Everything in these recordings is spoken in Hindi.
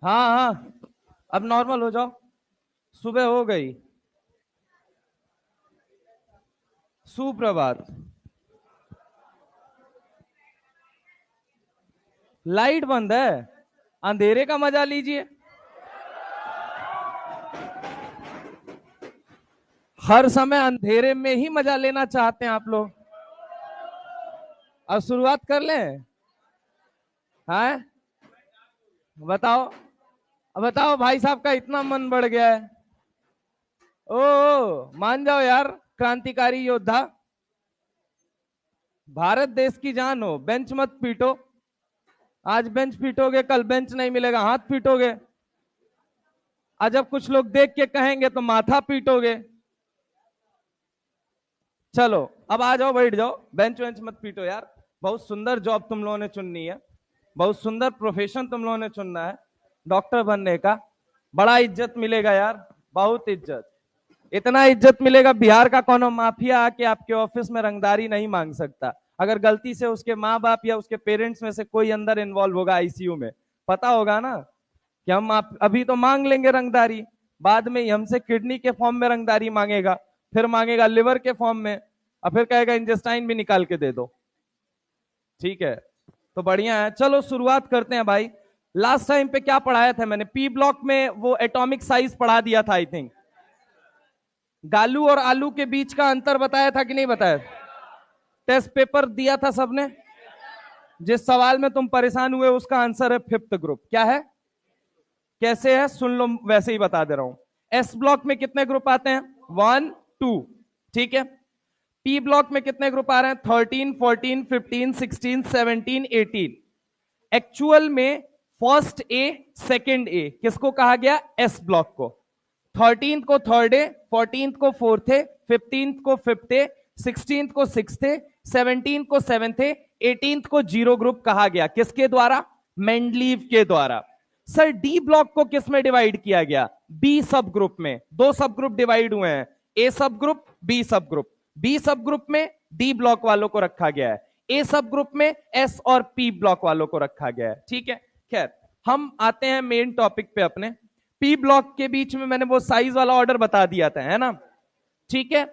हाँ हाँ, अब नॉर्मल हो जाओ। सुबह हो गई। सुप्रभात। लाइट बंद है, अंधेरे का मजा लीजिए। हर समय अंधेरे में ही मजा लेना चाहते हैं आप लोग। अब शुरुआत कर लें। हाँ, बताओ। अब बताओ, भाई साहब का इतना मन बढ़ गया है। ओ मान जाओ यार, क्रांतिकारी योद्धा। भारत देश की जान हो, बेंच मत पीटो। आज बेंच पीटोगे, कल बेंच नहीं मिलेगा, हाथ पीटोगे। आज जब कुछ लोग देख के कहेंगे तो माथा पीटोगे। चलो अब आ जाओ, बैठ जाओ, बेंच वेंच मत पीटो यार। बहुत सुंदर जॉब तुम लोगों ने चुननी है, बहुत सुंदर प्रोफेशन तुम लोगों ने चुनना है, डॉक्टर बनने का। बड़ा इज्जत मिलेगा यार, बहुत इज्जत। इतना इज्जत मिलेगा, बिहार का कोनो माफिया आके आपके ऑफिस में रंगदारी नहीं मांग सकता। अगर गलती से उसके माँ बाप या उसके पेरेंट्स में से कोई अंदर इन्वॉल्व होगा आईसीयू में, पता होगा ना कि हम आप अभी तो मांग लेंगे रंगदारी, बाद में हमसे किडनी के फॉर्म में रंगदारी मांगेगा, फिर मांगेगा लिवर के फॉर्म में, और फिर कहेगा इंजेस्टाइन भी निकाल के दे दो। ठीक है, तो बढ़िया है। चलो शुरुआत करते हैं भाई। लास्ट टाइम पे क्या पढ़ाया था मैंने? पी ब्लॉक में वो एटॉमिक साइज पढ़ा दिया था आई थिंक। गालू और आलू के बीच का अंतर बताया था कि नहीं बताया? टेस्ट पेपर दिया था सबने। जिस सवाल में तुम परेशान हुए उसका आंसर है फिफ्थ ग्रुप। क्या है? कैसे है सुन लो, वैसे ही बता दे रहा हूं। एस ब्लॉक में कितने ग्रुप आते हैं? 1 2। ठीक है। पी ब्लॉक में कितने ग्रुप आ रहे हैं? 13 14 15 16 17 18। एक्चुअल में फर्स्ट ए सेकेंड ए किसको कहा गया? एस ब्लॉक को। 13 को थर्ड ए, 14 को फोर्थ ए, 15 को फिफ्थ ए, 16 को सिक्स्थ ए, 17 को सेवेंथ ए, 18 को जीरो ग्रुप कहा गया। किसके द्वारा? मेंडलीव के द्वारा। सर डी ब्लॉक को किस में डिवाइड किया गया? बी सब ग्रुप में। दो सब ग्रुप डिवाइड हुए हैं, ए सब ग्रुप, बी सब ग्रुप। बी सब ग्रुप में डी ब्लॉक वालों को रखा गया है, ए सब ग्रुप में एस और पी ब्लॉक वालों को रखा गया है। ठीक है, खैर हम आते हैं मेन टॉपिक पे अपने। पी ब्लॉक के बीच में मैंने वो साइज वाला ऑर्डर बता दिया था, है ना? ठीक है।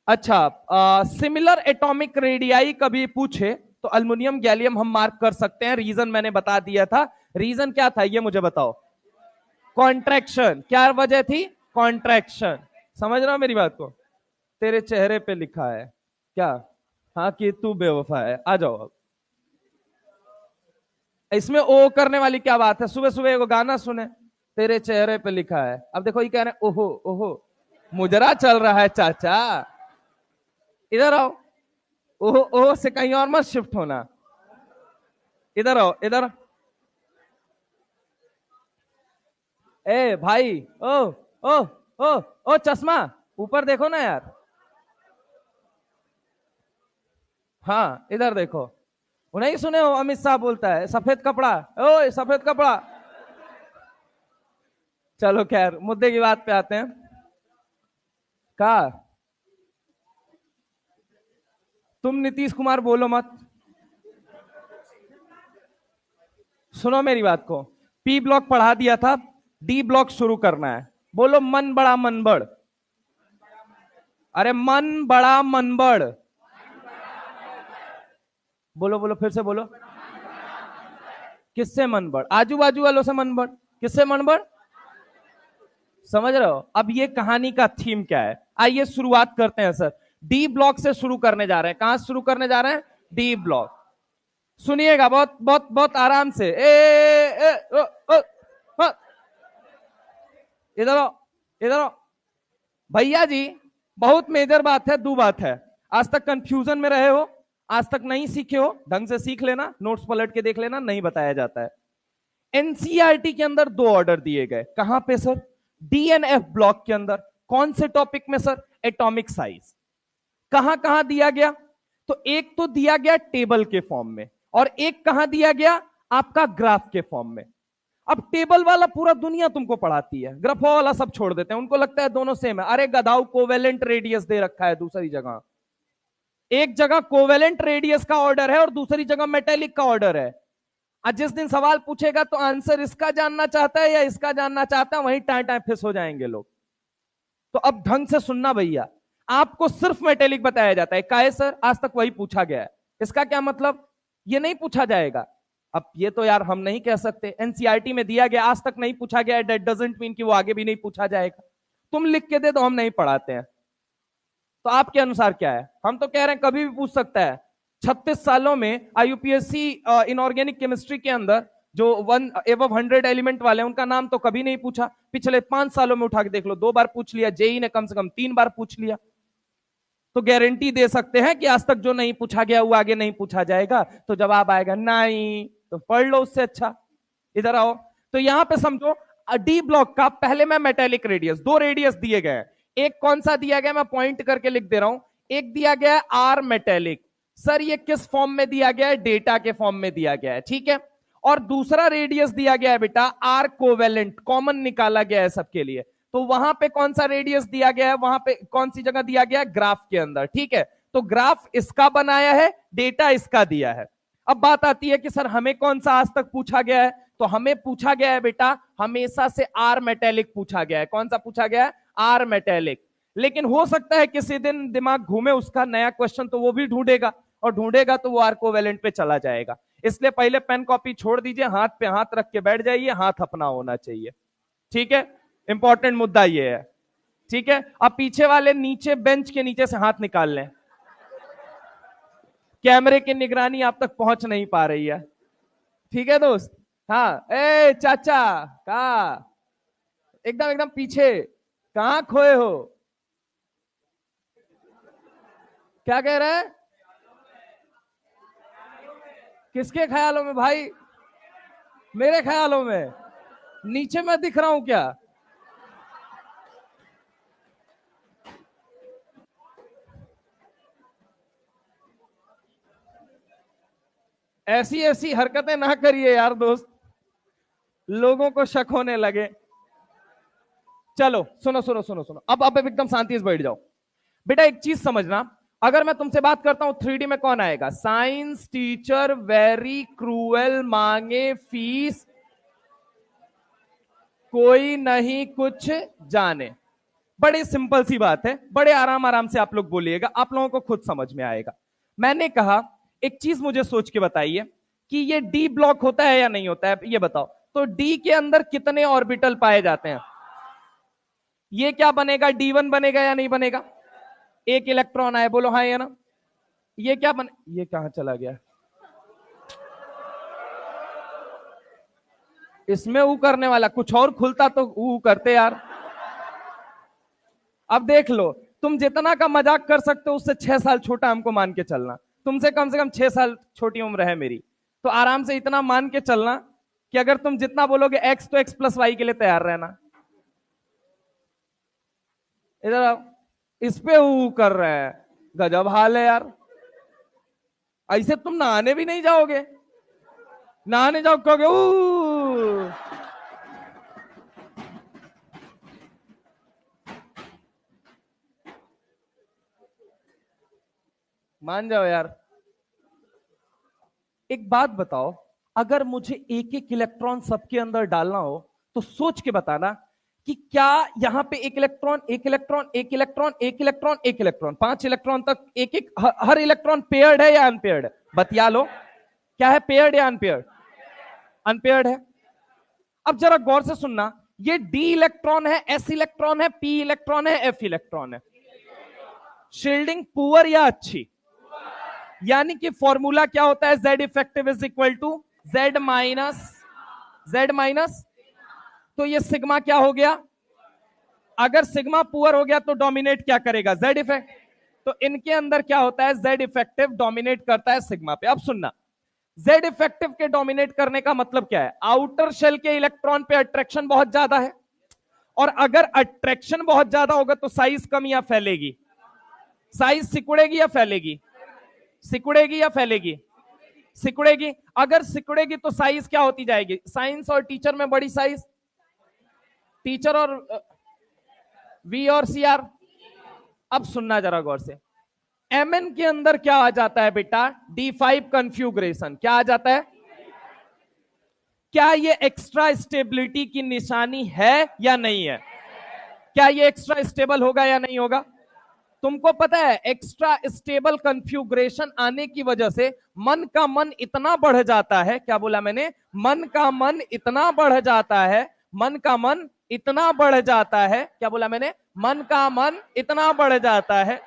अच्छा, सिमिलर एटॉमिक रेडियाई कभी पूछे तो अल्युमिनियम गैलियम हम मार्क कर सकते हैं। रीजन मैंने बता दिया था। रीजन क्या था ये मुझे बताओ? कॉन्ट्रैक्शन। क्या वजह थी? कॉन्ट्रैक्शन। समझ रहा हो मेरी बात को? तेरे चेहरे पे लिखा है क्या? हाँ, कि तू बेवफा है। आ जाओ अब। इसमें ओ करने वाली क्या बात है? सुबह सुबह एगो गाना सुने, तेरे चेहरे पे लिखा है। अब देखो ये कह रहे हैं ओहो ओहो, मुजरा चल रहा है चाचा। इधर आओ। ओहो ओहो से कहीं और मत शिफ्ट होना। इधर आओ, इधर। ए भाई, ओ ओ ओ ओ चश्मा, ऊपर देखो ना यार। हाँ इधर देखो। नहीं सुने हो अमित शाह बोलता है सफेद कपड़ा, ओ सफेद कपड़ा। चलो खैर मुद्दे की बात पे आते हैं। का तुम नीतीश कुमार बोलो मत। सुनो मेरी बात को। पी ब्लॉक पढ़ा दिया था, डी ब्लॉक शुरू करना है। बोलो मन बड़ा मन बड़। अरे मन बड़ा मन बड़। बोलो बोलो, फिर से बोलो। किससे मन बड़? आजू बाजू वालों से मन बड़। किससे मन बड़? समझ रहे हो? अब ये कहानी का थीम क्या है, आइए शुरुआत करते हैं सर। डी ब्लॉक से शुरू करने जा रहे हैं। कहां से शुरू करने जा रहे हैं? D block. सुनिएगा बहुत बहुत बहुत आराम से। इधर आओ, इधर आओ। भैया जी, बहुत मेजर बात है, दो बात है। आज तक कंफ्यूजन में रहे हो, आज तक नहीं सीखे हो, ढंग से सीख लेना, नोट्स पलट के देख लेना, नहीं बताया जाता है। एनसीईआरटी के अंदर दो ऑर्डर दिए गए। कहां पे सर? डीएनएफ ब्लॉक के अंदर। कौन से टॉपिक में सर? Atomic size. कहां कहां दिया गया? तो एक तो दिया गया टेबल के फॉर्म में, और एक कहां दिया गया? आपका ग्राफ के फॉर्म में। अब टेबल वाला पूरा दुनिया तुमको पढ़ाती है, ग्राफो वाला सब छोड़ देते हैं, उनको लगता है दोनों सेम है। अरे गधाऊ, कोवेलेंट रेडियस दे रखा है दूसरी जगह। एक जगह कोवेलेंट रेडियस का ऑर्डर है और दूसरी जगह मेटेलिक का ऑर्डर है। आज जिस दिन सवाल पूछेगा तो आंसर इसका जानना चाहता है या इसका जानना चाहता है, वहीं टाइम टाइम फिस हो जाएंगे लोग। तो अब ढंग से सुनना भैया, आपको सिर्फ मेटेलिक बताया जाता है। काहे सर? आज तक वही पूछा गया है। इसका क्या मतलब? ये नहीं पूछा जाएगा। अब ये तो यार हम नहीं कह सकते, एनसीईआरटी में दिया गया, आज तक नहीं पूछा गया है, दैट डजंट मीन कि वो आगे भी नहीं पूछा जाएगा। तुम लिख के दे दो, हम नहीं पढ़ाते हैं। तो आपके अनुसार क्या है? हम तो कह रहे हैं कभी भी पूछ सकता है। 36 सालों में आईयूपीएससी इनऑर्गेनिक केमिस्ट्री के अंदर जो 1 एलिमेंट वाले हैं उनका नाम तो कभी नहीं पूछा। पिछले 5 सालों में उठा के देख लो, 2 बार पूछ लिया। जेई ने कम से कम 3 बार पूछ लिया। तो गारंटी दे सकते हैं कि आज तक जो नहीं पूछा गया वो आगे नहीं पूछा जाएगा? तो जवाब आएगा नहीं। तो पढ़ लो उससे अच्छा। इधर आओ। तो यहां पे समझो, डी ब्लॉक का पहले में मेटेलिक रेडियस, 2 रेडियस दिए गए हैं। एक कौन सा दिया गया, मैं पॉइंट करके लिख दे रहा हूं। एक दिया गया है आर मेटेलिक। सर ये किस फॉर्म में दिया गया है? डेटा के फॉर्म में दिया गया है, ठीक है। और दूसरा रेडियस दिया गया है बेटा आर कोवेलेंट, कॉमन निकाला गया है सबके लिए। तो वहां पे कौन सा रेडियस दिया गया है? वहां पे कौन सी जगह दिया गया है? ग्राफ के अंदर, ठीक है। तो ग्राफ इसका बनाया है, डेटा इसका दिया है। अब बात आती है कि सर हमें कौन सा आज तक पूछा गया है? तो हमें पूछा गया है बेटा हमेशा से आर मेटेलिक पूछा गया है। कौन सा पूछा गया है? Are metallic. लेकिन हो सकता है किसी दिन दिमाग घूमे उसका, नया क्वेश्चन तो वो भी ढूंढेगा, और ढूंढेगा तो वो आर कोवेलेंट पे चला जाएगा। इसलिए पहले पेन कॉपी छोड़ दीजिए, हाथ पे हाथ रख के बैठ जाइए, हाथ अपना होना चाहिए, ठीक है। इंपॉर्टेंट मुद्दा ये है, ठीक है। अब पीछे वाले नीचे बेंच के नीचे से हाथ निकाल लें, कैमरे की निगरानी आप तक पहुंच नहीं पा रही है, ठीक है दोस्त। हाँ, ए चाचा, कहा एकदम एकदम पीछे, कहां खोए हो? क्या कह रहे हैं? किसके ख्यालों में भाई? मेरे ख्यालों में? नीचे मैं दिख रहा हूं क्या? ऐसी ऐसी हरकतें ना करिए यार दोस्त, लोगों को शक होने लगे। चलो सुनो सुनो सुनो सुनो, अब एकदम शांति से बैठ जाओ। बेटा एक चीज समझना, अगर मैं तुमसे बात करता हूं 3D में कौन आएगा? साइंस टीचर वेरी क्रूएल, मांगे फीस, कोई नहीं कुछ जाने। बड़ी सिंपल सी बात है, बड़े आराम आराम से आप लोग बोलिएगा, आप लोगों को खुद समझ में आएगा। मैंने कहा एक चीज मुझे सोच के बताइए कि ये डी ब्लॉक होता है या नहीं होता है, ये बताओ। तो डी के अंदर कितने ऑर्बिटल पाए जाते हैं? ये क्या बनेगा? D1 बनेगा या नहीं बनेगा? एक इलेक्ट्रॉन आए, बोलो हाँ या ना। ये क्या बने? ये कहां चला गया? इसमें ऊ करने वाला कुछ और खुलता तो ऊ करते यार। अब देख लो, तुम जितना का मजाक कर सकते हो उससे 6 साल छोटा हमको मान के चलना। तुमसे कम से कम 6 साल छोटी उम्र है मेरी, तो आराम से इतना मान के चलना कि अगर तुम जितना बोलोगे एक्स तो एक्स प्लस वाई के लिए तैयार रहना। इधर आओ, इस पे ऊ कर रहे हैं, गजब हाल है यार। ऐसे तुम नहाने भी नहीं जाओगे, नहाने जाओ कहोगे ऊ। मान जाओ यार। एक बात बताओ, अगर मुझे एक एक इलेक्ट्रॉन सबके अंदर डालना हो तो सोच के बताना कि क्या यहां पे एक इलेक्ट्रॉन एक इलेक्ट्रॉन एक इलेक्ट्रॉन एक इलेक्ट्रॉन एक इलेक्ट्रॉन 5 इलेक्ट्रॉन तक एक एक हर इलेक्ट्रॉन पेयर्ड है या अनपेयर्ड है? बतिया लो, क्या है, पेयर्ड या अनपेयर्ड? अनपेयर्ड है। अब जरा गौर से सुनना, ये डी इलेक्ट्रॉन है, एस इलेक्ट्रॉन है, पी इलेक्ट्रॉन है, एफ इलेक्ट्रॉन है। शील्डिंग पुअर या अच्छी? यानी कि फॉर्मूला क्या होता है? Z effective is equal to Z minus. तो ये सिग्मा क्या हो गया? अगर सिग्मा पुअर हो गया तो डोमिनेट क्या करेगा? Z effect. तो इनके अंदर क्या होता है? जेड इफेक्टिव डोमिनेट करता है सिग्मा पे। अब सुनना, जेड इफेक्टिव के डोमिनेट करने का मतलब क्या है? आउटर शेल के इलेक्ट्रॉन पे अट्रैक्शन बहुत ज्यादा है, और अगर अट्रैक्शन बहुत ज्यादा होगा तो साइज कम या फैलेगी? साइज सिकुड़ेगी या फैलेगी? सिकुड़ेगी या फैलेगी? सिकुड़ेगी। अगर सिकुड़ेगी तो साइज क्या होती जाएगी? साइंस और टीचर में बड़ी साइज, टीचर और वी और सी आर। अब सुनना जरा गौर से, Mn के अंदर क्या आ जाता है बेटा? D5 configuration. क्या आ जाता है? क्या ये एक्स्ट्रा स्टेबिलिटी की निशानी है या नहीं है? क्या ये एक्स्ट्रा स्टेबल होगा या नहीं होगा? तुमको पता है एक्स्ट्रा स्टेबल कॉन्फ़िगरेशन आने की वजह से मन का मन इतना बढ़ जाता है, क्या बोला मैंने, मन का मन इतना बढ़ जाता है, मन का मन इतना बढ़ जाता है, क्या बोला मैंने, मन का मन इतना बढ़ जाता है।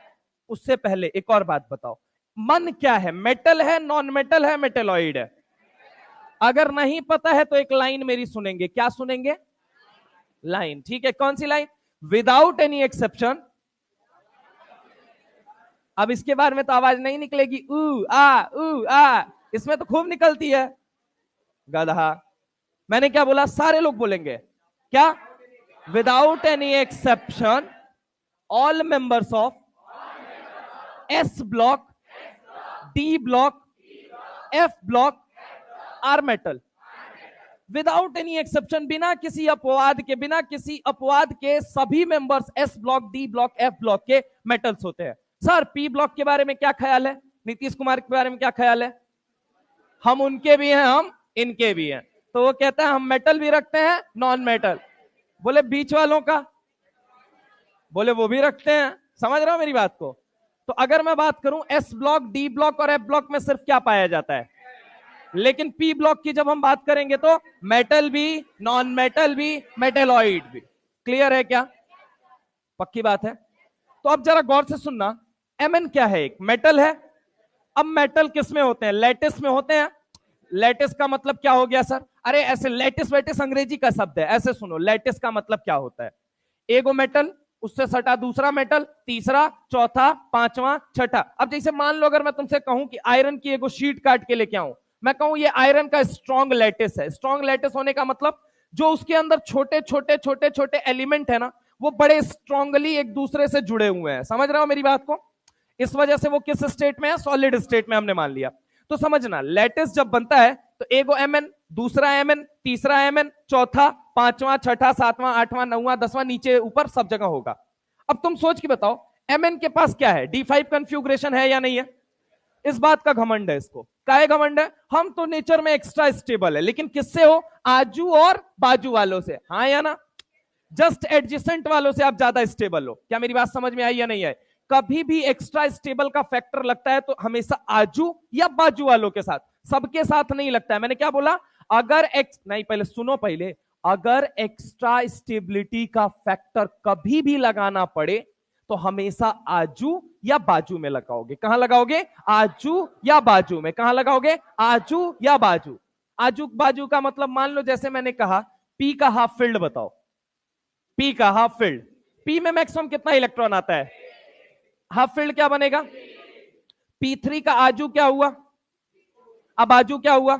उससे पहले एक और बात बताओ, मन क्या है, मेटल है, नॉन मेटल है, मेटेलॉइड है? अगर नहीं पता है तो एक लाइन मेरी सुनेंगे, क्या सुनेंगे? लाइन, ठीक है, कौन सी लाइन? विदाउट एनी एक्सेप्शन, अब इसके बारे में तो आवाज नहीं निकलेगी, ऊ आ, इसमें तो खूब निकलती है, गधा। मैंने क्या बोला, सारे लोग बोलेंगे क्या? Without any exception all members of S block, D block, F block are metal. Without any exception, बिना किसी अपवाद के, बिना किसी अपवाद के सभी members S block, D block, F block के मेटल्स होते हैं। सर पी ब्लॉक के बारे में क्या ख्याल है? नीतीश कुमार के बारे में क्या ख्याल है? हम उनके भी हैं, हम इनके भी हैं। तो वो कहता है हम मेटल भी रखते हैं, नॉन मेटल। बोले बीच वालों का, बोले वो भी रखते हैं। समझ रहे हो मेरी बात को? तो अगर मैं बात करूं एस ब्लॉक, डी ब्लॉक और एफ ब्लॉक में सिर्फ क्या पाया जाता है, लेकिन पी ब्लॉक की जब हम बात करेंगे तो मेटल भी, नॉन मेटल भी, मेटेलॉइड भी। क्लियर है क्या? पक्की बात है? तो अब जरा गौर से सुनना, एमएन क्या है? एक मेटल है। अब मेटल किस में होते हैं? लैटिस में होते हैं। लैटिस का मतलब क्या हो गया सर? अरे ऐसे लैटिस वेटिस अंग्रेजी का शब्द है, ऐसे सुनो, लैटिस का मतलब क्या होता है? एगो मेटल, उससे सटा दूसरा मेटल, तीसरा, चौथा, पांचवा, छठा। अब जैसे मान लो अगर मैं तुमसे कहूं कि आयरन की एगो शीट काट के लेके आऊं, मैं कहूं ये आयरन का स्ट्रॉन्ग लैटिस है। स्ट्रॉन्ग लैटिस होने का मतलब जो उसके अंदर छोटे छोटे छोटे छोटे एलिमेंट है ना, वो बड़े स्ट्रांगली एक दूसरे से जुड़े हुए हैं। समझ रहे हो मेरी बात को? इस वजह से वो किस स्टेट में है? सॉलिड स्टेट में हमने मान लिया। तो समझना, लैटिस जब बनता है तो एगो एमएन, दूसरा एमएन, तीसरा एमएन, चौथा, पांचवा, छठा, सातवां, आठवां, नौवां, दसवां, नीचे ऊपर सब जगह होगा। अब तुम सोच के बताओ, एमएन के पास क्या है? D5 कॉन्फ़िगरेशन है या नहीं है? इस बात का घमंड है इसको। काहे घमंड है? हम तो नेचर में एक्स्ट्रा स्टेबल है, लेकिन किससे हो? आजू और बाजू वालों से, हाँ या ना? जस्ट एडजेसेंट वालों से आप ज्यादा स्टेबल हो। क्या मेरी बात समझ में आई या नहीं आई? कभी भी एक्स्ट्रा स्टेबल का फैक्टर लगता है तो हमेशा आजू या बाजू वालों के साथ, सबके साथ नहीं लगता है। मैंने क्या बोला? अगर नहीं, पहले सुनो, पहले अगर एक्स्ट्रा स्टेबिलिटी का फैक्टर कभी भी लगाना पड़े तो हमेशा आजू या बाजू में लगाओगे। कहां लगाओगे? आजू या बाजू में। कहां लगाओगे? आजू या बाजू। आजू बाजू का मतलब मान लो जैसे मैंने कहा पी का हाफ फील्ड बताओ, पी का हाफ फील्ड, पी में मैक्सिमम कितना इलेक्ट्रॉन आता है? हाफ फील्ड क्या बनेगा? P3 का आजू क्या हुआ? अब आजू क्या हुआ?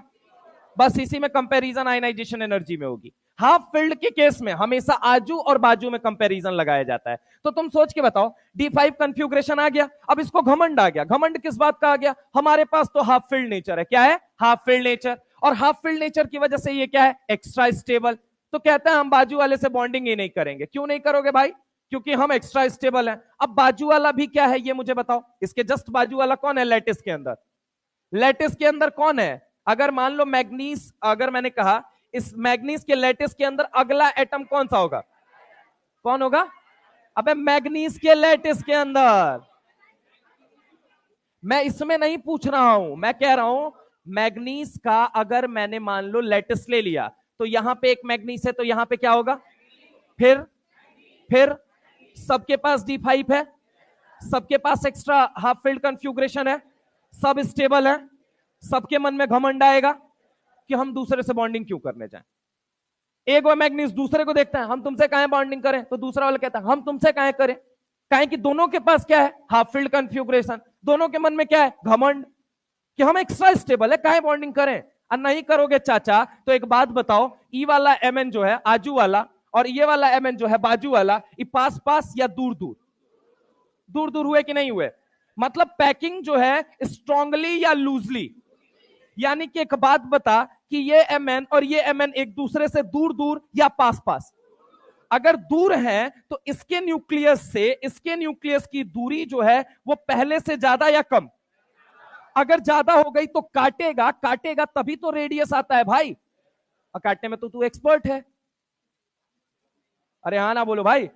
बस इसी में कंपैरिजन आयनाइजेशन एनर्जी में होगी। हाफ फील्ड के केस में हमेशा आजू और बाजू में कंपैरिजन लगाया जाता है। तो तुम सोच के बताओ, D5 कॉन्फ़िगरेशन आ गया, अब इसको घमंड आ गया। घमंड किस बात का आ गया? हमारे पास तो हाफ फील्ड नेचर है। क्या है? Half field nature. और हाफ फील्ड नेचर की वजह से ये क्या है? Extra stable. तो कहता है हम बाजू वाले से बॉन्डिंग ही नहीं करेंगे। क्यों नहीं करोगे भाई? क्योंकि हम एक्स्ट्रा स्टेबल हैं। अब बाजू वाला भी क्या है ये मुझे बताओ। इसके जस्ट बाजू वाला कौन है? लैटिस के अंदर। लैटिस के अंदर कौन है? अगर मान लो मैग्नीज, अगर मैंने कहा इस मैग्नीज के लैटिस के अंदर अगला एटम कौन सा होगा? कौन होगा? अबे मैग्नीज के लैटिस के अंदर। मैं इसमें नहीं पूछ रहा हूं, मैं कह रहा हूं मैग्नीज का अगर मैंने मान लो लैटिस ले लिया तो यहां पे एक मैग्नीज है तो यहां पे क्या होगा? फिर सबके पास D5 है, सबके पास एक्स्ट्रा हाफ फील्ड कॉन्फ़िगरेशन है, सब स्टेबल है। सबके मन में घमंड आएगा कि हम दूसरे से बॉन्डिंग क्यों करने जाएं। एक वो मैग्नीज दूसरे को देखता है, हम तुमसे काहे बॉन्डिंग करें, तो दूसरा वाला कहता है हम तुमसे काहे करें। काहे कि दोनों के पास क्या है? Half field configuration. दोनों के मन में क्या है? घमंड कि हम एक्स्ट्रा स्टेबल है, काहे बॉन्डिंग करें। और नहीं करोगे चाचा तो एक बात बताओ, ई वाला एमएन जो है आजू वाला और ये वाला एमएन जो है बाजू वाला, ये पास पास या दूर दूर? दूर दूर हुए कि नहीं हुए? मतलब पैकिंग जो है स्ट्रांगली या लूजली। यानी कि एक बात बता कि ये एमएन और ये एमएन एक दूसरे से दूर दूर या पास पास? अगर दूर है तो इसके न्यूक्लियस से इसके न्यूक्लियस की दूरी जो है वो पहले से ज्यादा या कम? अगर ज्यादा हो गई तो काटेगा, काटेगा तभी तो रेडियस आता है भाई। और काटने में तो तू एक्सपर्ट है। अरे हाँ ना बोलो भाई।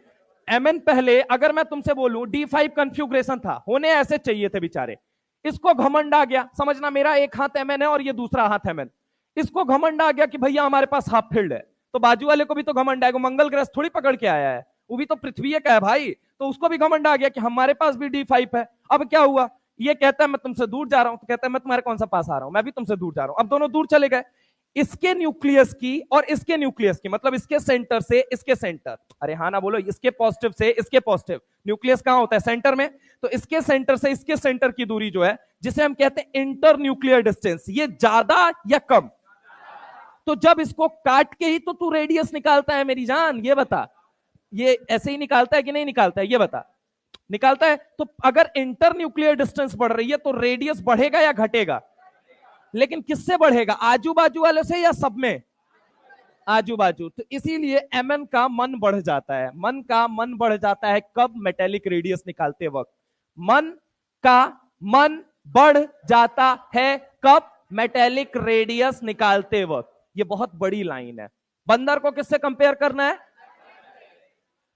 एमएन पहले अगर मैं तुमसे बोलूं D5 कॉन्फ़िगरेशन था, होने ऐसे चाहिए थे बेचारे, इसको घमंड आ गया, समझना मेरा एक हाथ एमएन है और ये दूसरा हाथ एमएन, इसको घमंड आ गया कि भैया हमारे पास हाफ फील्ड है, तो बाजू वाले को भी तो घमंड आएगा, मंगल ग्रह थोड़ी पकड़ के आया है, वो भी तो पृथ्वी का है भाई, तो उसको भी घमंड आ गया कि हमारे पास भी D5 है। अब क्या हुआ, ये कहता है मैं तुमसे दूर जा रहा हूं, तो कहता है मैं तुम्हारे कौन सा पास आ रहा हूं, मैं भी तुमसे दूर जा रहा हूं, अब दोनों दूर चले गए। इसके न्यूक्लियस की और इसके न्यूक्लियस की, मतलब इसके सेंटर से इसके सेंटर, अरे हाँ ना बोलो, इसके पॉजिटिव से इसके पॉजिटिव, न्यूक्लियस कहां होता है, सेंटर में, तो इसके सेंटर से इसके सेंटर की दूरी जो है, जिसे हम कहते हैं इंटर न्यूक्लियर डिस्टेंस, ये ज्यादा या कम, तो जब इसको काट के ही तो तू रेडियस निकालता है मेरी जान, ये बता, ये ऐसे ही निकालता है कि नहीं निकालता है, ये बता, निकालता है। तो अगर इंटर न्यूक्लियर डिस्टेंस बढ़ रही है तो रेडियस बढ़ेगा या घटेगा, लेकिन किससे बढ़ेगा, आजू बाजू वाले से या सब में, आजू बाजू, तो इसीलिए एमएन का मन बढ़ जाता है, मन का मन बढ़ जाता है कब, मेटेलिक रेडियस निकालते वक्त, मन का मन बढ़ जाता है कब, मेटेलिक रेडियस निकालते वक्त। ये बहुत बड़ी लाइन है। बंदर को किससे कंपेयर करना है,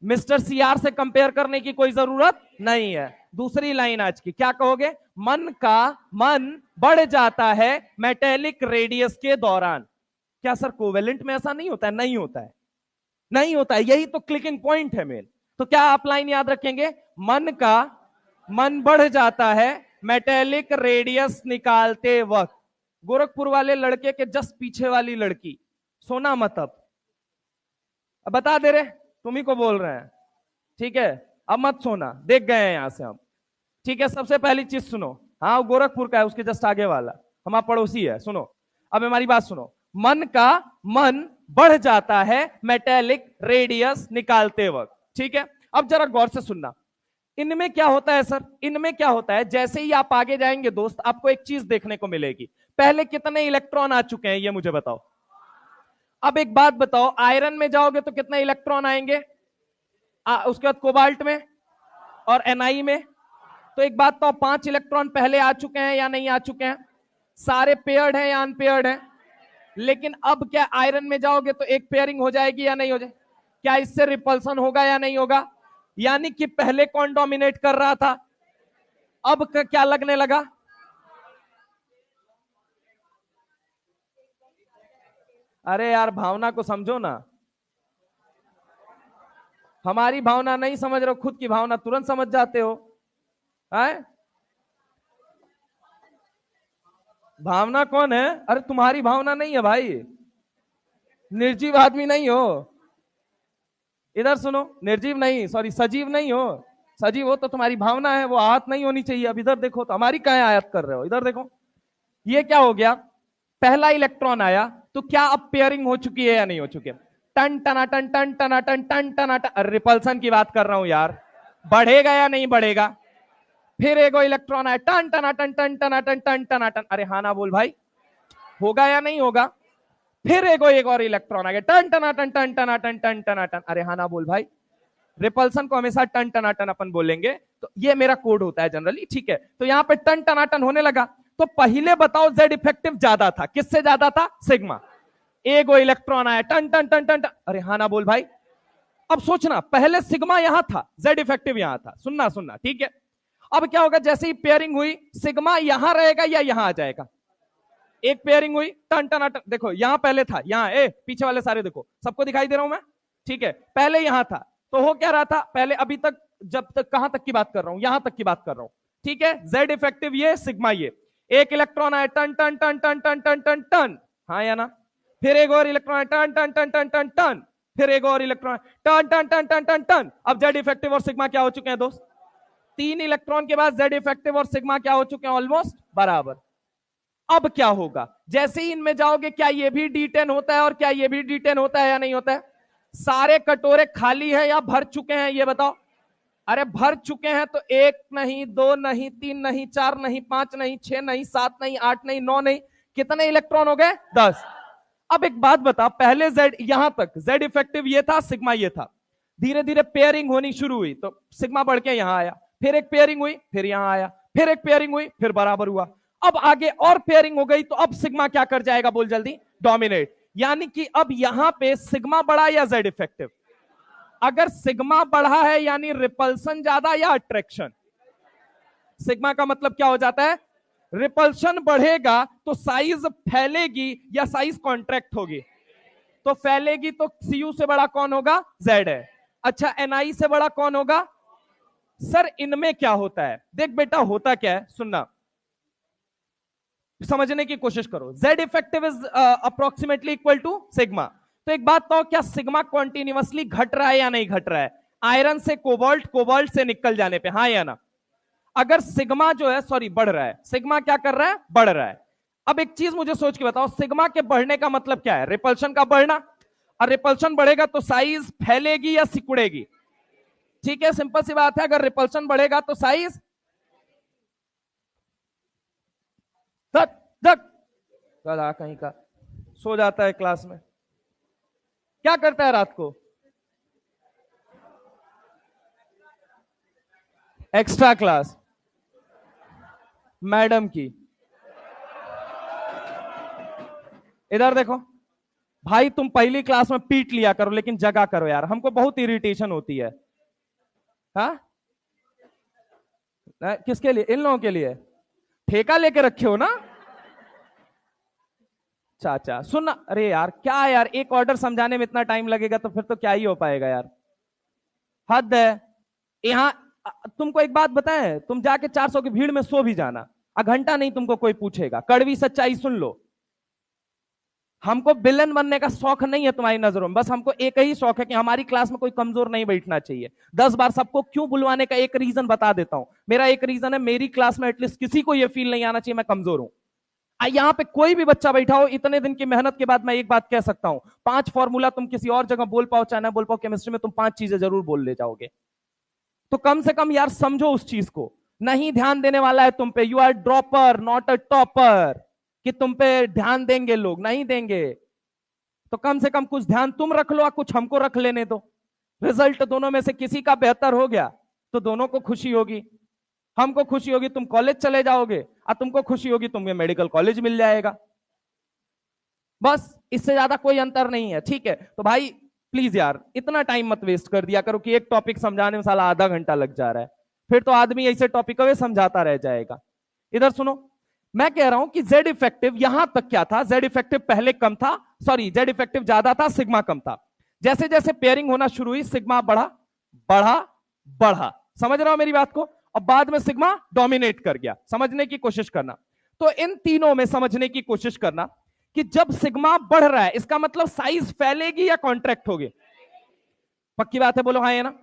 मिस्टर सीआर से कंपेयर करने की कोई जरूरत नहीं है। दूसरी लाइन आज की क्या कहोगे, मन का मन बढ़ जाता है मेटेलिक रेडियस के दौरान। क्या सर कोवेलेंट में ऐसा नहीं होता है, नहीं होता है, नहीं होता है, यही तो क्लिकिंग पॉइंट है मेन। तो क्या आप लाइन याद रखेंगे, मन का मन बढ़ जाता है मेटेलिक रेडियस निकालते वक्त। गोरखपुर वाले लड़के के जस्ट पीछे वाली लड़की, सोना मत अब बता दे रहे, तुम्ही को बोल रहे हैं, ठीक है, अब मत सोना, देख गए हैं यहां से हम, ठीक है। सबसे पहली चीज सुनो, हाँ गोरखपुर का है, उसके जस्ट आगे वाला हमारा पड़ोसी है, सुनो अब हमारी बात सुनो, मन का मन बढ़ जाता है मेटेलिक रेडियस निकालते वक्त, ठीक है। अब जरा गौर से सुनना, इनमें क्या होता है सर, इनमें क्या होता है, जैसे ही आप आगे जाएंगे दोस्त, आपको एक चीज देखने को मिलेगी, पहले कितने इलेक्ट्रॉन आ चुके हैं ये मुझे बताओ। अब एक बात बताओ, आयरन में जाओगे तो कितने इलेक्ट्रॉन आएंगे, उसके बाद कोबाल्ट में और एनआई में, तो एक बात तो 5 इलेक्ट्रॉन पहले आ चुके हैं या नहीं आ चुके हैं, सारे पेयर्ड हैं या अनपेयर्ड हैं। लेकिन अब क्या आयरन में जाओगे तो एक पेयरिंग हो जाएगी या नहीं हो जाएगी, क्या इससे रिपल्सन होगा या नहीं होगा, यानी कि पहले कौन डोमिनेट कर रहा था, अब क्या लगने लगा, अरे यार भावना को समझो ना, हमारी भावना नहीं समझ रहे हो, खुद की भावना तुरंत समझ जाते हो, है? भावना कौन है, अरे तुम्हारी भावना नहीं है भाई, निर्जीव आदमी नहीं हो, इधर सुनो, निर्जीव नहीं, सॉरी सजीव नहीं हो, सजीव हो तो तुम्हारी भावना है, वो आहत नहीं होनी चाहिए। अब इधर देखो तो हमारी क्या आयत कर रहे हो, इधर देखो, ये क्या हो गया, पहला इलेक्ट्रॉन आया तो क्या अब पेयरिंग हो चुकी है या नहीं हो चुकी है, टन टना टन टन टना टन टन टना टन, रिपल्सन की बात कर रहा हूं यार, बढ़ेगा या नहीं बढ़ेगा, फिर एगो इलेक्ट्रॉन आया टन टना टन टन टना टन टन टना टन, अरे हाँ ना बोल भाई, होगा या नहीं होगा, फिर एक और इलेक्ट्रॉन आ गया टन टना टन टन टना टन टन टना टन, अरे हाँ ना बोल भाई, रिपल्सन को हमेशा टन टनाटन अपन बोलेंगे, तो ये मेरा कोड होता है जनरली, ठीक है। तो यहां पे टन टनाटन होने लगा, तो पहले बताओ जेड इफेक्टिव ज्यादा था, किससे ज्यादा था, सिग्मा, एगो इलेक्ट्रॉन आया टन टन टन टन टन, अरे हाँ ना बोल भाई। अब सोचना, पहले सिग्मा यहां था, जेड इफेक्टिव यहां था, सुनना सुनना, ठीक है। अब क्या होगा, जैसे ही पेयरिंग हुई, सिग्मा यहां रहेगा या यहां आ जाएगा, एक पेयरिंग हुई टन टनाटन, देखो यहां पहले था, यहां पीछे वाले सारे देखो, सबको दिखाई दे रहा हूं मैं, ठीक है, पहले यहां था, तो हो क्या रहा था, पहले अभी तक, जब तक कहां तक की बात कर रहा हूं, यहां तक की बात कर रहा हूं, ठीक है, जेड इफेक्टिव ये, सिग्मा ये, एक इलेक्ट्रॉन आया टन टन टन टन टन टन टन टन, हाँ या ना, फिर एक और इलेक्ट्रॉन टन टन टन टन टन टन, फिर एक और इलेक्ट्रॉन टन टन टन टन टन टन। अब जेड इफेक्टिव और सिग्मा क्या हो चुके हैं दोस्त, 3 इलेक्ट्रॉन के बाद जेड इफेक्टिव और सिग्मा क्या हो चुके हैं, ऑलमोस्ट बराबर। अब क्या होगा, जैसे ही इनमें जाओगे, क्या ये भी D10 होता है और क्या ये भी D10 होता है या नहीं होता है, सारे कटोरे खाली हैं या भर चुके हैं, ये बताओ, अरे भर चुके हैं तो 1 नहीं, 2 नहीं, 3 नहीं, 4 नहीं, 5 नहीं, 6 नहीं, 7 नहीं, 8 नहीं, 9 नहीं, कितने इलेक्ट्रॉन हो गए, 10। अब एक बात बता, पहले जेड, यहां तक जेड इफेक्टिव ये था, सिग्मा ये था, धीरे धीरे पेयरिंग होनी शुरू हुई तो सिग्मा बढ़ के यहां आया, फिर एक पेयरिंग हुई, फिर यहां आया, फिर एक पेयरिंग हुई, फिर बराबर हुआ, अब आगे और पेयरिंग हो गई, तो अब सिग्मा क्या कर जाएगा, बोल जल्दी, डोमिनेट। यानी कि अब यहां पे सिग्मा बड़ा या जेड इफेक्टिव? अगर सिग्मा बढ़ा है यानी रिपल्सन ज्यादा या अट्रैक्शन? सिग्मा का मतलब क्या हो जाता है? रिपल्शन बढ़ेगा तो साइज फैलेगी या साइज कॉन्ट्रैक्ट होगी? तो फैलेगी, तो सीयू से बड़ा कौन होगा? जेड है। अच्छा, एनआई से बड़ा कौन होगा? सर इनमें क्या होता है? देख बेटा होता क्या है, सुनना, समझने की कोशिश करो। Z effective is approximately equal to sigma. तो एक बात तो, क्या सिग्मा कॉन्टिन्यूअसली घट रहा है या नहीं घट रहा है? आयरन से कोबाल्ट, कोबाल्ट से निकल जाने पे, हाँ या ना? अगर सिग्मा जो है, सॉरी, बढ़ रहा है, सिग्मा क्या कर रहा है? बढ़ रहा है। अब एक चीज मुझे सोच के बताओ, सिग्मा के बढ़ने का मतलब क्या है? रिपल्शन का बढ़ना। और रिपल्शन बढ़ेगा तो साइज फैलेगी या सिकुड़ेगी? ठीक है, सिंपल सी बात है, अगर रिपल्शन बढ़ेगा तो साइज कहीं का सो जाता है क्लास में। क्या करता है रात को? एक्स्ट्रा क्लास मैडम की। इधर देखो भाई, तुम पहली क्लास में पीट लिया करो लेकिन जगा करो यार, हमको बहुत इरिटेशन होती है। हाँ, किसके लिए? इन लोगों के लिए ठेका लेके रखे हो ना? चाचा सुनना, अरे यार क्या यार, एक ऑर्डर समझाने में इतना टाइम लगेगा तो फिर तो क्या ही हो पाएगा यार, हद है। यहाँ तुमको एक बात बताएं, तुम जाके 400 की भीड़ में सो भी जाना, घंटा नहीं तुमको कोई पूछेगा। कड़वी सच्चाई सुन लो, हमको विलन बनने का शौक नहीं है तुम्हारी नजरों में, बस हमको एक ही शौक है कि हमारी क्लास में कोई कमजोर नहीं बैठना चाहिए। 10 बार सबको क्यों बुलवाने का एक रीजन बता देता हूं। मेरा एक रीजन है, मेरी क्लास में एटलीस्ट किसी को यह फील नहीं आना चाहिए मैं कमजोर हूं। यहाँ पे कोई भी बच्चा बैठा हो, इतने दिन की मेहनत के बाद मैं एक बात कह सकता हूं, 5 फॉर्मूला तुम किसी और जगह बोल पाओ चाहे ना बोल पाओ, केमिस्ट्री में तुम 5 चीजें जरूर बोल ले जाओगे। तो कम से कम यार समझो उस चीज को। नहीं ध्यान देने वाला है तुम पे, you are dropper not a topper, कि तुम पे ध्यान देंगे लोग, नहीं देंगे। तो कम से कम कुछ ध्यान तुम रख लो और कुछ हमको रख लेने दो। रिजल्ट दोनों में से किसी का बेहतर हो गया तो दोनों को खुशी होगी। हमको खुशी होगी तुम कॉलेज चले जाओगे, और तुमको खुशी होगी तुम्हें मेडिकल कॉलेज मिल जाएगा। बस इससे ज्यादा कोई अंतर नहीं है, ठीक है? तो भाई प्लीज यार इतना टाइम मत वेस्ट कर दिया करो कि एक टॉपिक समझाने में साला आधा घंटा लग जा रहा है, फिर तो आदमी ऐसे टॉपिक को समझाता रह जाएगा। इधर सुनो, मैं कह रहा हूं कि जेड इफेक्टिव यहां तक क्या था, जेड इफेक्टिव पहले कम था, सॉरी जेड इफेक्टिव ज्यादा था, सिग्मा कम था। जैसे जैसे पेयरिंग होना शुरू हुई, सिग्मा बढ़ा बढ़ा बढ़ा, समझ रहा हो मेरी बात को? और बाद में सिग्मा डोमिनेट कर गया। समझने की कोशिश करना, तो इन तीनों में समझने की कोशिश करना कि जब सिग्मा बढ़ रहा है इसका मतलब साइज फैलेगी या कॉन्ट्रैक्ट होगी? पक्की बात है, बोलो हाँ या ना?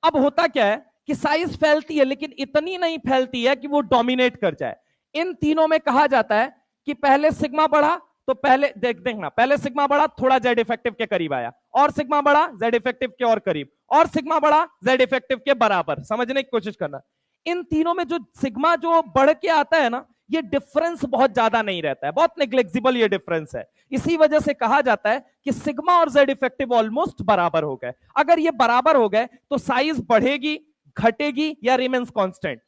अब होता क्या है कि साइज फैलती है लेकिन इतनी नहीं फैलती है कि वो डोमिनेट कर जाए। इन तीनों में कहा जाता है कि पहले सिग्मा बढ़ा तो पहले देखना, पहले सिग्मा बढ़ा थोड़ा जेड इफेक्टिव के करीब आया, और सिग्मा बढ़ा जेड इफेक्टिव के और करीब, और सिग्मा बढ़ा जेड इफेक्टिव के बराबर। समझने की कोशिश करना, इन तीनों में जो सिग्मा जो बढ़ के आता है ना, ये डिफरेंस बहुत ज्यादा नहीं रहता है, बहुत नेग्लेक्सिबल ये डिफरेंस है। इसी वजह से कहा जाता है कि सिग्मा और जेड इफेक्टिव ऑलमोस्ट बराबर हो गए। अगर ये बराबर हो गए तो साइज बढ़ेगी, घटेगी या रिमेंस कांस्टेंट?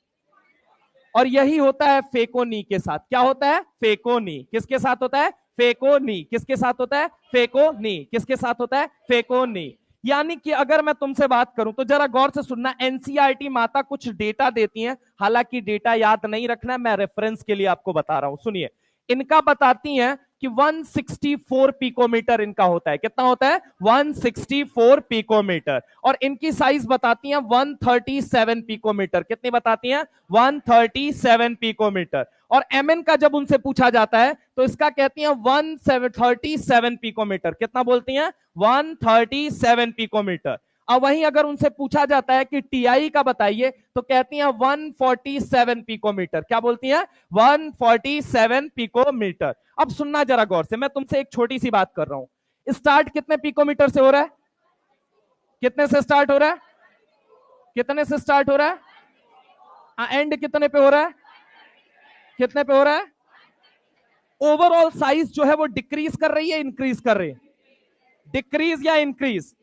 और यही होता है फेकोनी के साथ। क्या होता है? फेकोनी। किसके साथ होता है? फेकोनी। किसके साथ होता है? फेकोनी। किसके साथ होता है? फेकोनी। यानी कि अगर मैं तुमसे बात करूं तो जरा गौर से सुनना, एनसीईआरटी माता कुछ डेटा देती हैं, हालांकि डेटा याद नहीं रखना, मैं रेफरेंस के लिए आपको बता रहा हूं। सुनिए, इनका बताती हैं कि 164 पिकोमीटर इनका होता है। कितना होता है? 164 पिकोमीटर। और इनकी साइज बताती हैं 137 पिकोमीटर। कितनी बताती हैं? 137 पिकोमीटर। और एमएन का जब उनसे पूछा जाता है तो इसका कहती हैं 137 पिकोमीटर। कितना बोलती हैं? 137 पिकोमीटर। अब वहीं अगर उनसे पूछा जाता है कि टीआई का बताइए तो कहती हैं 147 पिकोमीटर। क्या बोलती हैं? 147 पिकोमीटर। अब सुनना जरा गौर से, मैं तुमसे एक छोटी सी बात कर रहा हूं। स्टार्ट कितने पिकोमीटर से हो रहा है? कितने से स्टार्ट हो रहा है? कितने से स्टार्ट हो रहा है? एंड कितने पे हो रहा है? कितने पे हो रहा है? ओवरऑल साइज जो है वो डिक्रीज कर रही है, इंक्रीज कर रही है? डिक्रीज या इंक्रीज?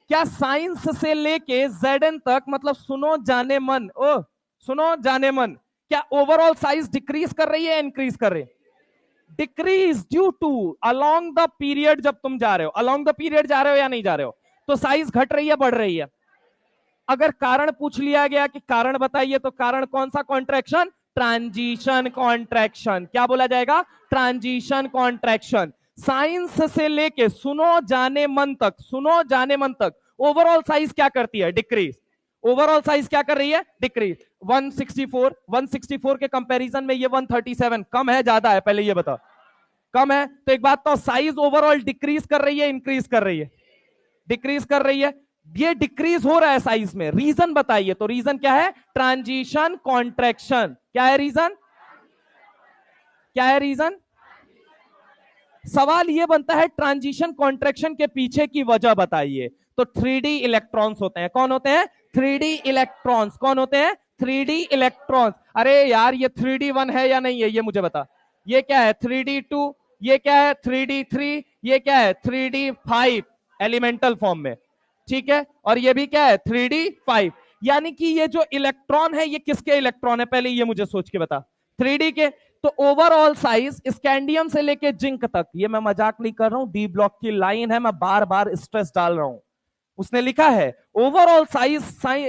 क्या साइंस से लेके जेडन तक, मतलब सुनो जाने मन, सुनो जाने मन, क्या ओवरऑल साइज डिक्रीज कर रही है, इंक्रीज कर रही है? Decrease due to along the period. जब तुम जा रहे हो अलोंग द पीरियड जा रहे हो या नहीं जा रहे हो, तो साइज घट रही है बढ़ रही है। अगर कारण पूछ लिया गया कि कारण बताइए, तो कारण कौन सा कॉन्ट्रैक्शन? Transition contraction. क्या बोला जाएगा? Transition contraction. साइंस से लेके सुनो जाने मन तक, सुनो जाने मन तक ओवरऑल साइज क्या करती है? डिक्रीज। ओवरऑल साइज क्या कर रही है? डिक्रीज। 164 के कंपैरिजन में ये 137 कम है ज्यादा है? पहले ये बताओ। कम है। तो एक बात तो, साइज ओवरऑल डिक्रीज कर रही है इंक्रीज कर रही है? डिक्रीज कर रही है। ये डिक्रीज हो रहा है साइज में, रीजन बताइए। तो रीजन क्या है? Transition contraction. क्या है रीजन? क्या है रीजन? सवाल ये बनता है ट्रांजिशन कॉन्ट्रैक्शन के पीछे की वजह बताइए। तो 3D इलेक्ट्रॉन्स होते हैं। कौन होते हैं? 3D electrons. कौन होते हैं? 3D electrons. अरे यार, ये 3D1 है या नहीं है, ये मुझे बता। ये क्या है? 3D2। ये क्या है? 3D3। ये क्या है? 3D5 एलिमेंटल फॉर्म में। ठीक है। और ये भी क्या है? 3D5। यानी कि ये जो इलेक्ट्रॉन है, ये किसके इलेक्ट्रॉन है? पहले ये मुझे सोच के बता। 3D के। तो ओवरऑल साइज स्कैंडियम से लेके जिंक तक, ये मैं मजाक नहीं कर रहा हूं, डी ब्लॉक की लाइन है, मैं बार बार स्ट्रेस डाल रहा हूं। उसने लिखा है ओवरऑल साइज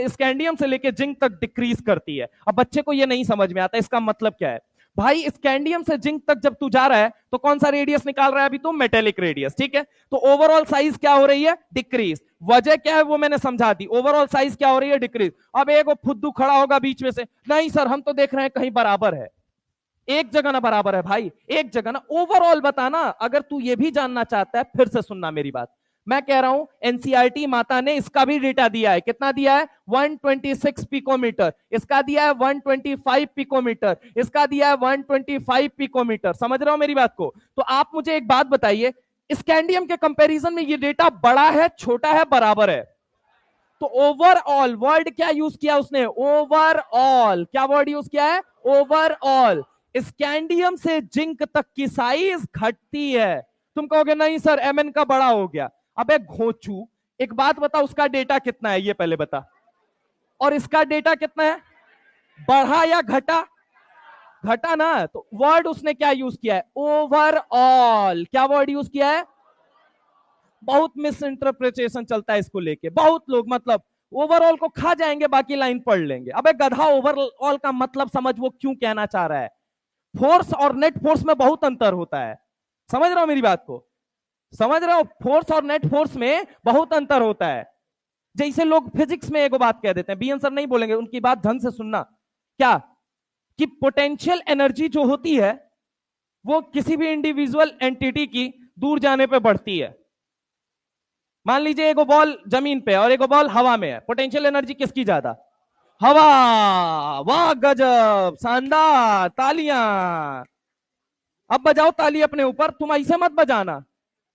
स्कैंडियम से लेके जिंक तक डिक्रीज करती है। अब बच्चे को ये नहीं समझ में आता इसका मतलब क्या है। भाई स्कैंडियम से जिंक तक जब तू जा रहा है तो कौन सा रेडियस निकाल रहा है अभी तू? Metallic radius. ठीक है। तो ओवरऑल साइज क्या हो रही है? डिक्रीज। वजह क्या है वो मैंने समझा दी। ओवरऑल साइज क्या हो रही है? डिक्रीज। अब एक फुद्दू खड़ा होगा बीच में से, नहीं सर हम तो देख रहे हैं कहीं बराबर है। एक जगह ना बराबर है भाई, एक जगह ना। ओवरऑल बताना। अगर तू ये भी जानना चाहता है, फिर से सुनना मेरी बात। मैं कह रहा हूं एनसीईआरटी माता ने इसका भी डेटा दिया है। कितना दिया है? 126 पिकोमीटर। इसका दिया है 125 पिकोमीटर। इसका दिया है 125 पिकोमीटर। समझ रहे हो मेरी बात को? तो आप मुझे एक बात बताइए, स्कैंडियम के कंपैरिजन में ये डेटा बड़ा है, छोटा है, बराबर है? तो ओवरऑल वर्ड क्या यूज किया उसने? ओवरऑल। क्या वर्ड यूज किया है? ओवरऑल। स्कैंडियम से जिंक तक की साइज घटती है। तुम कहोगे नहीं सर एमएन का बड़ा हो गया। अबे घोचू, एक बात बता, उसका डेटा कितना है ये पहले बता। और इसका डेटा कितना है? बढ़ा या घटा? घटा ना। तो वर्ड उसने क्या यूज किया है? ओवरऑल। क्या वर्ड यूज किया है? बहुत मिस इंटरप्रिटेशन चलता है इसको लेके। बहुत लोग मतलब ओवरऑल को खा जाएंगे, बाकी लाइन पढ़ लेंगे। अबे गधा, ओवरऑल का मतलब समझ वो क्यों कहना चाह रहा है। फोर्स और नेट फोर्स में बहुत अंतर होता है। समझ रहे हो मेरी बात को? समझ रहे हो? फोर्स और नेट फोर्स में बहुत अंतर होता है। जैसे लोग फिजिक्स में एक बात कह देते हैं, बीएन सर नहीं बोलेंगे, उनकी बात ढंग से सुनना। क्या? कि पोटेंशियल एनर्जी जो होती है वो किसी भी इंडिविजुअल एंटिटी की दूर जाने पे बढ़ती है। मान लीजिए एगो बॉल जमीन पे और एगो बॉल हवा में है, पोटेंशियल एनर्जी किसकी ज्यादा? हवा। वाह गजब, शानदार, तालियां। अब बजाओ ताली अपने ऊपर। तुम ऐसे मत बजाना,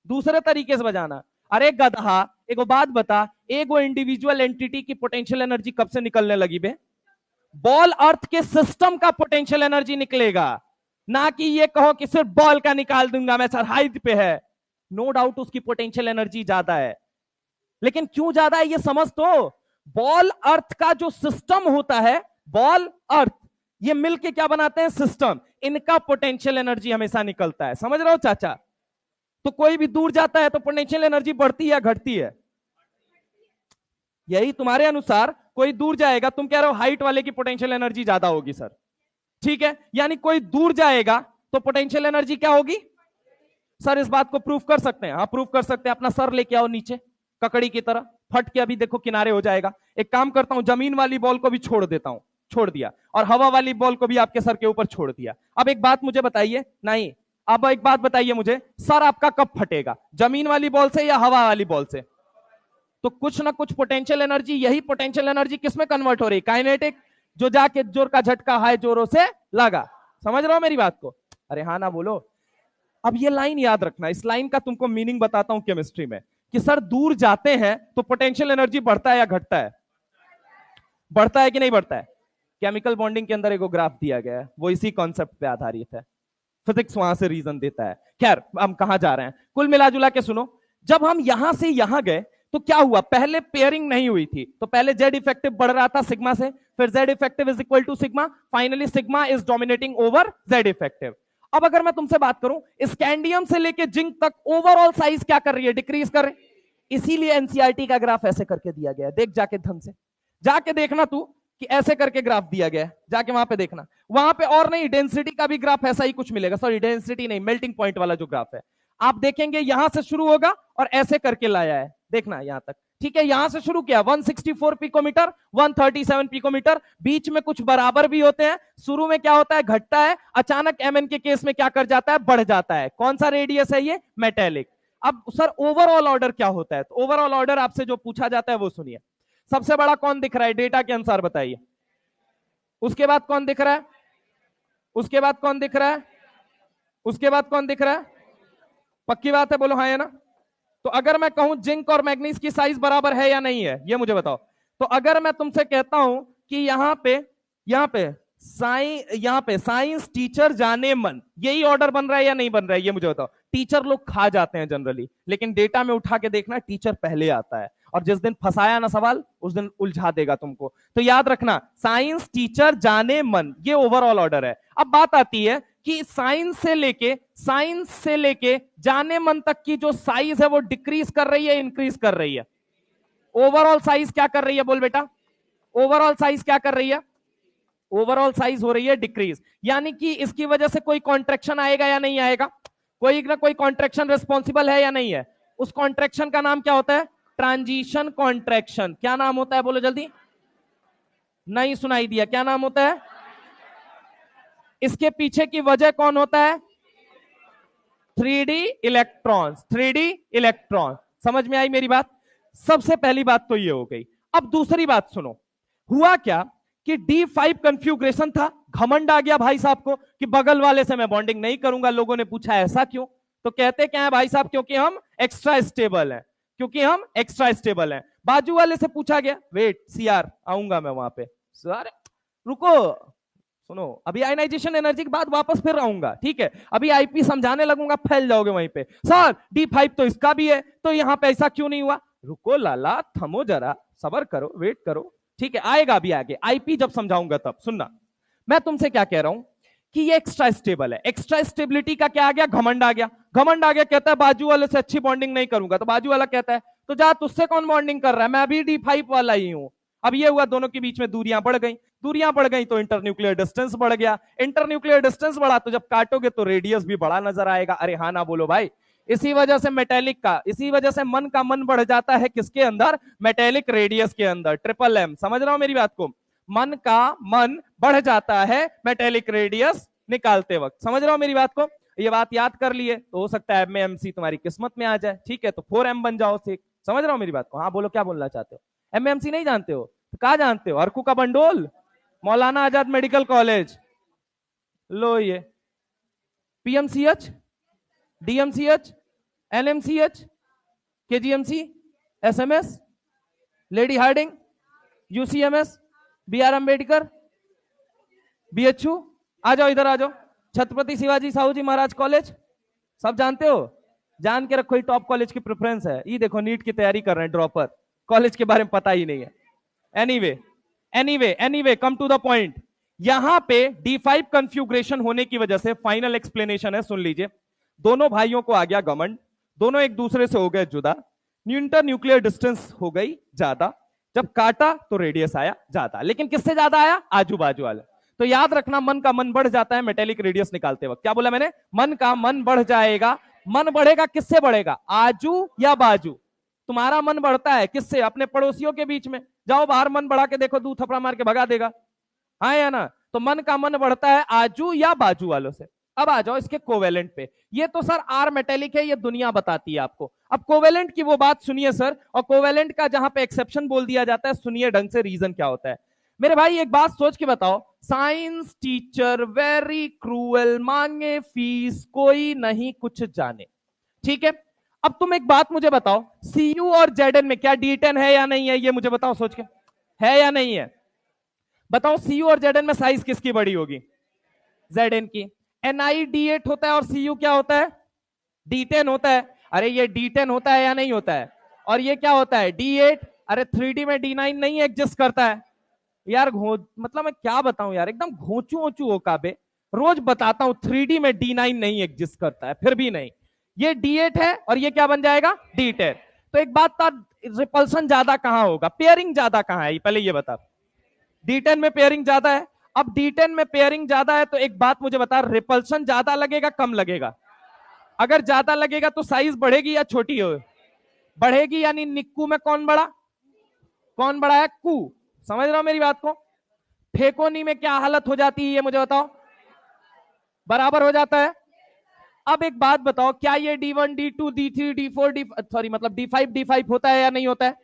दूसरे तरीके से बजाना। अरे गधा, एगो बात बता, एगो इंडिविजुअल एंटिटी की पोटेंशियल एनर्जी कब से निकलने लगी बे? बॉल अर्थ के सिस्टम का पोटेंशियल एनर्जी निकलेगा, ना कि ये कहो कि सिर्फ बॉल का निकाल दूंगा मैं, सर हाइट पे है। नो डाउट उसकी पोटेंशियल एनर्जी ज्यादा है, लेकिन क्यों ज्यादा है ये समझ तो। बॉल अर्थ का जो सिस्टम होता है, बॉल अर्थ, ये मिलके क्या बनाते हैं? सिस्टम। इनका पोटेंशियल एनर्जी हमेशा निकलता है। समझ रहे हो चाचा? तो कोई भी दूर जाता है तो पोटेंशियल एनर्जी बढ़ती है या घटती है? यही तुम्हारे अनुसार कोई दूर जाएगा, तुम कह रहे हो हाइट वाले की पोटेंशियल एनर्जी ज्यादा होगी सर। ठीक है, यानी कोई दूर जाएगा तो पोटेंशियल एनर्जी क्या होगी? सर इस बात को प्रूफ कर सकते हैं? हाँ प्रूफ कर सकते हैं। अपना सर लेके आओ नीचे, ककड़ी की तरह फट के अभी देखो किनारे हो जाएगा। एक काम करता हूं, जमीन वाली बॉल को भी छोड़ देता हूं, छोड़ दिया, और हवा वाली बॉल को भी आपके सर के ऊपर छोड़ दिया। अब एक बात मुझे बताइए, नहीं अब एक बात बताइए मुझे, सर आपका कब फटेगा, जमीन वाली बॉल से या हवा वाली बॉल से? तो कुछ ना कुछ पोटेंशियल एनर्जी, यही पोटेंशियल एनर्जी किसमें कन्वर्ट हो रही? काइनेटिक, जो जाके जोर का झटका हाई जोरों से लगा। समझ रहे हो मेरी बात को? अरे हाँ ना बोलो। अब ये लाइन याद रखना, इस लाइन का तुमको मीनिंग बताता हूं केमिस्ट्री में, कि सर दूर जाते हैं तो पोटेंशियल एनर्जी बढ़ता है या घटता है? बढ़ता है कि नहीं बढ़ता है? केमिकल बॉन्डिंग के अंदर एक ग्राफ दिया गया है, वो इसी कॉन्सेप्ट पे आधारित है। फिजिक्स वहां से रीजन देता है। खैर हम कहां जा रहे हैं, कुल मिलाजुला के सुनो। जब हम यहां से यहां गए तो क्या हुआ? पहले पेयरिंग नहीं हुई थी, तो पहले जेड इफेक्टिव बढ़ रहा था सिग्मा से, फिर Z effective is equal to sigma, finally sigma is dominating over Z effective. अब अगर मैं तुमसे बात करूं, स्कैंडियम से लेके जिंक तक ओवरऑल साइज क्या कर रही है? डिक्रीज कर रही है। इसीलिए एनसीईआरटी का ग्राफ ऐसे करके दिया गया है। देख जाके ढंग से जाके देखना तू कि ऐसे करके ग्राफ दिया गया है, जाके वहां पे देखना। वहां पे और नहीं, डेंसिटी का भी ग्राफ ऐसा ही कुछ मिलेगा। सॉरी, डेंसिटी नहीं, मेल्टिंग पॉइंट वाला जो ग्राफ है आप देखेंगे यहां से शुरू होगा और ऐसे करके लाया है, देखना यहां तक। ठीक है, यहां से शुरू किया 164 पिकोमीटर, 137 पिकोमीटर, बीच में कुछ बराबर भी होते हैं। शुरू में क्या होता है? घटता है, अचानक एमएन के केस में क्या कर जाता है? बढ़ जाता है। कौन सा रेडियस है ये? मेटेलिक। अब सर ओवरऑल ऑर्डर क्या होता है? तो ओवरऑल ऑर्डर आपसे जो पूछा जाता है वो सुनिए। सबसे बड़ा कौन दिख रहा है डेटा के अनुसार? बताइए। उसके बाद कौन दिख रहा है? उसके बाद कौन दिख रहा है? उसके बाद कौन दिख रहा है? पक्की बात है, बोलो हाँ या ना। तो अगर मैं कहूं जिंक और मैग्नीज की साइज बराबर है या नहीं है, ये मुझे बताओ। तो अगर मैं तुमसे कहता हूं कि यहां पे साइंस टीचर जाने मन, यही ऑर्डर बन रहा है या नहीं बन रहा है, ये मुझे बताओ। टीचर लोग खा जाते हैं जनरली, लेकिन डेटा में उठा के देखना टीचर पहले आता है, और जिस दिन फंसाया ना सवाल उस दिन उलझा देगा तुमको। तो याद रखना, साइंस टीचर जाने मन, ये ओवरऑल ऑर्डर है। अब बात आती है कि साइंस से लेके जाने मन तक की जो साइज है वो डिक्रीज कर रही है, इंक्रीज कर रही है? ओवरऑल साइज क्या कर रही है? बोल बेटा, ओवरऑल साइज क्या कर रही है? ओवरऑल साइज हो रही है डिक्रीज। यानी कि इसकी वजह से कोई कॉन्ट्रैक्शन आएगा या नहीं आएगा? कोई ना कोई कॉन्ट्रैक्शन रिस्पॉन्सिबल है या नहीं है? उस कॉन्ट्रैक्शन का नाम क्या होता है? Transition contraction. क्या नाम होता है? बोलो जल्दी। नहीं सुनाई दिया, क्या नाम होता है? इसके पीछे की वजह कौन होता है? 3D electrons. 3D electron. समझ में आई मेरी बात? सबसे पहली बात तो ये हो गई। अब दूसरी बात सुनो, हुआ क्या कि D5 कन्फ्यूग्रेशन था, घमंड आ गया भाई साहब को कि बगल वाले से मैं बॉन्डिंग नहीं करूंगा। लोगों ने पूछा ऐसा क्यों? तो कहते क्या है भाई साहब? क्योंकि हम एक्स्ट्रा स्टेबल हैं, क्योंकि हम एक्स्ट्रा स्टेबल हैं। बाजू वाले से पूछा गया, वेट सीआर आऊंगा मैं वहां पे। सर रुको, सुनो, अभी आयनाइजेशन एनर्जी के बाद वापस फिर आऊंगा, ठीक है? अभी आईपी समझाने लगूंगा, फैल जाओगे वहीं पे। सर D5 तो इसका भी है, तो यहां पे ऐसा क्यों नहीं हुआ? रुको लाला, थमो जरा, सबर करो, वेट करो, ठीक है? आएगा अभी आगे, आईपी जब समझाऊंगा तब। सुनना, मैं तुमसे क्या कह रहा हूं कि ये एक्स्ट्रा स्टेबल है। एक्स्ट्रा स्टेबिलिटी का क्या आ गया? घमंड आ गया। घमंड आ गया, कहता है बाजू वाले से अच्छी बॉन्डिंग नहीं करूंगा। तो बाजू वाला कहता है तो जा, तुझसे कौन बॉन्डिंग कर रहा है? मैं अभी D5 वाला ही हूं। अब ये हुआ, दोनों के बीच में दूरियां बढ़ गई। दूरियां बढ़ गई तो इंटरन्यूक्लियर डिस्टेंस बढ़ गया। इंटरन्यूक्लियर डिस्टेंस बढ़ा तो जब काटोगे तो रेडियस भी बड़ा नजर आएगा। अरे हाँ ना बोलो भाई? इसी वजह से मेटेलिक का, इसी वजह से मन का मन बढ़ जाता है किसके अंदर? मेटेलिक रेडियस के अंदर। Triple M। समझ रहा हो मेरी बात को? मन का मन बढ़ जाता है मेटेलिक रेडियस निकालते वक्त। समझ रहा हो मेरी बात को? ये बात याद कर लिए तो हो सकता है M में MC तुम्हारी किस्मत में आ जाए, ठीक है? तो 4M बन जाओ। समझ रहा हो मेरी बात को? हाँ बोलो, क्या बोलना चाहते हो? M में MC नहीं जानते हो तो कहा जानते हो? अर्कू का बंडोल, मौलाना आजाद मेडिकल कॉलेज, लो ये PMCH, DMCH, NMCH, KGMC, SMS, lady Hardinge, UCMS, BR Ambedkar, BHU। आ जाओ इधर, आ जाओ। छत्रपति शिवाजी साहू जी महाराज कॉलेज, सब जानते हो? जान के रखो, ये टॉप कॉलेज की प्रेफरेंस है। ये देखो नीट की तैयारी कर रहे हैं ड्रॉपर, कॉलेज के बारे में पता ही नहीं है। Anyway come to the point. यहां पे D5 कन्फ्यूग्रेशन होने की वजह से फाइनल एक्सप्लेनेशन है, सुन लीजिए। दोनों भाइयों को आ गया घमंड, दोनों एक दूसरे से हो गए जुदा, इंटर न्यूक्लियर डिस्टेंस हो गई ज्यादा। जब काटा तो रेडियस आया ज्यादा, लेकिन किससे ज्यादा आया? आजू बाजू वाले। तो याद रखना, मन का मन बढ़ जाता है मेटेलिक रेडियस निकालते वक्त। क्या बोला मैंने? मन का मन बढ़ जाएगा। मन बढ़ेगा, किससे बढ़ेगा? आजू या बाजू? तुम्हारा मन बढ़ता है किससे? अपने पड़ोसियों के बीच में। जाओ बाहर मन बढ़ा के देखो, दूध थपड़ा मार के भगा देगा, हाँ या ना? तो मन का मन बढ़ता है आजू या बाजू वालों से। अब आ जाओ इसके कोवेलेंट पे। ये तो सर आर मेटेलिक है, ये दुनिया बताती है आपको। अब कोवेलेंट की वो बात सुनिए सर, और कोवेलेंट का जहां पे एक्सेप्शन बोल दिया जाता है, सुनिए ढंग से रीजन क्या होता है। मेरे भाई एक बात सोच के बताओ, साइंस टीचर वेरी क्रूएल, मांगे फीस कोई नहीं कुछ जाने, ठीक है? अब तुम एक बात मुझे बताओ, CU और ZN में क्या D10 है या नहीं है? ये मुझे बताओ सोच के, है या नहीं है? बताओ CU और ZN में साइज किसकी बड़ी होगी? ZN की। Ni D8 होता है और CU क्या होता है? D10 होता है। अरे ये D10 होता है या नहीं होता है? और ये क्या होता है? D8। अरे 3D में D9 नहीं एग्जिस्ट करता है यार। मतलब मैं क्या बताऊं यार, एकदम घोंचू ओचू हो काबे। रोज बताता हूं 3D में D9 नहीं एग्जिस्ट करता है, फिर भी नहीं, ये D8 है और ये क्या बन जाएगा D10। तो एक बात था, रिपल्सन ज्यादा कहां होगा, पेयरिंग ज्यादा कहां है, पहले ये बता। D10 में पेयरिंग ज्यादा है। अब D10 में पेयरिंग ज्यादा है तो एक बात मुझे बता, रिपल्सन ज्यादा लगेगा कम लगेगा? अगर ज्यादा लगेगा तो साइज बढ़ेगी या छोटी हो? बढ़ेगी, यानी निक्कू में कौन बड़ा, कौन बड़ा है, कू। समझ रहे हो मेरी बात को? फेकोनी में क्या हालत हो जाती है ये मुझे बताओ, बराबर हो जाता है। अब एक बात बताओ, क्या ये D1 D2 D3 D4 D sorry मतलब D5 D5 होता है या नहीं होता है?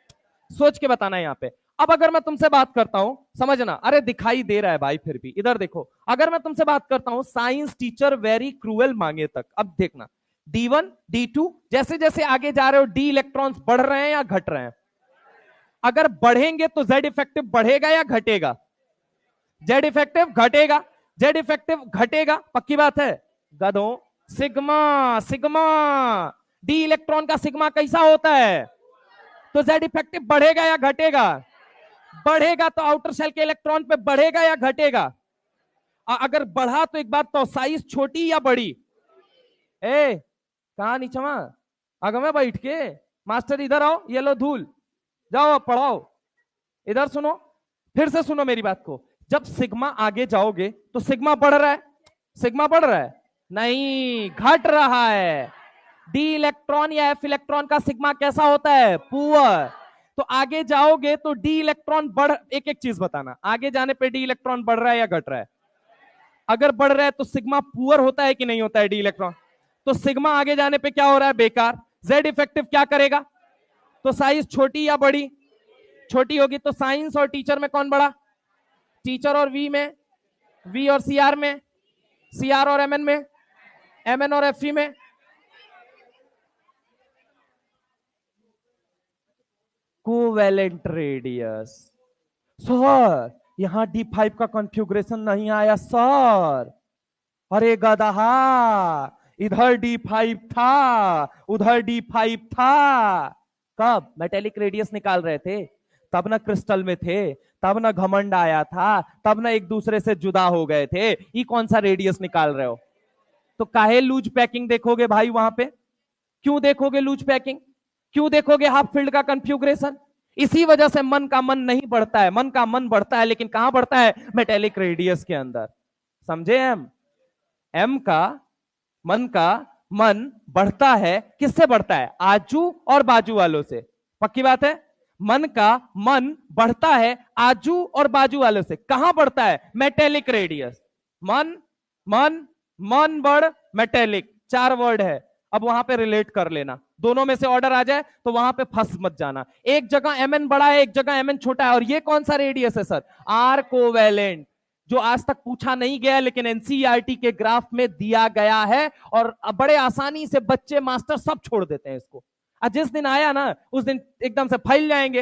सोच के बताना है यहाँ पे। अब अगर मैं तुमसे बात करता हूं, समझना, अरे दिखाई दे रहा है भाई फिर भी, इधर देखो, अगर मैं तुमसे बात करता हूं साइंस टीचर वेरी क्रूएल मांगे तक, अब देखना D1 D2 जैसे जैसे आगे जा रहे हो D इलेक्ट्रॉन्स बढ़ रहे हैं या घट रहे हैं? अगर बढ़ेंगे तो Z इफेक्टिव बढ़ेगा या घटेगा? Z इफेक्टिव घटेगा। Z इफेक्टिव घटेगा, पक्की बात है गधों। सिग्मा, सिग्मा डी इलेक्ट्रॉन का सिग्मा कैसा होता है? तो Z इफेक्टिव बढ़ेगा या घटेगा? बढ़ेगा। तो आउटर सेल के इलेक्ट्रॉन पे बढ़ेगा या घटेगा? अगर बढ़ा तो एक बात तो साइज छोटी या बड़ी? ए कहा नीचवा अगर मैं बैठ के, मास्टर इधर आओ, ये लो धूल, जाओ पढ़ाओ। इधर सुनो, फिर से सुनो मेरी बात को। जब सिग्मा आगे जाओगे तो सिग्मा बढ़ रहा है, सिग्मा बढ़ रहा है नहीं, घट रहा है। डी इलेक्ट्रॉन या एफ इलेक्ट्रॉन का सिग्मा कैसा होता है? पुअर। तो आगे जाओगे तो डी इलेक्ट्रॉन बढ़, एक एक चीज बताना, आगे जाने पे डी इलेक्ट्रॉन बढ़ रहा है या घट रहा है? अगर बढ़ रहा है तो सिग्मा पुअर होता है कि नहीं होता है डी इलेक्ट्रॉन? तो सिग्मा आगे जाने पे क्या हो रहा है? बेकार। जेड इफेक्टिव क्या करेगा? तो साइज छोटी या बड़ी? छोटी होगी। तो साइंस और टीचर में कौन बड़ा? टीचर और वी में, वी और सीआर में, सीआर और एमएन में, एमएन और एफई में। Covalent radius. सर यहां D5 का कॉन्फ़िगरेशन नहीं आया सर। अरे गधा, इधर D5 था, उधर D5 था। कब मेटेलिक रेडियस निकाल रहे थे? तब ना क्रिस्टल में थे, तब ना घमंड आया था, तब ना एक दूसरे से जुदा हो गए थे। ये कौन सा रेडियस निकाल रहे हो? तो काहे लूज पैकिंग देखोगे भाई वहां पे? क्यों देखोगे लूज पैकिंग? क्यों देखोगे हाफ फील्ड का कॉन्फ़िगरेशन? इसी वजह से मन का मन नहीं बढ़ता है। मन का मन बढ़ता है लेकिन कहां बढ़ता है? मेटेलिक रेडियस के अंदर। समझे? एम एम का मन का मन बढ़ता है, किससे बढ़ता है? आजू और बाजू वालों से। पक्की बात है? मन का मन बढ़ता है आजू और बाजू वालों से। कहां बढ़ता है? Metallic radius. मन, मन, मन बढ़, मेटेलिक, 4 वर्ड है। अब वहां पे रिलेट कर लेना, दोनों में से ऑर्डर आ जाए तो वहां पे फंस मत जाना। एक जगह एमएन बड़ा है, एक जगह एमएन छोटा है। और ये कौन सा रेडियस है सर? आर कोवेलेंट, जो आज तक पूछा नहीं गया लेकिन एनसीईआरटी के ग्राफ में दिया गया है। और बड़े आसानी से बच्चे मास्टर सब छोड़ देते हैं इसको। जिस दिन आया ना उस दिन एकदम से फैल जाएंगे,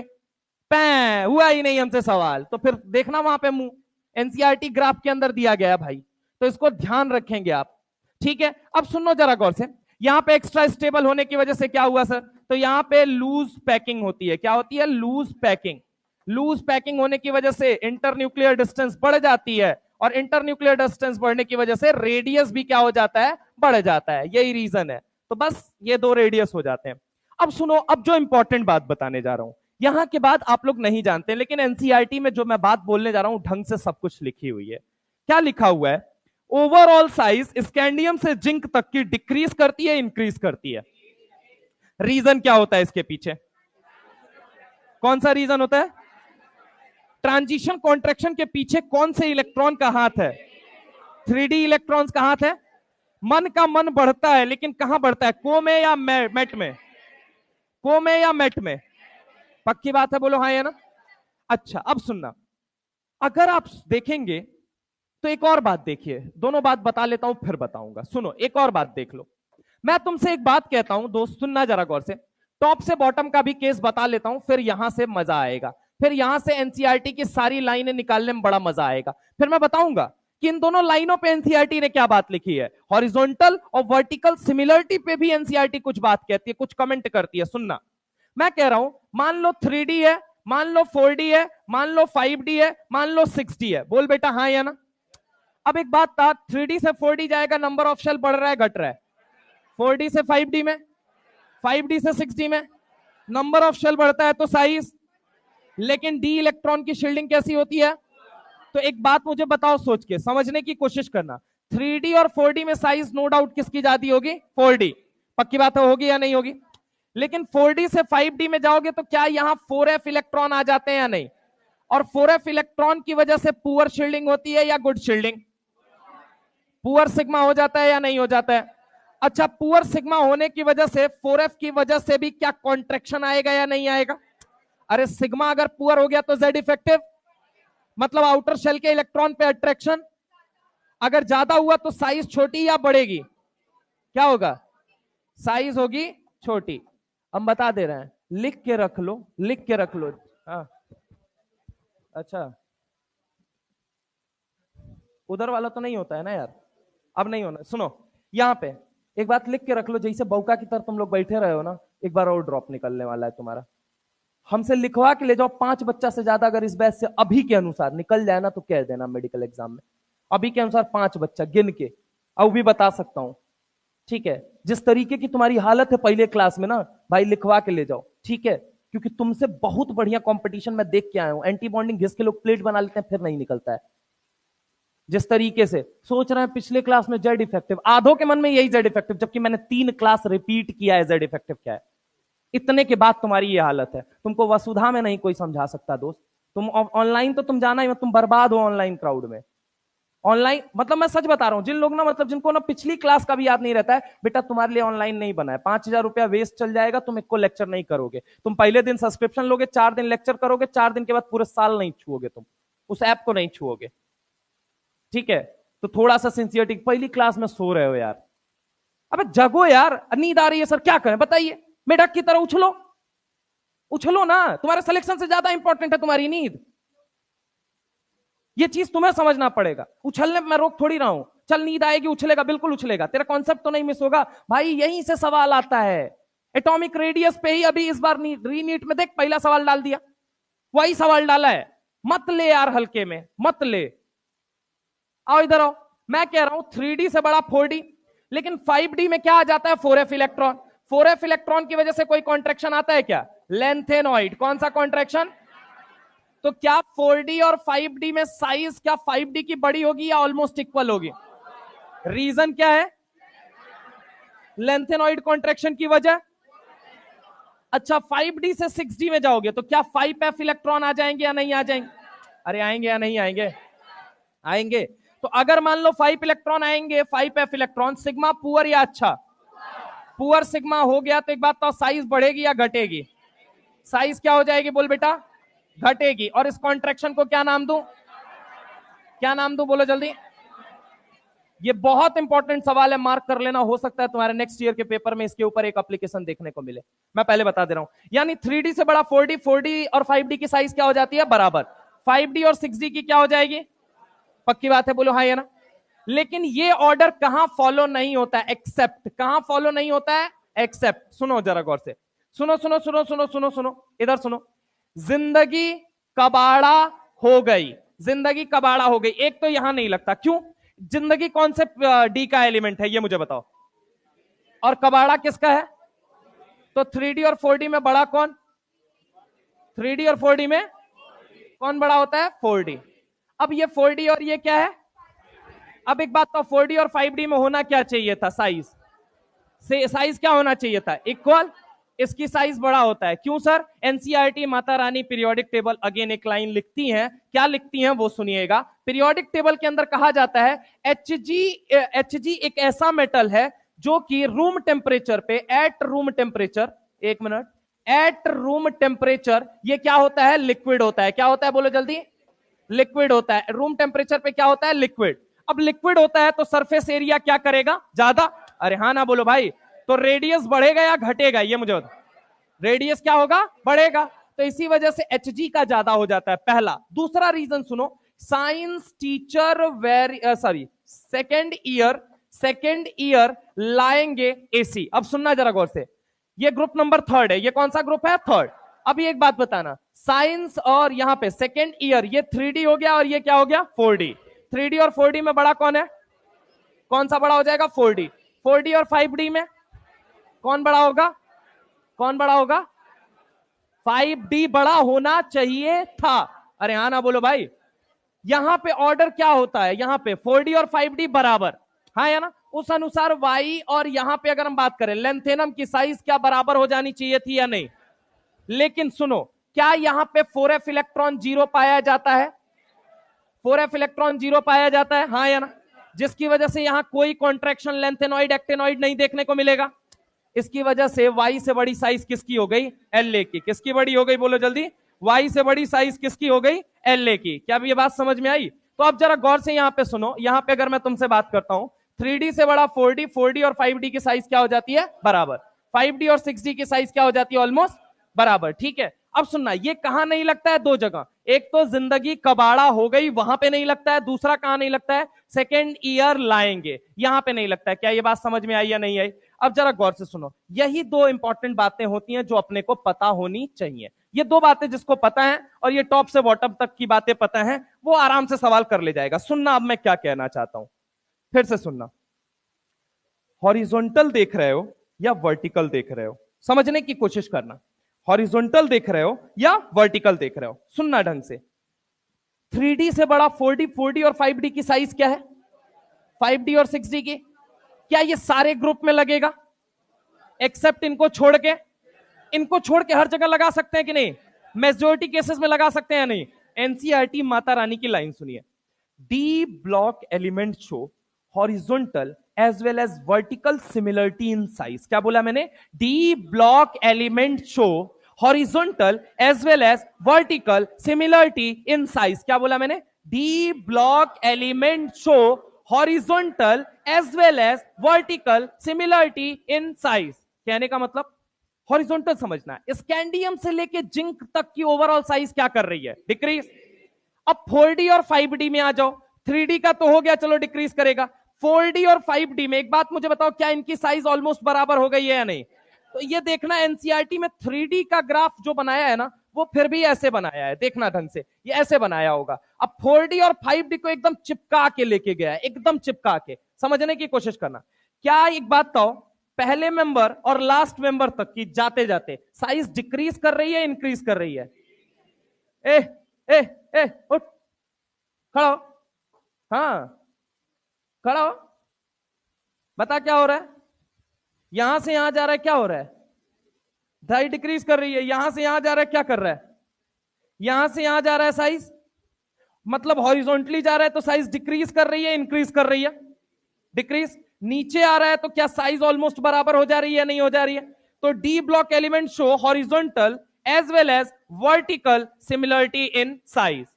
पै हुआ ही नहीं हमसे सवाल, तो फिर देखना वहां पे मुंह। एनसीईआरटी ग्राफ के अंदर दिया गया भाई, तो इसको ध्यान रखेंगे आप। ठीक है, अब सुनो जरा गौर से। यहां पे एक्स्ट्रा स्टेबल होने की वजह से क्या हुआ सर? तो यहां पे लूज पैकिंग होती है। क्या होती है? Loose packing. लूज पैकिंग होने की वजह से इंटरन्यूक्लियर डिस्टेंस बढ़ जाती है, और इंटरन्यूक्लियर डिस्टेंस बढ़ने की वजह से रेडियस भी क्या हो जाता है? बढ़ जाता है। यही रीजन है। तो बस ये 2 रेडियस हो जाते हैं। अब सुनो, अब जो इंपॉर्टेंट बात बताने जा रहा हूं, यहां के बाद आप लोग नहीं जानते, लेकिन एनसीईआरटी में जो मैं बात बोलने जा रहा हूं ढंग से सब कुछ लिखी हुई है। क्या लिखा हुआ है? ओवरऑल साइज स्कैंडियम से जिंक तक की डिक्रीज करती है, इंक्रीज करती है? रीजन क्या होता है इसके पीछे? कौन सा रीजन होता है? ट्रांजिशन कॉन्ट्रैक्शन के पीछे कौन से इलेक्ट्रॉन का हाथ है? 3D इलेक्ट्रॉन्स का हाथ है। मन का मन बढ़ता है लेकिन कहां बढ़ता है? को में या मेट में? को में या मेट में? पक्की बात है, बोलो हाँ या ना। अच्छा अब सुनना, अगर आप देखेंगे तो एक और बात देखिए, दोनों बात बता लेता हूं फिर बताऊंगा। सुनो एक और बात देख लो। मैं तुमसे एक बात कहता हूं दोस्त, सुनना जरा गौर से। टॉप से बॉटम का भी केस बता लेता हूं, फिर यहां से मजा आएगा। फिर यहां से एनसीईआरटी की सारी लाइनें निकालने में बड़ा मजा आएगा। फिर मैं बताऊंगा कि इन दोनों लाइनों पे एनसीईआरटी ने क्या बात लिखी है। हॉरिजॉन्टल और वर्टिकल सिमिलरिटी पे भी एनसीईआरटी कुछ बात कहती है, कुछ कमेंट करती है। सुनना, मैं कह रहा हूं मान लो 3D है, मान लो 4D है, मान लो 5D है, मान लो 6D है। बोल बेटा हाँ या ना। अब एक बात था, 3D से 4D जाएगा, नंबर ऑफ शेल बढ़ रहा है घट रहा है? 4D से 5D में, 5D से 6D में नंबर ऑफ शेल बढ़ता है तो साइज, लेकिन डी इलेक्ट्रॉन की शील्डिंग कैसी होती है? तो एक बात मुझे बताओ, सोच के समझने की कोशिश करना, 3D और 4D में साइज नो डाउट किसकी ज्यादा होगी? 4D, पक्की बात है, होगी या नहीं होगी? लेकिन 4D से 5D में जाओगे तो क्या यहां 4f इलेक्ट्रॉन आ जाते हैं या नहीं? और 4f इलेक्ट्रॉन की वजह से पुअर शील्डिंग होती है या गुड शील्डिंग? पुअर सिग्मा हो जाता है या नहीं हो जाता है? अच्छा, पुअर सिग्मा होने की वजह से 4f की वजह से भी क्या कॉन्ट्रेक्शन आएगा या नहीं आएगा? अरे सिग्मा अगर पुअर हो गया तो जेड इफेक्टिव, मतलब आउटर शेल के इलेक्ट्रॉन पे अट्रैक्शन अगर ज्यादा हुआ तो साइज छोटी या बढ़ेगी? क्या होगा? साइज होगी छोटी। हम बता दे रहे हैं, लिख के रख लो, लिख के रख लो। हाँ, अच्छा, उधर वाला तो नहीं होता है ना यार, अब नहीं होना। सुनो, यहां पे एक बात लिख के रख लो, जैसे बौका की तरह तुम लोग बैठे रहे हो ना, एक बार और ड्रॉप निकलने वाला है तुम्हारा। हमसे लिखवा के ले जाओ, 5 बच्चा से ज्यादा अगर इस बैच से अभी के अनुसार निकल जाए ना तो कह देना मेडिकल एग्जाम में, अभी के अनुसार 5 बच्चा गिन के, और भी बता सकता हूं, ठीक है? जिस तरीके की तुम्हारी हालत है पहले क्लास में ना भाई, लिखवा के ले जाओ, ठीक है? क्योंकि तुमसे बहुत बढ़िया कंपटीशन मैं देख के आया हूं। एंटी बॉन्डिंग घिस के लोग प्लेट बना लेते हैं, फिर नहीं निकलता है। जिस तरीके से सोच रहे हैं पिछले क्लास में जेड इफेक्टिव, आधों के मन में यही जेड इफेक्टिव, जबकि मैंने 3 क्लास रिपीट किया है जेड इफेक्टिव क्या है। इतने के बाद तुम्हारी ये हालत है। तुमको वसुधा में नहीं कोई समझा सकता दोस्त। तुम ऑनलाइन तो तुम जाना ही, तुम बर्बाद हो ऑनलाइन क्राउड में। ऑनलाइन मतलब मैं सच बता रहा हूं, जिन लोग ना मतलब जिनको ना पिछली क्लास का भी याद नहीं रहता है, बेटा तुम्हारे लिए ऑनलाइन नहीं बना है। 5,000 रुपया वेस्ट चल जाएगा, तुम एक को लेक्चर नहीं करोगे। तुम पहले दिन सब्सक्रिप्शन लोगे, 4 दिन लेक्चर करोगे, 4 दिन के बाद पूरे साल नहीं छुओगे, तुम उस ऐप को नहीं छुओगे, ठीक है? तो थोड़ा सा सिंसियरिटी। पहली क्लास में सो रहे हो यार, अबे जगो यार, नींद आ रही है सर, क्या करें बताइए? मेढक की तरह उछलो, उछलो ना, तुम्हारे सिलेक्शन से ज्यादा इंपॉर्टेंट है तुम्हारी नींद। ये चीज तुम्हें समझना पड़ेगा। उछलने में मैं रोक थोड़ी रहा हूं, चल नींद आएगी उछलेगा, बिल्कुल उछलेगा, तेरा कॉन्सेप्ट तो नहीं मिस होगा भाई। यहीं से सवाल आता है, एटॉमिक रेडियस पे ही अभी इस बार रीनीट में देख पहला सवाल डाल दिया, वही सवाल डाला है। मत ले यार हल्के में, मत ले। आओ इधर आओ, मैं कह रहा हूं 3D से बड़ा 4D, लेकिन 5D में क्या आ जाता है? 4f electron. 4f इलेक्ट्रॉन की वजह से कोई कॉन्ट्रेक्शन आता है क्या? लेंथेनॉइड। कौन सा कॉन्ट्रेक्शन? तो क्या 4D और 5D में साइज क्या 5D की बड़ी होगी या ऑलमोस्ट इक्वल होगी? रीजन क्या है? लेंथेनॉइड कॉन्ट्रेक्शन की वजह। अच्छा, 5D से 6D में जाओगे तो क्या 5f इलेक्ट्रॉन आ जाएंगे या नहीं आ जाएंगे? अरे आएंगे या नहीं आएंगे? आएंगे। तो अगर मान लो 5 इलेक्ट्रॉन आएंगे, 5f इलेक्ट्रॉन, सिग्मा पुअर या अच्छा? पुअर सिग्मा हो गया तो एक बात तो, साइज बढ़ेगी या घटेगी? साइज क्या हो जाएगी बोल बेटा? घटेगी। और इस कॉन्ट्रैक्शन को क्या नाम दूं? क्या नाम दूं बोलो जल्दी? ये बहुत इंपॉर्टेंट सवाल है, मार्क कर लेना। हो सकता है तुम्हारे नेक्स्ट ईयर के पेपर में इसके ऊपर एक एप्लीकेशन देखने को मिले। मैं पहले बता दे रहा हूं, यानी 3D से बड़ा 4D, 4D और 5D की साइज क्या हो जाती है? बराबर। 5D और 6D की क्या हो जाएगी? पक्की बात है, बोलो हाँ या ना? लेकिन ये ऑर्डर कहां फॉलो नहीं होता है? एक्सेप्ट। कहां फॉलो नहीं होता है? एक्सेप्ट। सुनो जरा गौर से, सुनो सुनो सुनो सुनो सुनो सुनो, इधर सुनो। जिंदगी कबाड़ा हो गई, जिंदगी कबाड़ा हो गई। एक तो यहां नहीं लगता, क्यों? जिंदगी कौन से डी का एलिमेंट है ये मुझे बताओ, और कबाड़ा किसका है? तो 3D और 4D में बड़ा कौन? 3D और 4D में कौन बड़ा होता है? 4D। अब ये 4D और ये क्या है? अब एक बात तो, 4D और 5D में होना क्या चाहिए था? साइज से साइज क्या होना चाहिए था? इक्वल। इसकी साइज बड़ा होता है, क्यों sir? NCERT Mata Rani periodic table again एक लाइन लिखती हैं, क्या लिखती हैं वो सुनिएगा। पीरियोडिक टेबल के अंदर कहा जाता है Hg एक ऐसा मेटल है जो कि रूम टेम्परेचर पे, एट रूम टेम्परेचर, एक मिनट, एट रूम टेम्परेचर ये क्या होता है? लिक्विड होता है। क्या होता है बोलो जल्दी? लिक्विड होता है। रूम टेम्परेचर पे क्या होता है? लिक्विड। अब लिक्विड होता है तो सरफेस एरिया क्या करेगा? ज्यादा। अरे हाँ ना बोलो भाई? तो रेडियस बढ़ेगा या घटेगा ये मुझे बताओ? रेडियस क्या होगा? बढ़ेगा। तो इसी वजह से Hg का ज्यादा हो जाता है, पहला। दूसरा रीजन सुनो, साइंस टीचर सेकेंड ईयर लाएंगे एसी। अब सुनना जरा गौर से, ये ग्रुप नंबर 3 है। ये कौन सा ग्रुप है? 3rd। अब एक बात बताना, साइंस और यहां पे सेकेंड ईयर, ये 3D हो गया और ये क्या हो गया? 4D। 3D और 4D में बड़ा कौन है? कौन सा बड़ा हो जाएगा? 4D। 4D और 5D में कौन बड़ा होगा? कौन बड़ा होगा? 5D बड़ा होना चाहिए था। अरे हाँ ना बोलो भाई। यहां पे ऑर्डर क्या होता है? यहां पे 4D और 5D बराबर, हाँ या ना? उस अनुसार y और यहां पे अगर हम बात करें लेंथेनम की साइज क्या बराबर हो जानी चाहिए थी या नहीं? लेकिन सुनो, क्या यहां पे 4f इलेक्ट्रॉन जीरो पाया जाता है? 4f इलेक्ट्रॉन जीरो पाया जाता है, हाँ या ना? जिसकी वजह से यहां कोई कॉन्ट्रैक्शन लेंथेनॉइड एक्टेनॉइड नहीं देखने को मिलेगा। इसकी वजह से y से बड़ी साइज किसकी हो गई? La की। किसकी बड़ी हो गई बोलो जल्दी? y से बड़ी साइज किसकी हो गई? La की। क्या अब ये बात समझ में आई? तो अब जरा गौर से यहां पे सुनो, यहां पे अगर मैं तुमसे बात करता हूं 3D से बड़ा 4D, 4D और 5D की साइज क्या हो जाती है? बराबर। 5D और 6D की साइज क्या हो जाती है? ऑलमोस्ट बराबर। ठीक है, अब सुनना, ये कहां नहीं लगता है? दो जगह। एक तो जिंदगी कबाड़ा हो गई, वहां पे नहीं लगता है। दूसरा कहां नहीं लगता है? सेकेंड ईयर लाएंगे, यहां पे नहीं लगता है। क्या ये बात समझ में आई या नहीं आई? अब जरा गौर से सुनो, यही दो इंपॉर्टेंट बातें होती हैं जो अपने को पता होनी चाहिए। ये दो बातें जिसको पता है और ये टॉप से बॉटम तक की बातें पता है, वो आराम से सवाल कर ले जाएगा। सुनना अब मैं क्या कहना चाहता हूं, फिर से सुनना। हॉरिजॉन्टल देख रहे हो या वर्टिकल देख रहे हो? समझने की कोशिश करना। हॉरिजॉन्टल देख रहे हो या वर्टिकल देख रहे हो? सुनना ढंग से। 3D से बड़ा 4D, 4D और 5D की साइज क्या है? 5D और 6D की। क्या ये सारे ग्रुप में लगेगा? एक्सेप्ट इनको छोड़ के। इनको छोड़ के हर जगह लगा सकते हैं कि नहीं? मेजोरिटी केसेस में लगा सकते हैं या नहीं? एनसीईआरटी माता रानी की लाइन सुनिए। D block element show horizontal as well as vertical similarity in size. क्या बोला मैंने? D block element show horizontal as well as vertical similarity in size. क्या बोला मैंने? D block element show horizontal as well as vertical similarity in size. कहने का मतलब हॉरिजॉन्टल समझना है। स्कैंडियम से लेके जिंक तक की ओवरऑल साइज क्या कर रही है? डिक्रीज। अब 4D और 5D में आ जाओ। 3D का तो हो गया, चलो डिक्रीज करेगा। 4D और 5D में एक बात मुझे बताओ, क्या इनकी साइज ऑलमोस्ट बराबर हो गई है या नहीं? तो ये देखना, एनसीईआरटी में 3D का ग्राफ जो बनाया है ना, वो फिर भी ऐसे बनाया है। देखना ढंग से, ये ऐसे बनाया होगा। अब 4D और 5D को एकदम चिपका के लेके गया है, एकदम चिपका के। समझने की कोशिश करना। क्या एक बात बताओ, पहले मेंबर और लास्ट मेंबर तक की जाते जाते साइज डिक्रीज कर रही है, इंक्रीज कर रही है? ए ए ए उठ, खड़ा हो। हाँ, खड़ा हो। बता क्या हो रहा है? यहां से यहां जा रहा है, क्या हो रहा है? साइज डिक्रीज कर रही है। यहां से यहां जा रहा है, क्या कर रहा है? यहां से यहां जा रहा है साइज, मतलब हॉरिजॉन्टली जा रहा है तो साइज डिक्रीज कर रही है, इंक्रीज कर रही है? डिक्रीज। नीचे आ रहा है तो क्या साइज ऑलमोस्ट बराबर हो जा रही है, नहीं हो जा रही है? तो D block element show horizontal as well as vertical similarity in size.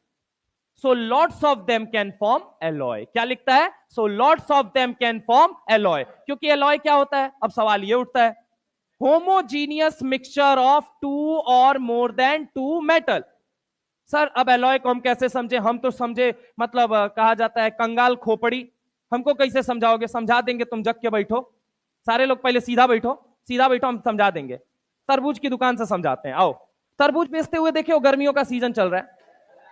So lots of them can form alloy. क्या लिखता है? So lots of them can form alloy. क्योंकि alloy क्या होता है? अब सवाल ये उठता है, homogeneous mixture of two or more than two metal. Sir अब alloy को हम कैसे समझे? हम तो समझे मतलब कहा जाता है कंगाल खोपड़ी। हमको कैसे समझाओगे? समझा देंगे, तुम जग के बैठो। सारे लोग पहले सीधा बैठो, सीधा बैठो, हम समझा देंगे। तरबूज की दुकान से समझाते हैं, आओ। तरबूज बेचते हुए देखो, गर्मियों का सीजन चल रहा है।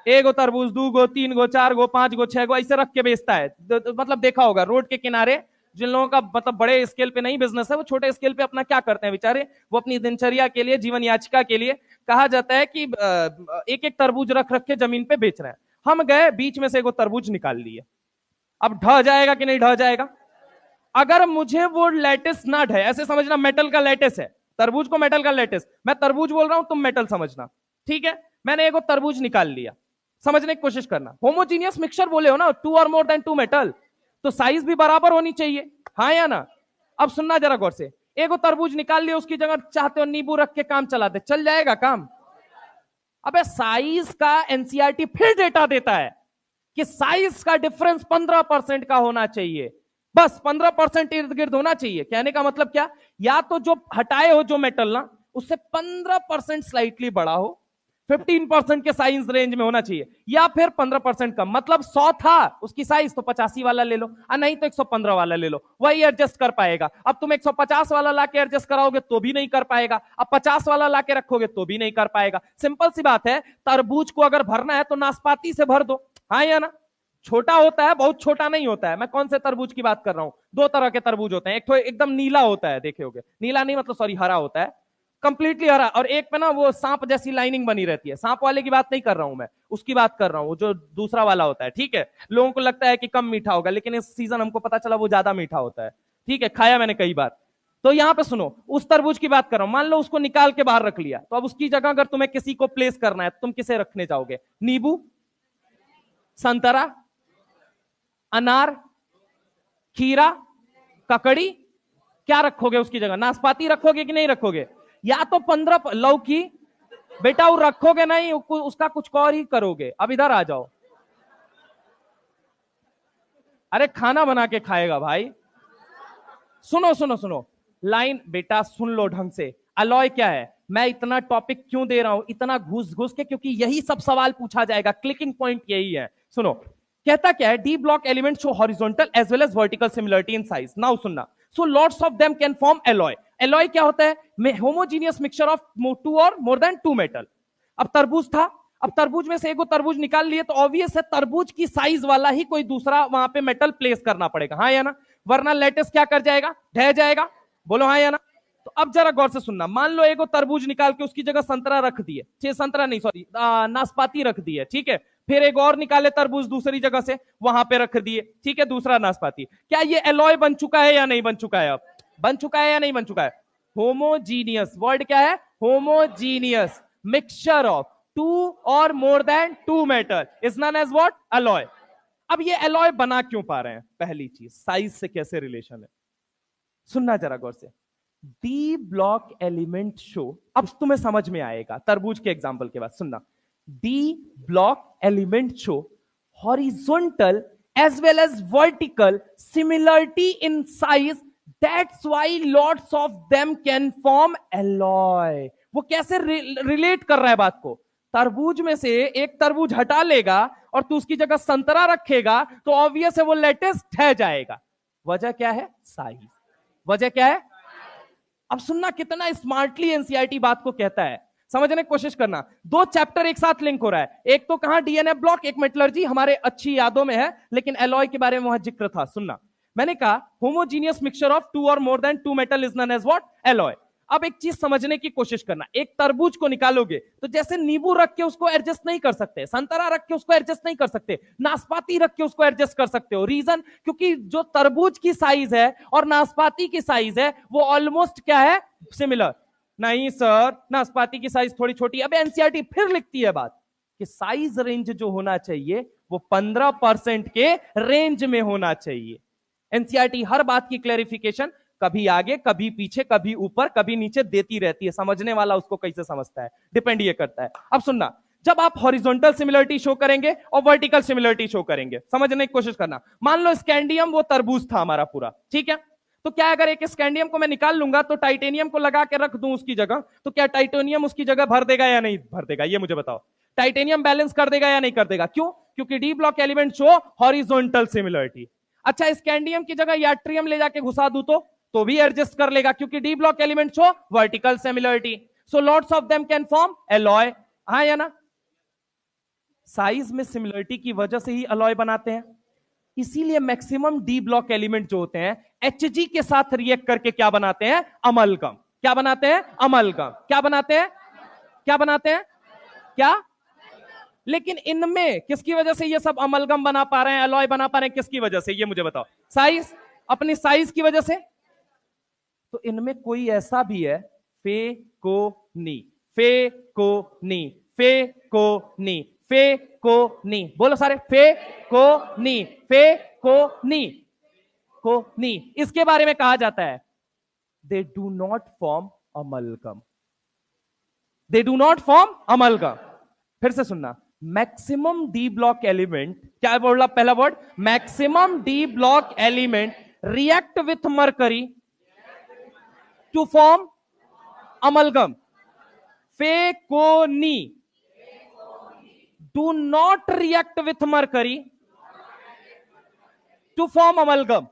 एक गो तरबूज, दो गो, तीन गो, चार गो, पांच गो, छह गो ऐसे रख के बेचता है। मतलब देखा होगा रोड के किनारे जिन लोगों का मतलब बड़े स्केल पे नहीं बिजनेस है, वो छोटे स्केल पे अपना क्या करते हैं बेचारे, वो अपनी दिनचर्या के लिए, जीवन याचिका के लिए, कहा जाता है कि एक एक तरबूज रख रख के जमीन पे बेच रहे हैं। हम गए, बीच में से एगो तरबूज निकाल लिए। अब ढह जाएगा कि नहीं ढह जाएगा? अगर मुझे वो लेटेस ना ढहे, ऐसे समझना मेटल का लेटेस है, तरबूज को मेटल का लेटेस, मैं तरबूज बोल रहा हूं, तुम मेटल समझना, ठीक है? मैंने एगो तरबूज निकाल लिया। समझने की कोशिश करना। होमोजीनियस मिक्सचर बोले हो ना, टू और मोर देन टू मेटल, तो साइज भी बराबर होनी चाहिए, हाँ या ना? अब सुनना जरा गौर से, एगो तरबूज निकाल लिया, उसकी जगह चाहते हो नींबू रख के काम चला दे, चल जाएगा काम? अबे साइज का एनसीईआरटी फिर डेटा देता है कि साइज का डिफरेंस 15% का होना चाहिए, बस 15% इर्द गिर्द होना चाहिए। कहने का मतलब क्या? या तो जो हटाए हो जो मेटल ना, उससे 15% स्लाइटली बड़ा हो, 15% के साइज रेंज में होना चाहिए, या फिर 15% कम। मतलब 100 था उसकी साइज, तो 85 वाला ले लो, और नहीं तो 115 वाला ले लो, वही एडजस्ट कर पाएगा। अब तुम 150 वाला लाके एडजस्ट कराओगे तो भी नहीं कर पाएगा, अब 50 वाला लाके रखोगे तो भी नहीं कर पाएगा। सिंपल सी बात है, तरबूज को अगर भरना है तो नाशपाती से भर दो, हाँ या ना? छोटा होता है, बहुत छोटा नहीं होता है। मैं कौन से तरबूज की बात कर रहा हूं? दो तरह के तरबूज होते हैं, एक तो एकदम नीला होता है, देखे होगे, नीला नहीं मतलब सॉरी हरा होता है, कंप्लीटली हरा, और एक पे ना वो सांप जैसी लाइनिंग बनी रहती है। सांप वाले की बात नहीं कर रहा हूं मैं, उसकी बात कर रहा हूं जो दूसरा वाला होता है, ठीक है। लोगों को लगता है कि कम मीठा होगा, लेकिन इस सीजन हमको पता चला वो ज्यादा मीठा होता है, ठीक है, खाया मैंने कई बार। तो यहां पे सुनो, उस तरबूज की बात कर रहा हूं। मान लो उसको निकाल के बाहर रख लिया, तो अब उसकी जगह अगर तुम्हें किसी को प्लेस करना है, तुम किसे रखने चाहोगे? नींबू, संतरा, अनार, खीरा, ककड़ी, क्या रखोगे उसकी जगह? नाशपाती रखोगे कि नहीं रखोगे? या तो 15 लौकी, बेटा वो रखोगे नहीं, उसका कुछ और ही करोगे। अब इधर आ जाओ, अरे खाना बना के खाएगा भाई। सुनो सुनो सुनो, लाइन बेटा सुन लो ढंग से। अलॉय क्या है? मैं इतना टॉपिक क्यों दे रहा हूं, इतना घुस घुस के, क्योंकि यही सब सवाल पूछा जाएगा, क्लिकिंग पॉइंट यही है। सुनो, कहता क्या है? D block element show horizontal as well as vertical similarity in size. Now सुनना, so lots of them can form alloy. Alloy क्या होता है? होमोजीनियस मिक्सचर ऑफ टू और मोर देन टू मेटल। अब तरबूज था, अब तरबूज में से एक तरबूज निकाल लिए, तो ऑब्वियस है तरबूज की साइज वाला ही कोई दूसरा वहां पे मेटल प्लेस करना पड़ेगा, हाँ या ना? वरना लेटेस क्या कर जाएगा? ढह जाएगा। बोलो हाँ या ना? तो अब जरा गौर से सुनना, मान लो एक तरबूज निकाल के उसकी जगह संतरा रख दिए, संतरा नहीं सॉरी नाशपाती रख दिए, ठीक है। फिर एक और निकाले तरबूज दूसरी जगह से, वहां पे रख दिए, ठीक है, दूसरा नाशपाती। क्या ये एलॉय बन चुका है या नहीं बन चुका है? अब बन चुका है या नहीं बन चुका है? होमोजीनियस, वर्ड क्या है? होमोजीनियस मिक्सचर ऑफ टू और more than two metal is known as what? Alloy. अब ये एलॉय बना क्यों पा रहे हैं? पहली चीज, साइज से कैसे रिलेशन है, सुनना जरा गौर से। डी ब्लॉक एलिमेंट शो, अब तुम्हें समझ में आएगा तरबूज के एग्जांपल के बाद। सुनना, D block element show horizontal as well as vertical similarity in size, that's why lots of them can form alloy. वो कैसे रिलेट कर रहा है बात को? तरबूज में से एक तरबूज हटा लेगा और तू उसकी जगह संतरा रखेगा, तो ऑब्वियस है वो लेटेस्ट ठह जाएगा। वजह क्या है? साइज। वजह क्या है? अब सुनना कितना स्मार्टली एनसीईआरटी बात को कहता है, समझने की कोशिश करना। दो चैप्टर एक साथ लिंक हो रहा है, एक तो कहां डीएनए ब्लॉक, एक मेटलर्जी, हमारे अच्छी यादों में है, लेकिन एलॉय के बारे में वहां जिक्र था। सुनना, मैंने कहा होमोजीनियस मिक्सचर ऑफ टू और more than two metal is known as what? Alloy. अब एक चीज समझने की कोशिश करना, एक तरबूज को निकालोगे तो जैसे नींबू रख के उसको एडजस्ट नहीं कर सकते, संतरा रख के उसको एडजस्ट नहीं कर सकते, नाशपाती रख के उसको एडजस्ट कर सकते हो। रीजन, क्योंकि जो तरबूज की साइज है और नाशपाती की साइज है वो ऑलमोस्ट क्या है? सिमिलर। नहीं सर, नाशपाती की साइज थोड़ी छोटी। अब एनसीईआरटी फिर लिखती है बात कि साइज रेंज जो होना चाहिए वो 15% के रेंज में होना चाहिए। एनसीईआरटी हर बात की क्लैरिफिकेशन कभी आगे, कभी पीछे, कभी ऊपर, कभी नीचे देती रहती है। समझने वाला उसको कैसे समझता है, डिपेंड ये करता है। अब सुनना, जब आप हॉरिजॉन्टल सिमिलरिटी शो करेंगे और वर्टिकल सिमिलरिटी शो करेंगे, समझने की कोशिश करना। मान लो स्कैंडियम वो तरबूज था हमारा पूरा, ठीक है। तो क्या अगर एक स्कैंडियम को मैं निकाल लूंगा तो टाइटेनियम को लगा के रख दूं उसकी जगह, तो क्या टाइटेनियम उसकी जगह भर देगा या नहीं भर देगा? ये मुझे बताओ। टाइटेनियम बैलेंस कर देगा या नहीं कर देगा? क्यों? क्योंकि D block element show horizontal similarity. अच्छा, स्कैंडियम की जगह याट्रियम ले जाके घुसा दूं तो भी एडजस्ट कर लेगा, क्योंकि D block element show vertical similarity. So lots of them can form alloy, हाँ या ना? साइज में सिमिलरिटी की वजह से ही अलॉय बनाते हैं। इसीलिए मैक्सिमम डी ब्लॉक एलिमेंट जो होते हैं एचजी के साथ रिएक्ट करके क्या बनाते हैं? अमलगम। क्या बनाते हैं? अमलगम। क्या बनाते हैं? क्या बनाते हैं? क्या? लेकिन इनमें किसकी वजह से ये सब अमलगम बना पा रहे हैं, अलॉय बना पा रहे हैं? किसकी वजह से, ये मुझे बताओ। साइज, अपनी साइज की वजह से। तो इनमें कोई ऐसा भी है, फेकोनी, फेकोनी, फेकोनी, फेकोनी, बोलो सारे, फेकोनी, फेकोनी, कोनी। इसके बारे में कहा जाता है they do not form amalgam, they do not form amalgam. फिर से सुनना, मैक्सिमम डी ब्लॉक एलिमेंट, क्या बोला पहला word? Maximum D block element react with mercury to form amalgam. फेकोनी do not react with mercury to form amalgam.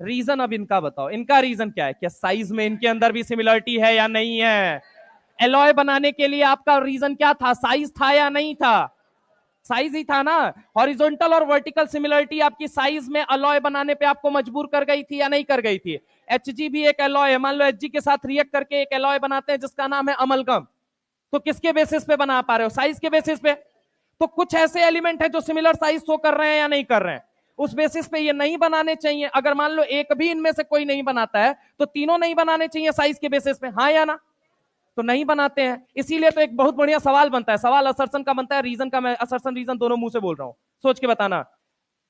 Reason अब इनका बताओ, इनका रीजन क्या है? क्या साइज में इनके अंदर भी सिमिलरिटी है या नहीं है? एलॉय बनाने के लिए आपका रीजन क्या था? साइज था या नहीं था? साइज ही था ना। हॉरिजॉन्टल और वर्टिकल सिमिलरिटी आपकी साइज में अलॉय बनाने पे आपको मजबूर कर गई थी या नहीं कर गई थी? एचजी भी एक अलॉय है, मान लो एचजी के साथ रिएक्ट करके एक अलॉय बनाते हैं जिसका नाम है अमलगम, तो किसके बेसिस पे बना पा रहे हो? साइज के बेसिस पे। तो कुछ ऐसे एलिमेंट है जो सिमिलर साइज शो कर रहे हैं या नहीं कर रहे हैं, उस बेसिस पे ये नहीं बनाने चाहिए। अगर मान लो एक भी इनमें से कोई नहीं बनाता है तो तीनों नहीं बनाने चाहिए साइज के बेसिस पे, हाँ या ना? तो नहीं बनाते हैं। इसीलिए तो एक बहुत बढ़िया सवाल बनता है, सवाल असर्शन का बनता है, रीजन का मैं असर्शन रीजन दोनों मुंह से बोल रहा हूं, सोच के बताना।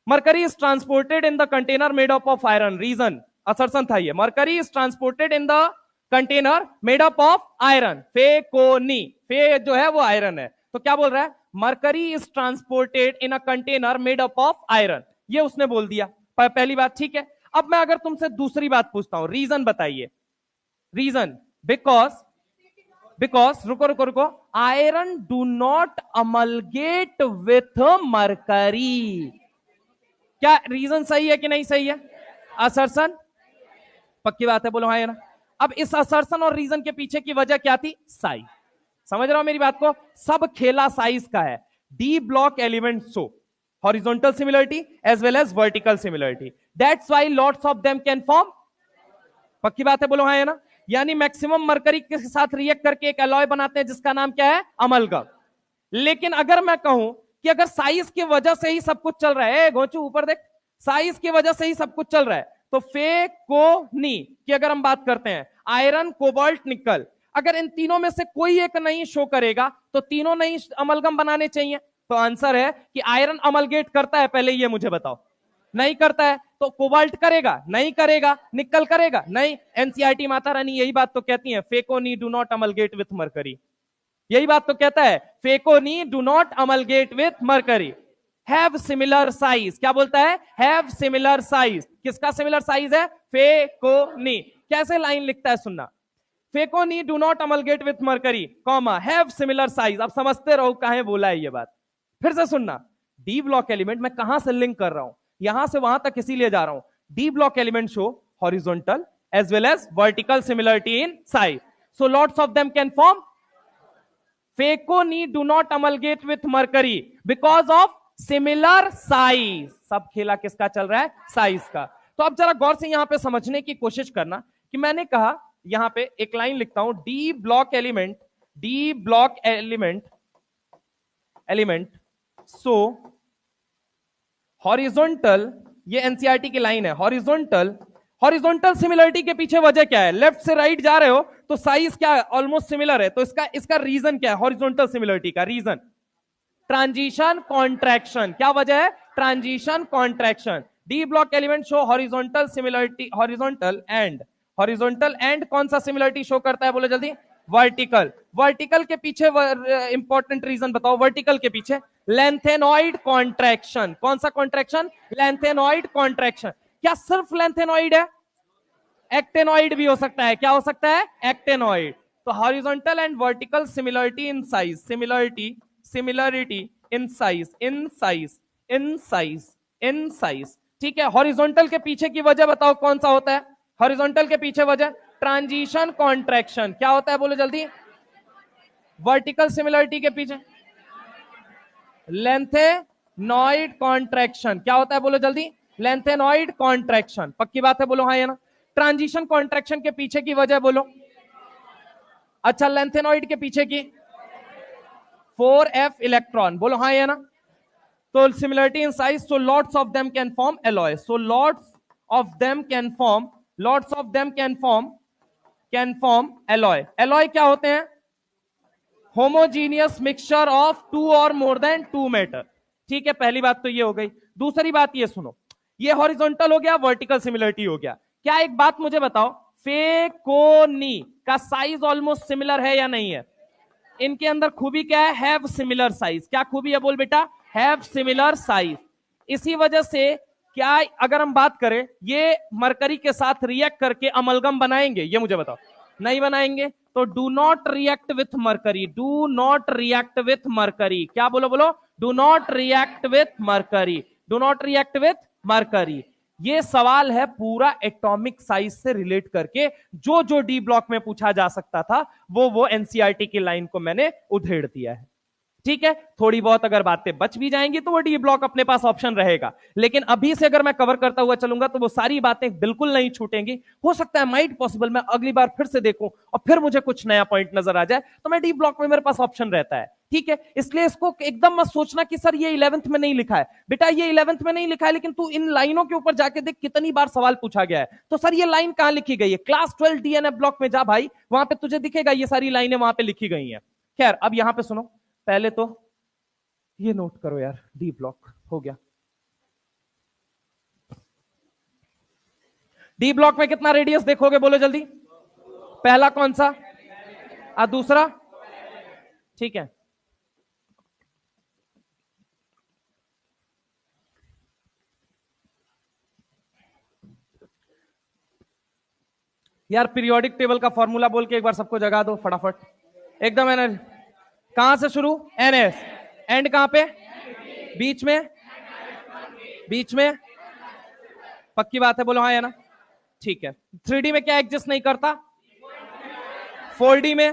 Mercury is transported in the container made up of iron, reason assertion था ये, mercury is transported in the container made up of iron, फेकोनी, फे जो है वो आयरन है, तो क्या बोल रहा है? Mercury is transported in a container made up of iron, ये उसने बोल दिया पहली बात, ठीक है। अब मैं अगर तुमसे दूसरी बात पूछता हूं, रीजन बताइए। रीजन, बिकॉज रुको रुको रुको, iron do not amalgamate with mercury. क्या रीजन सही है कि नहीं सही है? असर्शन पक्की बात है, बोलो हाँ या ना। अब इस असर्शन और रीजन के पीछे की वजह क्या थी? साइज। समझ रहे हो मेरी बात को? सब खेला साइज का है। D block element show horizontal similarity as well as vertical similarity, that's why lots of them can form, पक्की बात है, बोलो हाँ या ना। यानी मैक्सिमम मरकरी के साथ रिएक्ट करके एक अलॉय बनाते हैं जिसका नाम क्या है? अमलगम। लेकिन अगर मैं कहूं कि अगर साइज की वजह से ही सब कुछ चल रहा है, गोचू ऊपर देख, साइज की वजह से ही सब कुछ चल रहा है, तो फेकोनी की अगर हम बात करते हैं, आयरन कोबाल्ट निकल, अगर इन तीनों में से कोई एक नहीं शो करेगा तो तीनों नहीं अमलगम बनाने चाहिए। तो आंसर है कि आयरन अमलगेट करता है, पहले ये मुझे बताओ। नहीं करता है। तो कोबाल्ट करेगा? नहीं करेगा। निकल करेगा? नहीं। एनसीईआरटी माता रानी यही बात तो कहती है, फेकोनी do not amalgamate with mercury, यही बात तो कहता है, फेकोनी do not amalgamate with mercury, have similar size. क्या बोलता है? Have similar size. किसका सिमिलर साइज है? फेकोनी। कैसे लाइन लिखता है सुनना, फेकोनी do not amalgamate with mercury comma have similar size. आप समझते रहो कहां बोला है ये बात, फिर से सुनना। डी ब्लॉक एलिमेंट मैं कहां से लिंक कर रहा हूं, यहां से वहां तक इसीलिए जा रहा हूं। D block element show horizontal as well as vertical similarity in size, so lots of them can form फेकोनी do not amalgamate with mercury because of similar size. सब खेला किसका चल रहा है? साइज का। तो अब जरा गौर से यहां पे समझने की कोशिश करना कि मैंने कहा, यहां पे एक लाइन लिखता हूं, D block element, D block element so horizontal, ये एनसीईआरटी की लाइन है, हॉरिजॉन्टल सिमिलरिटी के पीछे वजह क्या है? लेफ्ट से राइट जा रहे हो तो साइज क्या है? ऑलमोस्ट सिमिलर है, तो इसका रीजन क्या है? हॉरिजॉन्टल सिमिलरिटी का रीजन ट्रांजिशन कॉन्ट्रैक्शन। क्या वजह है? Transition contraction. D block element show horizontal similarity, horizontal and कौन सा सिमिलरिटी शो करता है? बोलो जल्दी। वर्टिकल। वर्टिकल के पीछे इंपॉर्टेंट रीजन बताओ, वर्टिकल के पीछे लेंथेनॉइड कॉन्ट्रैक्शन। कौन सा कॉन्ट्रैक्शन? Lanthanoid contraction. क्या सिर्फ लेंथेनॉइड है? एक्टेनॉइड भी हो सकता है। क्या हो सकता है? एक्टेनॉइड। तो horizontal and vertical similarity in size, similarity in size, ठीक है। हॉरिजॉन्टल के पीछे की वजह बताओ कौन सा होता है? हॉरिजॉन्टल के पीछे वजह ट्रांजिशन कॉन्ट्रैक्शन। क्या होता है? बोलो जल्दी। वर्टिकल सिमिलरिटी के पीछे लेंथेनॉइड कॉन्ट्रैक्शन। क्या होता है? बोलो जल्दी। Lanthanoid contraction. पक्की बात है, बोलो हाँ या ना। ट्रांजिशन कॉन्ट्रैक्शन के पीछे की वजह बोलो। अच्छा, लेंथेनॉइड के पीछे की 4f इलेक्ट्रॉन, बोलो हाँ या ना। तो similarity in size, so lots of them can form alloy, so lots of them can form alloy. Alloy क्या होते हैं? होमोजीनियस मिक्सचर ऑफ टू और मोर देन टू मैटर, ठीक है। पहली बात तो ये हो गई। दूसरी बात ये सुनो, ये हॉरिजॉन्टल हो गया, वर्टिकल सिमिलरिटी हो गया। क्या एक बात मुझे बताओ, फेकोनी का साइज ऑलमोस्ट सिमिलर है या नहीं है? इनके अंदर खूबी क्या है? Have similar size. क्या खूबी है? बोल बेटा। Have similar size. इसी वजह से क्या अगर हम बात करें, ये मरकरी के साथ रिएक्ट करके अमलगम बनाएंगे? ये मुझे बताओ। नहीं बनाएंगे। तो do not react with mercury, do not react with mercury. क्या बोलो बोलो? Do not react with mercury, do not react with mercury. ये सवाल है पूरा एटॉमिक साइज से रिलेट करके, जो डी ब्लॉक में पूछा जा सकता था वो एनसीईआरटी की लाइन को मैंने उधेड़ दिया है। ठीक है, थोड़ी बहुत अगर बातें बच भी जाएंगी तो वो डी ब्लॉक अपने पास ऑप्शन रहेगा, लेकिन अभी से अगर मैं कवर करता हुआ चलूंगा तो वो सारी बातें बिल्कुल नहीं छूटेंगी। हो सकता है माइट पॉसिबल मैं अगली बार फिर से देखूं और फिर मुझे कुछ नया पॉइंट नजर आ जाए, तो मैं डी ब्लॉक में मेरे पास ऑप्शन रहता है। ठीक है, इसलिए इसको एकदम मत सोचना कि सर ये 11th में नहीं लिखा है। बेटा ये 11th में नहीं लिखा है, लेकिन तू इन लाइनों के ऊपर जाके देख कितनी बार सवाल पूछा गया है। तो सर ये लाइन कहां लिखी गई है? क्लास 12 डीएनएफ ब्लॉक में जा भाई, वहां पे तुझे दिखेगा ये सारी लाइनें वहां पे लिखी गई हैं। खैर अब यहां पे सुनो, पहले तो ये नोट करो यार, डी ब्लॉक हो गया। डी ब्लॉक में कितना रेडियस देखोगे, बोलो जल्दी। पहला कौन सा? दूसरा? ठीक है, यार पीरियोडिक टेबल का फॉर्मूला बोल के एक बार सबको जगा दो फटाफट, एकदम एनर्जी। कहां से शुरू? एनएस। एंड कहां पे? बीच में? बीच में? पक्की बात है, बोलो हाँ या ना। ठीक है, 3D में क्या एग्जिस्ट नहीं करता? 4D में?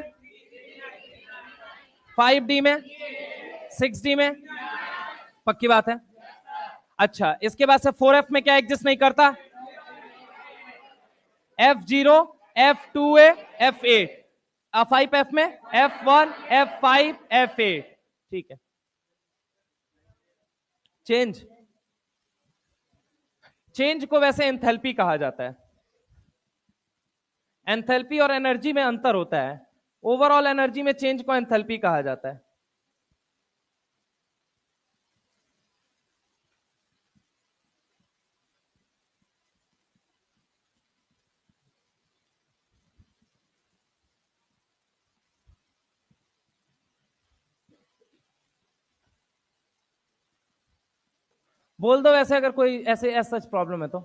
5D में? 6D में? पक्की बात है। अच्छा, इसके बाद से 4F में क्या एग्जिस्ट नहीं करता? F0, F2A, F8। 5F में F1, F5, F8। ठीक है, चेंज, चेंज को वैसे एंथैल्पी कहा जाता है। एंथैल्पी और एनर्जी में अंतर होता है। ओवरऑल एनर्जी में चेंज को एंथैल्पी कहा जाता है। बोल दो वैसे अगर कोई ऐसे सच प्रॉब्लम है तो।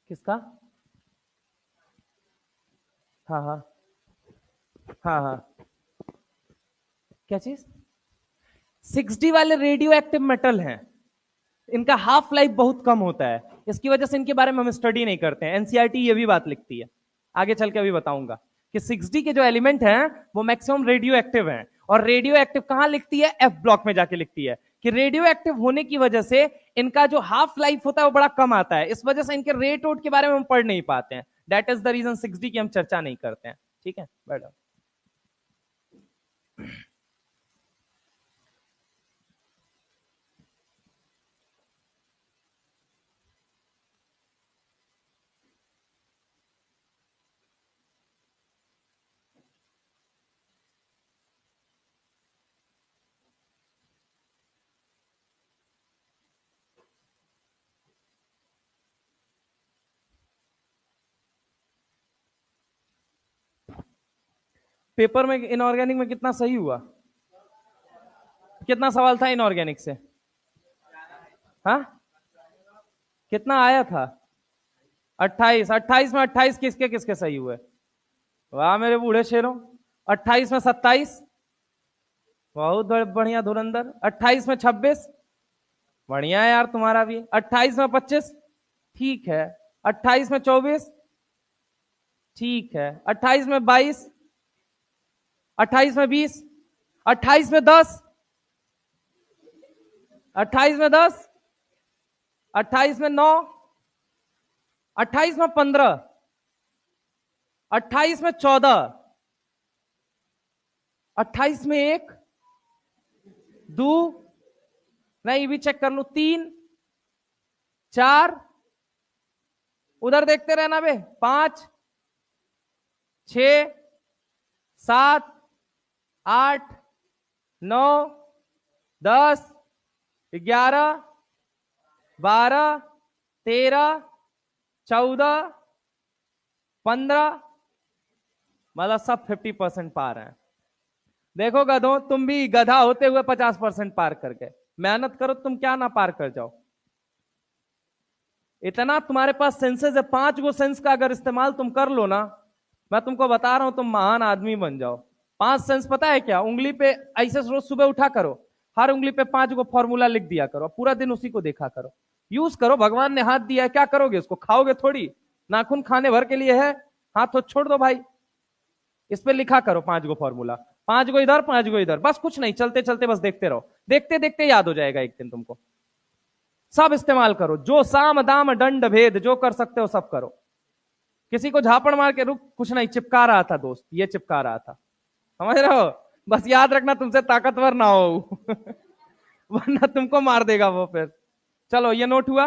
किसका? हाँ हाँ हाँ हाँ, क्या चीज? 6D वाले रेडियो एक्टिव मेटल हैं, इनका हाफ लाइफ बहुत कम होता है, इसकी वजह से इनके बारे में हम स्टडी नहीं करते हैं। एनसीईआरटी ये भी बात लिखती है, आगे चल के अभी बताऊंगा कि 6D के जो एलिमेंट हैं वो मैक्सिमम रेडियो एक्टिव हैं। और रेडियो एक्टिव कहां लिखती है? एफ ब्लॉक में जाके लिखती है कि रेडियो एक्टिव होने की वजह से इनका जो हाफ लाइफ होता है वो बड़ा कम आता है, इस वजह से इनके रेट वोट के बारे में हम पढ़ नहीं पाते हैं। That is the reason 6D की हम चर्चा नहीं करते हैं। ठीक है, बैठो। पेपर में इनऑर्गेनिक में कितना सही हुआ? कितना सवाल था इनऑर्गेनिक से? हाँ, कितना आया था? 28। 28 में 28 किसके किसके सही हुए? वाह मेरे बूढ़े शेरों। 28 में 27, बहुत बढ़िया धुरंधर। 28 में 26, बढ़िया है यार तुम्हारा भी। 28 में 25, ठीक है। 28 में 24, ठीक है। 28 में 22, 28 में 20, 28 में 10, 28 में 10, 28 में 9, 28 में 15, 28 में 14, 28 में 1, 2, नहीं भी चेक कर लू, 3, 4, उधर देखते रहना बे, 5, 6, 7, 8, 9, 10, 11, 12, 13, 14, 15, मतलब सब 50% पार है। देखो गधों, तुम भी गधा होते हुए 50% पार करके मेहनत करो, तुम क्या ना पार कर जाओ। इतना तुम्हारे पास सेंसेस है, 5 गो सेंस का अगर इस्तेमाल तुम कर लो ना, मैं तुमको बता रहा हूं तुम महान आदमी बन जाओ। 5 सेंस पता है क्या? उंगली पे ऐसे रोज सुबह उठा करो, हर उंगली पे 5 गो फॉर्मूला लिख दिया करो, पूरा दिन उसी को देखा करो, यूज करो। भगवान ने हाथ दिया है, क्या करोगे उसको? खाओगे थोड़ी, नाखून खाने भर के लिए है? हाथ तो छोड़ दो भाई, इस पे लिखा करो 5 गो फॉर्मूला, 5 गो इधर 5 गो इधर, बस कुछ नहीं, चलते चलते बस देखते रहो, देखते देखते याद हो जाएगा एक दिन तुमको। सब इस्तेमाल करो, जो साम दाम दंड भेद जो कर सकते हो सब करो। किसी को झापड़ मार के रुक, कुछ नहीं, चिपका रहा था दोस्त, ये चिपका रहा था, समझ रहे हो? बस याद रखना तुमसे ताकतवर ना हो वरना तुमको मार देगा वो फिर। चलो ये नोट हुआ।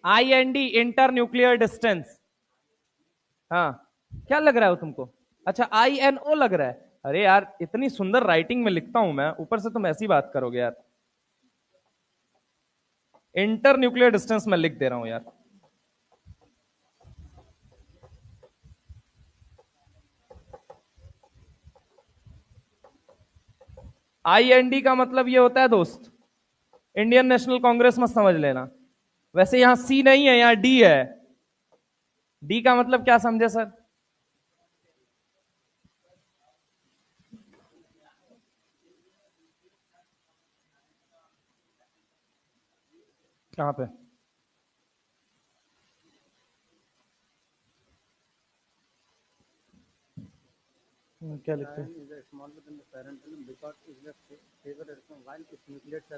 IND इंटर न्यूक्लियर डिस्टेंस, हाँ क्या लग रहा है वो तुमको? अच्छा INO लग रहा है? अरे यार इतनी सुंदर राइटिंग में लिखता हूं मैं, ऊपर से तुम ऐसी बात करोगे यार। इंटर न्यूक्लियर डिस्टेंस में लिख दे रहा हूं यार। IND का मतलब ये होता है दोस्त, इंडियन नेशनल कांग्रेस मत समझ लेना, वैसे यहां C नहीं है, यहां D है। D का मतलब क्या समझे सर? कहां पे? क्या लिखते हैं?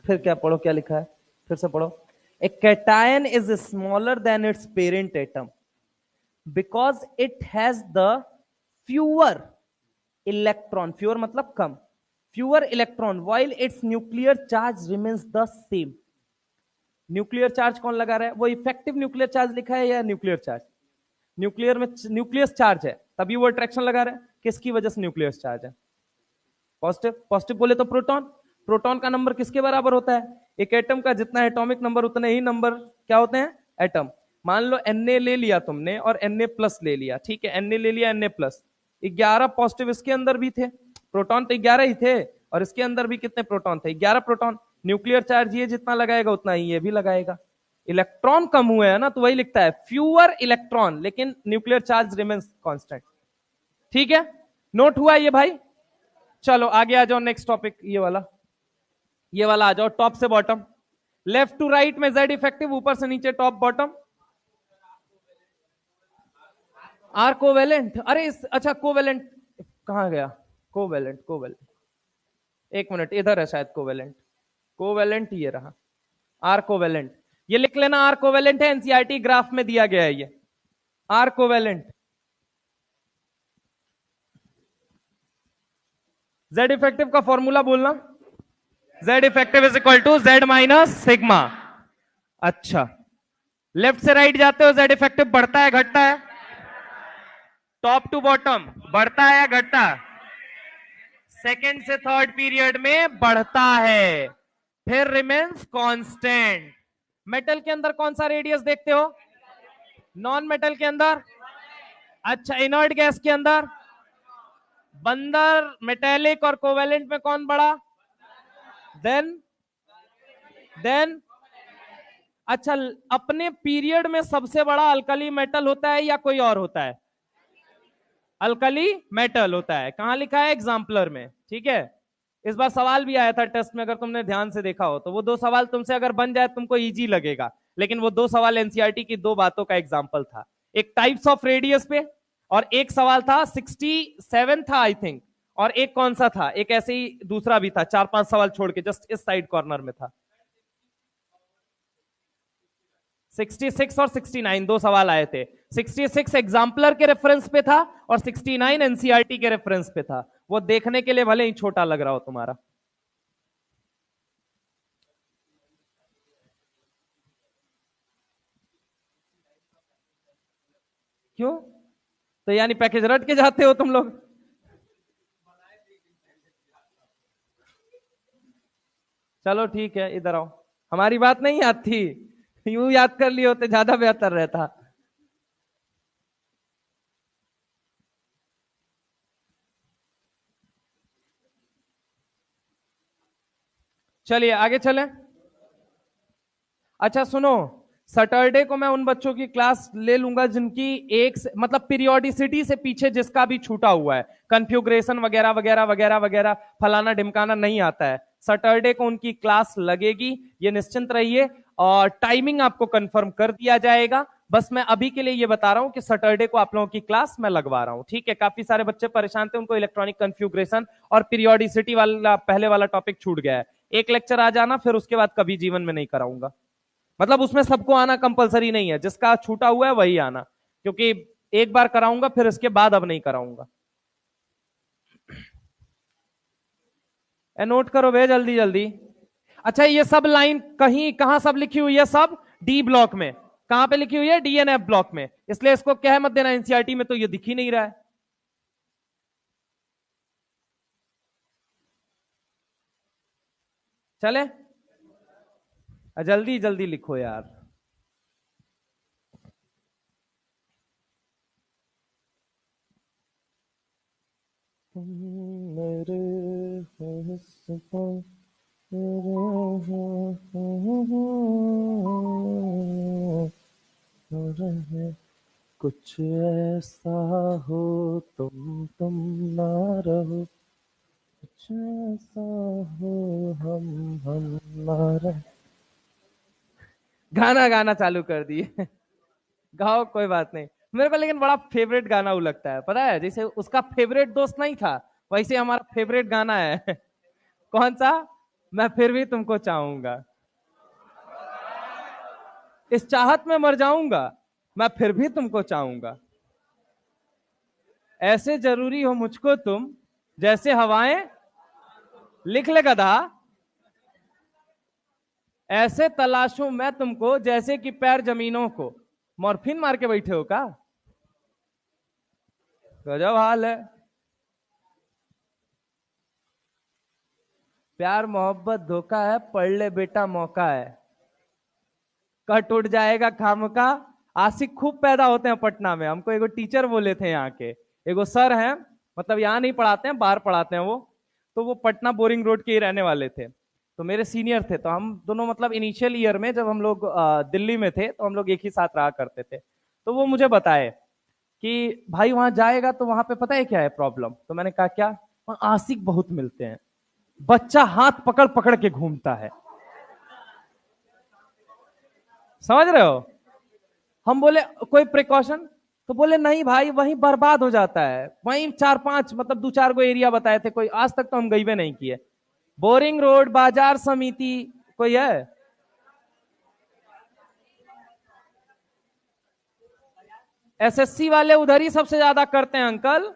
फिर क्या पढ़ो, क्या लिखा है, फिर से पढ़ो। A cation is smaller than its parent atom because it has the fewer electron, fewer मतलब कम, fewer electron while its nuclear charge remains the same. Nuclear charge कौन लगा रहा है? वो इफेक्टिव न्यूक्लियर चार्ज लिखा है या न्यूक्लियर चार्ज? न्यूक्लियर में न्यूक्लियस चार्ज है, तभी वो अट्रैक्शन लगा रहा है। किसकी वजह से न्यूक्लियस चार्ज है? पॉजिटिव। पॉजिटिव बोले तो प्रोटॉन, प्रोटॉन का नंबर किसके बराबर होता है? एक एटम का जितना एटॉमिक नंबर उतने ही नंबर क्या होते हैं? एटम। मान लो Na ले लिया तुमने और Na प्लस ले लिया, ठीक है, Na ले लिया, Na प्लस, 11 पॉजिटिव इसके अंदर भी थे, प्रोटॉन तो 11 ही थे, और इसके अंदर भी कितने प्रोटॉन थे? 11 प्रोटॉन। न्यूक्लियर चार्ज ये जितना लगाएगा उतना ही ये भी लगाएगा। इलेक्ट्रॉन कम हुए हैं ना, तो वही लिखता है फ्यूअर इलेक्ट्रॉन, लेकिन न्यूक्लियर चार्ज रिमेन्स कांस्टेंट। ठीक है, नोट हुआ ये भाई? चलो आगे आ जाओ, नेक्स्ट टॉपिक ये वाला आ जाओ, टॉप से बॉटम, लेफ्ट टू राइट में जेड इफेक्टिव, ऊपर से नीचे टॉप बॉटम। आर कोवेलेंट, अरे अच्छा कोवेलेंट कहां गया? कोवेलेंट, कोवेलेंट, एक मिनट, इधर है शायद कोवेलेंट, कोवेलेंट ये रहा, आर कोवेलेंट, ये लिख लेना, आर कोवेलेंट है, एनसीईआरटी ग्राफ में दिया गया है ये आर कोवेलेंट। जेड इफेक्टिव का फॉर्मूला बोलना, Z effective is equal to Z minus sigma. अच्छा, लेफ्ट से राइट जाते हो, जेड इफेक्टिव बढ़ता है घटता है? टॉप टू बॉटम बढ़ता है या घटता? सेकेंड से थर्ड पीरियड में बढ़ता है, फिर रिमेन्स कांस्टेंट। मेटल के अंदर कौन सा रेडियस देखते हो? नॉन मेटल के अंदर? अच्छा, इनर्ट गैस के अंदर? बंदर मेटेलिक और कोवेलेंट में कौन बड़ा? देन अच्छा, अपने पीरियड में सबसे बड़ा अल्कली मेटल होता है या कोई और होता है? अल्कली मेटल होता है। कहां लिखा है? एग्जाम्पलर में, ठीक है। इस बार सवाल भी आया था टेस्ट में, अगर तुमने ध्यान से देखा हो तो, वो 2 सवाल तुमसे अगर बन जाए तुमको इजी लगेगा, लेकिन वो 2 सवाल एनसीईआरटी की 2 बातों का एग्जाम्पल था, एक टाइप्स ऑफ रेडियस पे, और एक सवाल था 67 था आई थिंक, और एक कौन सा था, एक ऐसे ही दूसरा भी था, 4-5 सवाल छोड़ के जस्ट इस साइड कॉर्नर में था। 66 और 69 2 सवाल आए थे, 66 एग्जाम्पलर के रेफरेंस पे था और 69 एनसीईआरटी के रेफरेंस पे था। वो देखने के लिए भले ही छोटा लग रहा हो तुम्हारा। क्यों? तो यानी पैकेज रट के जाते हो तुम लोग? चलो ठीक है, इधर आओ, हमारी बात नहीं याद थी, यूं याद कर लिए होते ज्यादा बेहतर रहता। चलिए आगे चलें। अच्छा सुनो, सैटरडे को मैं उन बच्चों की क्लास ले लूंगा जिनकी एक मतलब पीरियोडिसिटी से पीछे जिसका भी छूटा हुआ है, कन्फ्यूग्रेशन वगैरह वगैरह वगैरह वगैरह, फलाना ढिमकाना नहीं आता है, सैटरडे को उनकी क्लास लगेगी, ये निश्चिंत रहिए। और टाइमिंग आपको कंफर्म कर दिया जाएगा, बस मैं अभी के लिए ये बता रहा हूं कि सैटरडे को आप लोगों की क्लास मैं लगवा रहा हूं, ठीक है। काफी सारे बच्चे परेशान थे, उनको इलेक्ट्रॉनिक कन्फ्यूग्रेशन और पीरियोडिसिटी वाला पहले वाला टॉपिक छूट गया है। एक लेक्चर आ जाना, फिर उसके बाद कभी जीवन में नहीं कराऊंगा। मतलब उसमें सबको आना कंपलसरी नहीं है, जिसका छूटा हुआ है वही आना, क्योंकि एक बार कराऊंगा फिर इसके बाद अब नहीं कराऊंगा। नोट करो भैया जल्दी जल्दी। अच्छा, ये सब लाइन कहीं कहां सब लिखी हुई है? सब डी ब्लॉक में। कहां पे लिखी हुई है? डीएनएफ ब्लॉक में। इसलिए इसको क्या है मत देना, एनसीईआरटी में तो ये दिख ही नहीं रहा है। चले, जल्दी जल्दी लिखो यार। मेरे कुछ ऐसा हो तुम ना रहो, कुछ ऐसा हो हम ना रहे। गाना गाना चालू कर दिए। गाओ, कोई बात नहीं। मेरे को लेकिन बड़ा फेवरेट गाना वो लगता है, पता है, जैसे उसका फेवरेट दोस्त नहीं था, वैसे हमारा फेवरेट गाना है। कौन सा? मैं फिर भी तुमको चाहूंगा, इस चाहत में मर जाऊंगा, मैं फिर भी तुमको चाहूंगा, ऐसे जरूरी हो मुझको तुम, जैसे हवाएं, लिख ले गधा, ऐसे तलाशूं मैं तुमको जैसे कि पैर जमीनों को। मॉर्फिन मार के बैठे हो का? गजब हाल है। प्यार मोहब्बत धोखा है, पढ़ ले बेटा मौका है, कट उठ जाएगा खाम का। आशिक खूब पैदा होते हैं पटना में, हमको एगो टीचर बोले थे यहाँ के, एगो सर हैं, मतलब यहाँ नहीं पढ़ाते हैं, बाहर पढ़ाते हैं वो। तो वो पटना बोरिंग रोड के ही रहने वाले थे, तो मेरे सीनियर थे। तो हम दोनों मतलब इनिशियल ईयर में जब हम लोग दिल्ली में थे तो हम लोग एक ही साथ रहा करते थे। तो वो मुझे बताए कि भाई वहां जाएगा तो वहां पे पता है क्या है प्रॉब्लम? तो मैंने कहा क्या? वहां आशिक बहुत मिलते हैं, बच्चा हाथ पकड़ पकड़ के घूमता है, समझ रहे हो? हम बोले कोई प्रिकॉशन? तो बोले नहीं भाई, वहीं बर्बाद हो जाता है, वहीं चार पांच मतलब दो चार को एरिया बताए थे, कोई आज तक तो हम गई भी नहीं किए। बोरिंग रोड, बाजार समिति, कोई है? एसएससी वाले उधर ही सबसे ज्यादा करते हैं अंकल।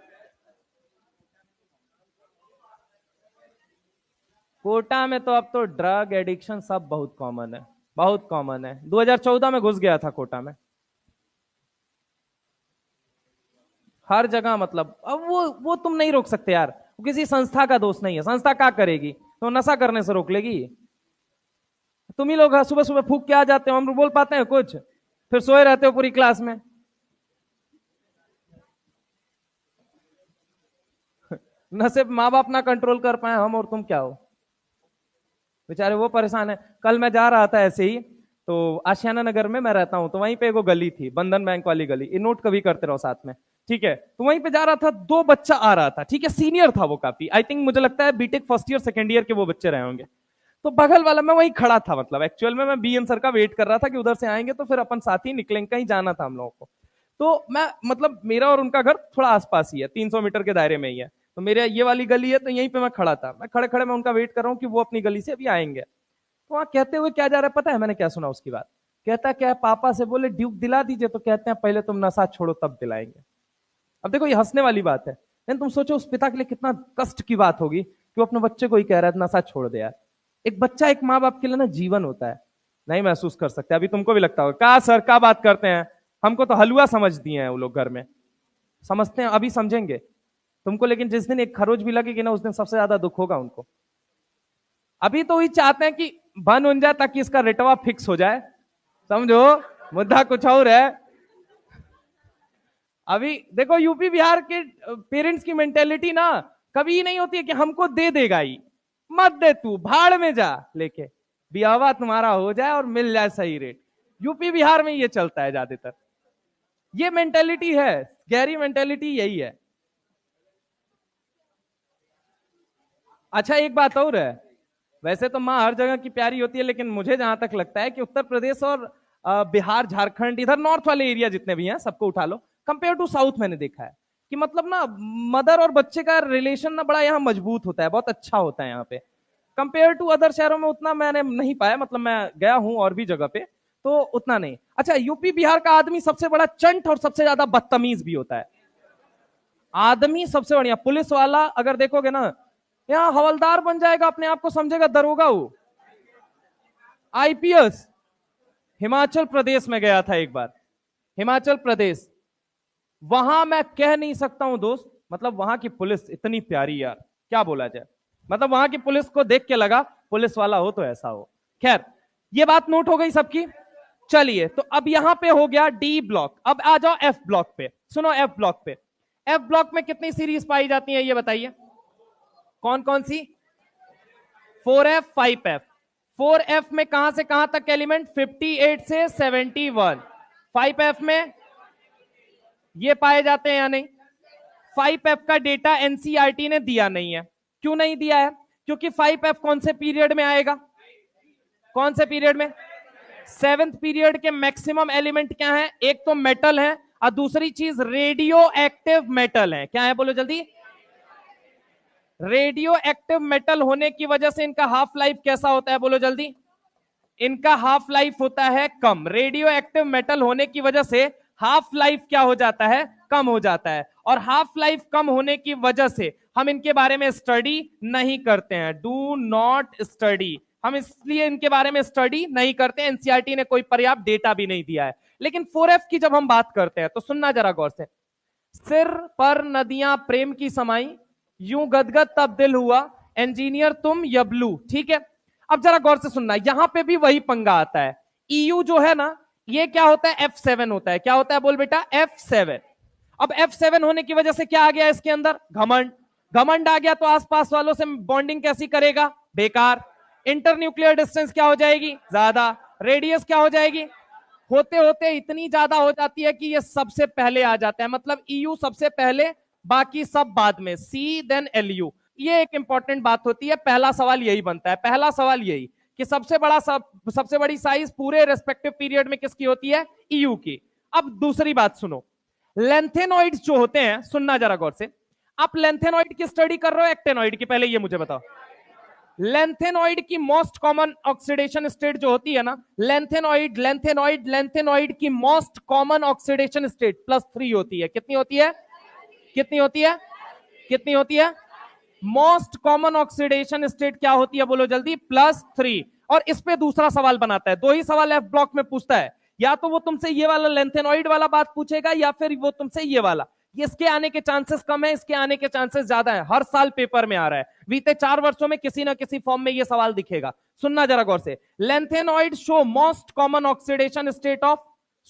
कोटा में तो अब तो ड्रग एडिक्शन सब बहुत कॉमन है, बहुत कॉमन है। 2014 में घुस गया था कोटा में, हर जगह। मतलब अब वो तुम नहीं रोक सकते यार, वो किसी संस्था का दोष नहीं है। संस्था क्या करेगी? तो नशा करने से रोक लेगी? तुम ही लोग सुबह सुबह फूक के आ जाते हो, हम बोल पाते हैं कुछ? फिर सोए रहते हो पूरी क्लास में। न सिर्फ माँ बाप ना कंट्रोल कर पाए, हम और तुम क्या हो? बेचारे वो परेशान है। कल मैं जा रहा था ऐसे ही, तो आशियाना नगर में मैं रहता हूँ, तो वहीं पे एगो गली थी, बंधन बैंक वाली गली, ये नोट कभी करते रहो साथ में, ठीक है। तो वहीं पे जा रहा था, दो बच्चा आ रहा था, ठीक है, सीनियर था वो काफी, आई थिंक मुझे लगता है BTech first year second year के वो बच्चे रहे होंगे। तो बगल वाला, मैं वहीं खड़ा था, मतलब एक्चुअल में मैं बीएन सर का वेट कर रहा था कि उधर से आएंगे तो फिर अपन साथ ही निकलेंगे, कहीं जाना था हम लोगों को। तो मैं मतलब मेरा और उनका घर थोड़ा आसपास ही है, 300 मीटर के दायरे में ही है। तो मेरे ये वाली गली है, तो यहीं पे मैं खड़ा था, मैं खड़े खड़े मैं उनका वेट कर रहा हूँ कि वो अपनी गली से अभी आएंगे। तो वहां कहते हुए क्या जा रहा है पता है मैंने क्या सुना उसकी बात? कहता क्या है, पापा से बोले ड्यूक दिला दीजिए, तो कहते हैं पहले तुम नशा छोड़ो तब दिलाएंगे। अब देखो ये हंसने वाली बात है, लेकिन तुम सोचो उस पिता के लिए कितना कष्ट की बात होगी कि वो अपने बच्चे को ही कह रहा है नशा छोड़ दे यार। एक बच्चा एक माँ बाप के लिए ना जीवन होता है, नहीं महसूस कर सकते। अभी तुमको भी लगता होगा क्या सर क्या बात करते हैं, हमको तो हलवा समझ दिए हैं वो लोग घर में। समझते हैं, अभी समझेंगे तुमको, लेकिन जिस दिन एक खरोच भी लगेगी ना, उस दिन सबसे ज्यादा दुख होगा उनको। अभी तो वही चाहते हैं कि बन उन जाए ताकि इसका रेटवा फिक्स हो जाए, समझो, मुद्दा कुछ और है। अभी देखो यूपी बिहार के पेरेंट्स की मेंटेलिटी ना कभी नहीं होती है कि हमको दे देगा ही, मत दे तू भाड़ में जा लेके, बियावा तुम्हारा हो जाए और मिल जाए सही रेट। यूपी बिहार में ये चलता है ज्यादातर, ये मेंटेलिटी है, गहरी मेंटेलिटी यही है। अच्छा एक बात और है, वैसे तो माँ हर जगह की प्यारी होती है, लेकिन मुझे जहां तक लगता है कि उत्तर प्रदेश और बिहार झारखंड इधर नॉर्थ वाले एरिया जितने भी हैं सबको उठा लो, कंपेयर टू साउथ मैंने देखा है कि मतलब ना मदर और बच्चे का रिलेशन ना बड़ा यहाँ मजबूत होता है, बहुत अच्छा होता है यहाँ पे, कंपेयर टू अदर शहरों में उतना मैंने नहीं पाया, मतलब मैं गया हूं और भी जगह पे तो उतना नहीं। अच्छा, यूपी बिहार का आदमी सबसे बड़ा चंट और सबसे ज्यादा बदतमीज भी होता है। आदमी सबसे बढ़िया पुलिस वाला अगर देखोगे ना, यहाँ हवलदार बन जाएगा, अपने आप को समझेगा दरोगा, वो आईपीएस। हिमाचल प्रदेश में गया था एक बार, हिमाचल प्रदेश, वहां मैं कह नहीं सकता हूं दोस्त, मतलब वहां की पुलिस इतनी प्यारी यार, क्या बोला जाए, मतलब वहां की पुलिस को देख के लगा पुलिस वाला हो तो ऐसा हो। खैर, ये बात नोट हो गई सबकी। चलिए, तो अब यहां पे हो गया डी ब्लॉक, अब आ जाओ एफ ब्लॉक पे। सुनो, एफ ब्लॉक पे, एफ ब्लॉक में कितनी सीरीज पाई जाती है ये बताइए, कौन कौन सी? 4f 5f। 4f में कहां से कहां तक एलिमेंट? 58 से 71। 5f में ये पाए जाते हैं या नहीं? 5f का डेटा एनसीईआरटी ने दिया नहीं है। क्यों नहीं दिया है? क्योंकि 5f कौन से पीरियड में आएगा? कौन से पीरियड में? 7th पीरियड के मैक्सिमम एलिमेंट क्या है? एक तो मेटल है और दूसरी चीज रेडियो एक्टिव मेटल है। क्या है बोलो जल्दी? रेडियो एक्टिव मेटल होने की वजह से इनका हाफ लाइफ कैसा होता है बोलो जल्दी? इनका हाफ लाइफ होता है कम। रेडियो एक्टिव मेटल होने की वजह से हाफ लाइफ क्या हो जाता है? कम हो जाता है। और हाफ लाइफ कम होने की वजह से हम इनके बारे में स्टडी नहीं करते हैं, डू नॉट स्टडी। हम इसलिए इनके बारे में स्टडी नहीं करते, एनसीईआरटी ने कोई पर्याप्त डेटा भी नहीं दिया है। लेकिन 4f की जब हम बात करते हैं तो सुनना जरा गौर से, सिर पर नदियां प्रेम की समाई, यूं गदगद तब दिल हुआ, इंजीनियर तुम यबलू। ठीक है, अब जरा गौर से सुनना, यहां पे भी वही पंगा आता है। ईयू जो है ना, ये क्या होता है? F7 होता है। क्या होता है बोल बेटा? F7। अब F7 होने की वजह से क्या आ गया इसके अंदर? घमंड। घमंड आ गया तो आसपास वालों से बॉन्डिंग कैसी करेगा? बेकार। इंटर न्यूक्लियर डिस्टेंस क्या हो जाएगी? ज्यादा। रेडियस क्या हो जाएगी? होते होते इतनी ज्यादा हो जाती है कि ये सबसे पहले आ जाता है, मतलब ईयू सबसे पहले, बाकी सब बाद में, सी देन एलयू। ये एक इंपॉर्टेंट बात होती है। पहला सवाल यही बनता है, पहला सवाल यही कि सबसे बड़ी साइज पूरे रेस्पेक्टिव पीरियड में किसकी होती है? ईयू की। अब दूसरी बात सुनो, लेंथेनॉइड्स जो होते हैं, सुनना जरा गौर से, आप लेंथेनॉइड की स्टडी कर रहे हो एक्टेनॉइड की? पहले ये मुझे बताओ, लेंथेनॉइड की मोस्ट कॉमन ऑक्सीडेशन स्टेट जो होती है ना, लेंथेनॉइड की मोस्ट कॉमन ऑक्सीडेशन स्टेट +3 होती है। कितनी होती है? कितनी होती है? कितनी होती है? मोस्ट कॉमन ऑक्सीडेशन स्टेट क्या होती है बोलो जल्दी? +3। और इस पे दूसरा सवाल बनाता है, दो ही सवाल एफ ब्लॉक में पूछता है, या तो वो तुमसे ये वाला लेंथेनॉइड वाला बात पूछेगा या फिर वो तुमसे ये वाला। इसके आने के चांसेस कम है, इसके आने के चांसेस ज्यादा है। हर साल पेपर में आ रहा है, बीते 4 वर्षों में किसी ना किसी फॉर्म में ये सवाल दिखेगा। सुनना जरा गौर से, lanthanoid show most common oxidation state of,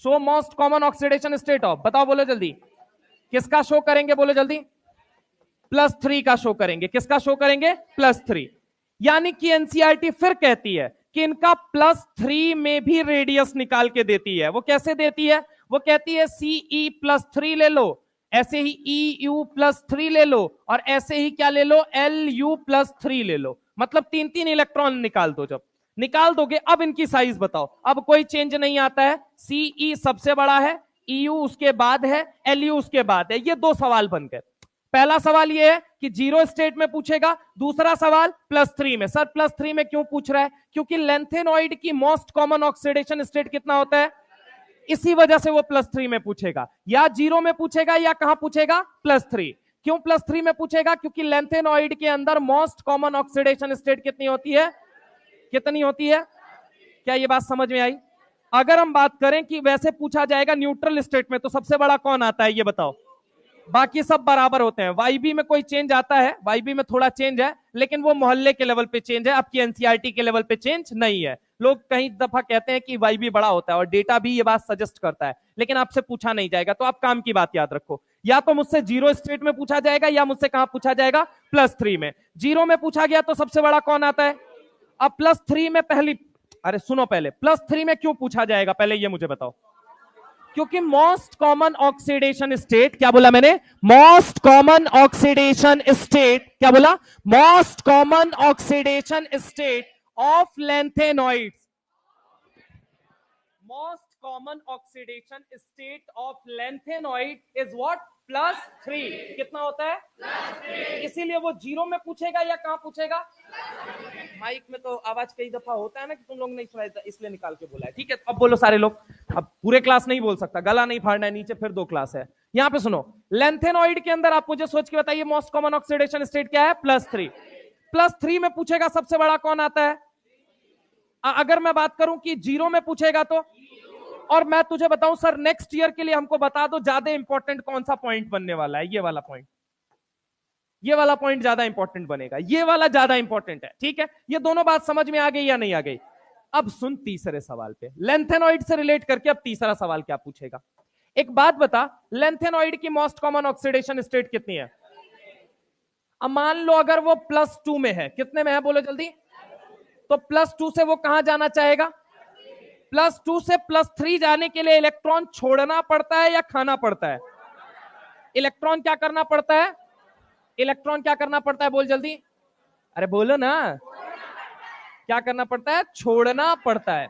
show most common oxidation state of, बताओ बोलो जल्दी, किसका शो करेंगे बोलो जल्दी? +3 का शो करेंगे। किसका शो करेंगे? +3। यानी कि एनसीईआरटी फिर कहती है कि इनका +3 में भी रेडियस निकाल के देती है। वो कैसे देती है? वो कहती है CE +3 ले लो, ऐसे ही EU +3 ले लो, और ऐसे ही क्या ले लो? LU +3 ले लो। मतलब 3-3 इलेक्ट्रॉन निकाल दो। जब निकाल दोगे, अब इनकी साइज बताओ। अब कोई चेंज नहीं आता है, CE सबसे बड़ा है, EU उसके बाद है, LU उसके बाद है। ये दो सवाल बन गए। पहला सवाल ये है कि 0 स्टेट में पूछेगा, दूसरा सवाल +3 में। सर +3 में क्यों पूछ रहा है? क्योंकि लेंथेनॉइड की मोस्ट कॉमन ऑक्सीडेशन स्टेट कितना होता है, इसी वजह से वो +3 में पूछेगा। या 0 में पूछेगा या कहां पूछेगा? +3। क्यों +3 में पूछेगा? क्योंकि लेंथेनॉइड के अंदर मोस्ट कॉमन ऑक्सीडेशन स्टेट कितनी होती है? कितनी होती है? क्या ये बात समझ में आई? अगर हम बात करें कि वैसे पूछा जाएगा न्यूट्रल स्टेट में, तो सबसे बड़ा कौन आता है ये बताओ? बाकी सब बराबर होते हैं। वाईबी में कोई चेंज आता है? वाईबी में थोड़ा चेंज है, लेकिन वो मोहल्ले के लेवल पे चेंज है, आपकी एनसीईआरटी के लेवल पे चेंज नहीं है। लोग कई दफा कहते हैं कि वाईबी बड़ा होता है, और डेटा भी ये बात सजेस्ट करता है, लेकिन आपसे पूछा नहीं जाएगा। तो आप काम की बात याद रखो, या तो मुझसे 0 स्टेट में पूछा जाएगा, या मुझसे कहां पूछा जाएगा? +3 में। 0 में पूछा गया तो सबसे बड़ा कौन आता है? अब +3 में पहली, अरे सुनो पहले, +3 में क्यों पूछा जाएगा पहले ये मुझे बताओ? क्योंकि मोस्ट कॉमन ऑक्सीडेशन स्टेट, क्या बोला मैंने? मोस्ट कॉमन ऑक्सीडेशन स्टेट, क्या बोला? Most common oxidation state of lanthanoids, most common oxidation state of lanthanoid is what? +3। कितना होता है? +3। इसीलिए वो जीरो में पूछेगा या कहां पूछेगा? माइक में तो आवाज कई दफा होता है ना कि तुम लोग नहीं सुनाई, इसलिए निकाल के बोला है। ठीक है, अब बोलो सारे लोग। अब पूरे क्लास नहीं बोल सकता, गला नहीं फाड़ना है, नीचे फिर 2 क्लास है। यहां पे सुनो, लैंथेनॉइड के अंदर आप मुझे सोच के बताइए मोस्ट कॉमन ऑक्सीडेशन स्टेट क्या है? +3। +3 में पूछेगा सबसे बड़ा कौन आता है? अगर मैं बात करूं कि जीरो में पूछेगा तो, और मैं तुझे बताऊं सर नेक्स्ट ईयर के लिए हमको बता दो ज्यादा इंपॉर्टेंट कौन सा पॉइंट बनने वाला है। ये वाला पॉइंट, ये वाला पॉइंट ज्यादा इंपॉर्टेंट बनेगा, ये वाला ज्यादा इंपॉर्टेंट है। ठीक है, ये दोनों बात समझ में आ गई या नहीं आ गई? अब सुन तीसरे सवाल पे, लेंथेनॉइड से रिलेट करके अब तीसरा सवाल क्या पूछेगा। एक बात बता, लेंथेनॉइड की मोस्ट कॉमन ऑक्सीडेशन स्टेट कितनी है? अब मान लो अगर वो +2 में है, कितने में है बोलो जल्दी? तो +2 से वो कहां जाना चाहेगा? +2 से +3 जाने के लिए इलेक्ट्रॉन छोड़ना पड़ता है या खाना पड़ता है? इलेक्ट्रॉन क्या करना पड़ता है? इलेक्ट्रॉन क्या करना पड़ता है बोल जल्दी? अरे बोलो ना, क्या करना पड़ता है? छोड़ना पड़ता है।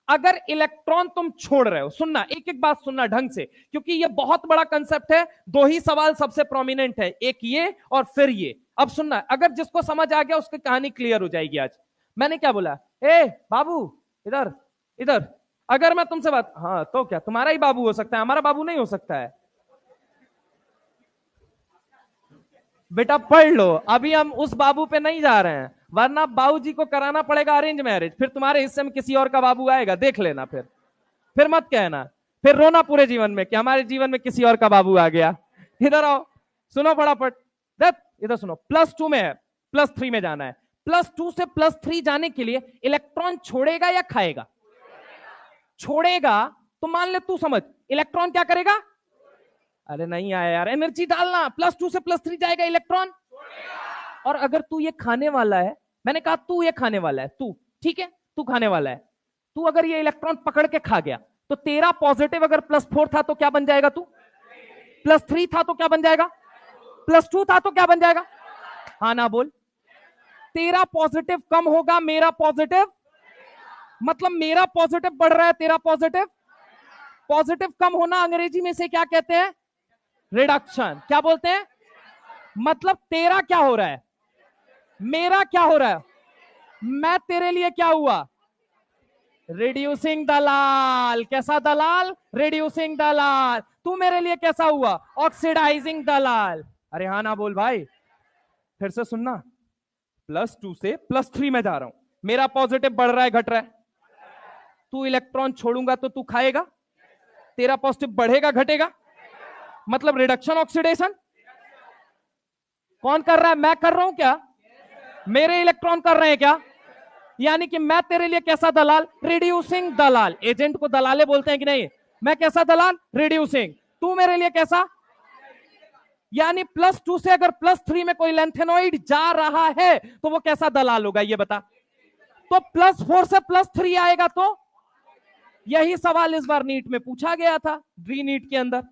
अगर इलेक्ट्रॉन तुम छोड़ रहे हो, सुनना एक एक बात सुनना ढंग से, क्योंकि ये बहुत बड़ा कंसेप्ट है। 2 ही सवाल सबसे प्रोमिनेंट है, एक ये और फिर ये। अब सुनना, अगर जिसको समझ आ गया उसकी कहानी क्लियर हो जाएगी आज। मैंने क्या बोला? ए बाबू इधर इधर। अगर मैं तुमसे बात, हाँ तो क्या तुम्हारा ही बाबू हो सकता है, हमारा बाबू नहीं हो सकता है? बेटा पढ़ लो, अभी हम उस बाबू पे नहीं जा रहे हैं, वरना बाबूजी को कराना पड़ेगा अरेंज मैरिज, फिर तुम्हारे हिस्से में किसी और का बाबू आएगा, देख लेना। फिर मत कहना, फिर रोना पूरे जीवन में कि हमारे जीवन में किसी और का बाबू आ गया। इधर आओ, सुनो फटाफट। इधर सुनो, +2 में है, +3 में जाना है। +2 से +3 जाने के लिए इलेक्ट्रॉन छोड़ेगा या खाएगा? छोड़ेगा। तो मान ले, तू समझ, इलेक्ट्रॉन क्या करेगा? अरे नहीं आया यार, एनर्जी डालना। +2 से +3 जाएगा, इलेक्ट्रॉन। और अगर तू ये खाने वाला है, मैंने कहा तू ये खाने वाला है, तू ठीक है, तू खाने वाला है, तू अगर ये इलेक्ट्रॉन पकड़ के खा गया, तो तेरा पॉजिटिव अगर +4 था तो क्या बन जाएगा? तू +3 था तो क्या बन जाएगा? +2 था तो क्या बन जाएगा? हाँ ना बोल। तेरा पॉजिटिव कम होगा, मेरा पॉजिटिव, मतलब मेरा पॉजिटिव बढ़ रहा है, तेरा पॉजिटिव। पॉजिटिव कम होना अंग्रेजी में से क्या कहते हैं? रिडक्शन। क्या बोलते हैं? मतलब तेरा क्या हो रहा है, मेरा क्या हो रहा है? मैं तेरे लिए क्या हुआ? रिड्यूसिंग दलाल। कैसा दलाल? रिड्यूसिंग दलाल। तू मेरे लिए कैसा हुआ? ऑक्सीडाइजिंग दलाल। अरे हाँ ना बोल भाई। फिर से सुनना, +2 से +3 में जा रहा हूं, मेरा पॉजिटिव बढ़ रहा है घट रहा है? तू इलेक्ट्रॉन छोड़ूंगा तो तू खाएगा, तेरा पॉजिटिव बढ़ेगा घटेगा, मतलब रिडक्शन ऑक्सीडेशन। कौन कर रहा है? मैं कर रहा हूं क्या? मेरे इलेक्ट्रॉन कर रहे हैं क्या? यानी कि मैं तेरे लिए कैसा दलाल? रिड्यूसिंग दलाल। एजेंट को दलाले बोलते हैं कि नहीं? मैं कैसा दलाल? रिड्यूसिंग। तू मेरे लिए कैसा? यानी +2 से अगर +3 में कोई लेंथेनॉइड जा रहा है तो वो कैसा दलाल होगा, ये बता। तो +4 से +3 आएगा तो, यही सवाल इस बार नीट में पूछा गया था, री नीट के अंदर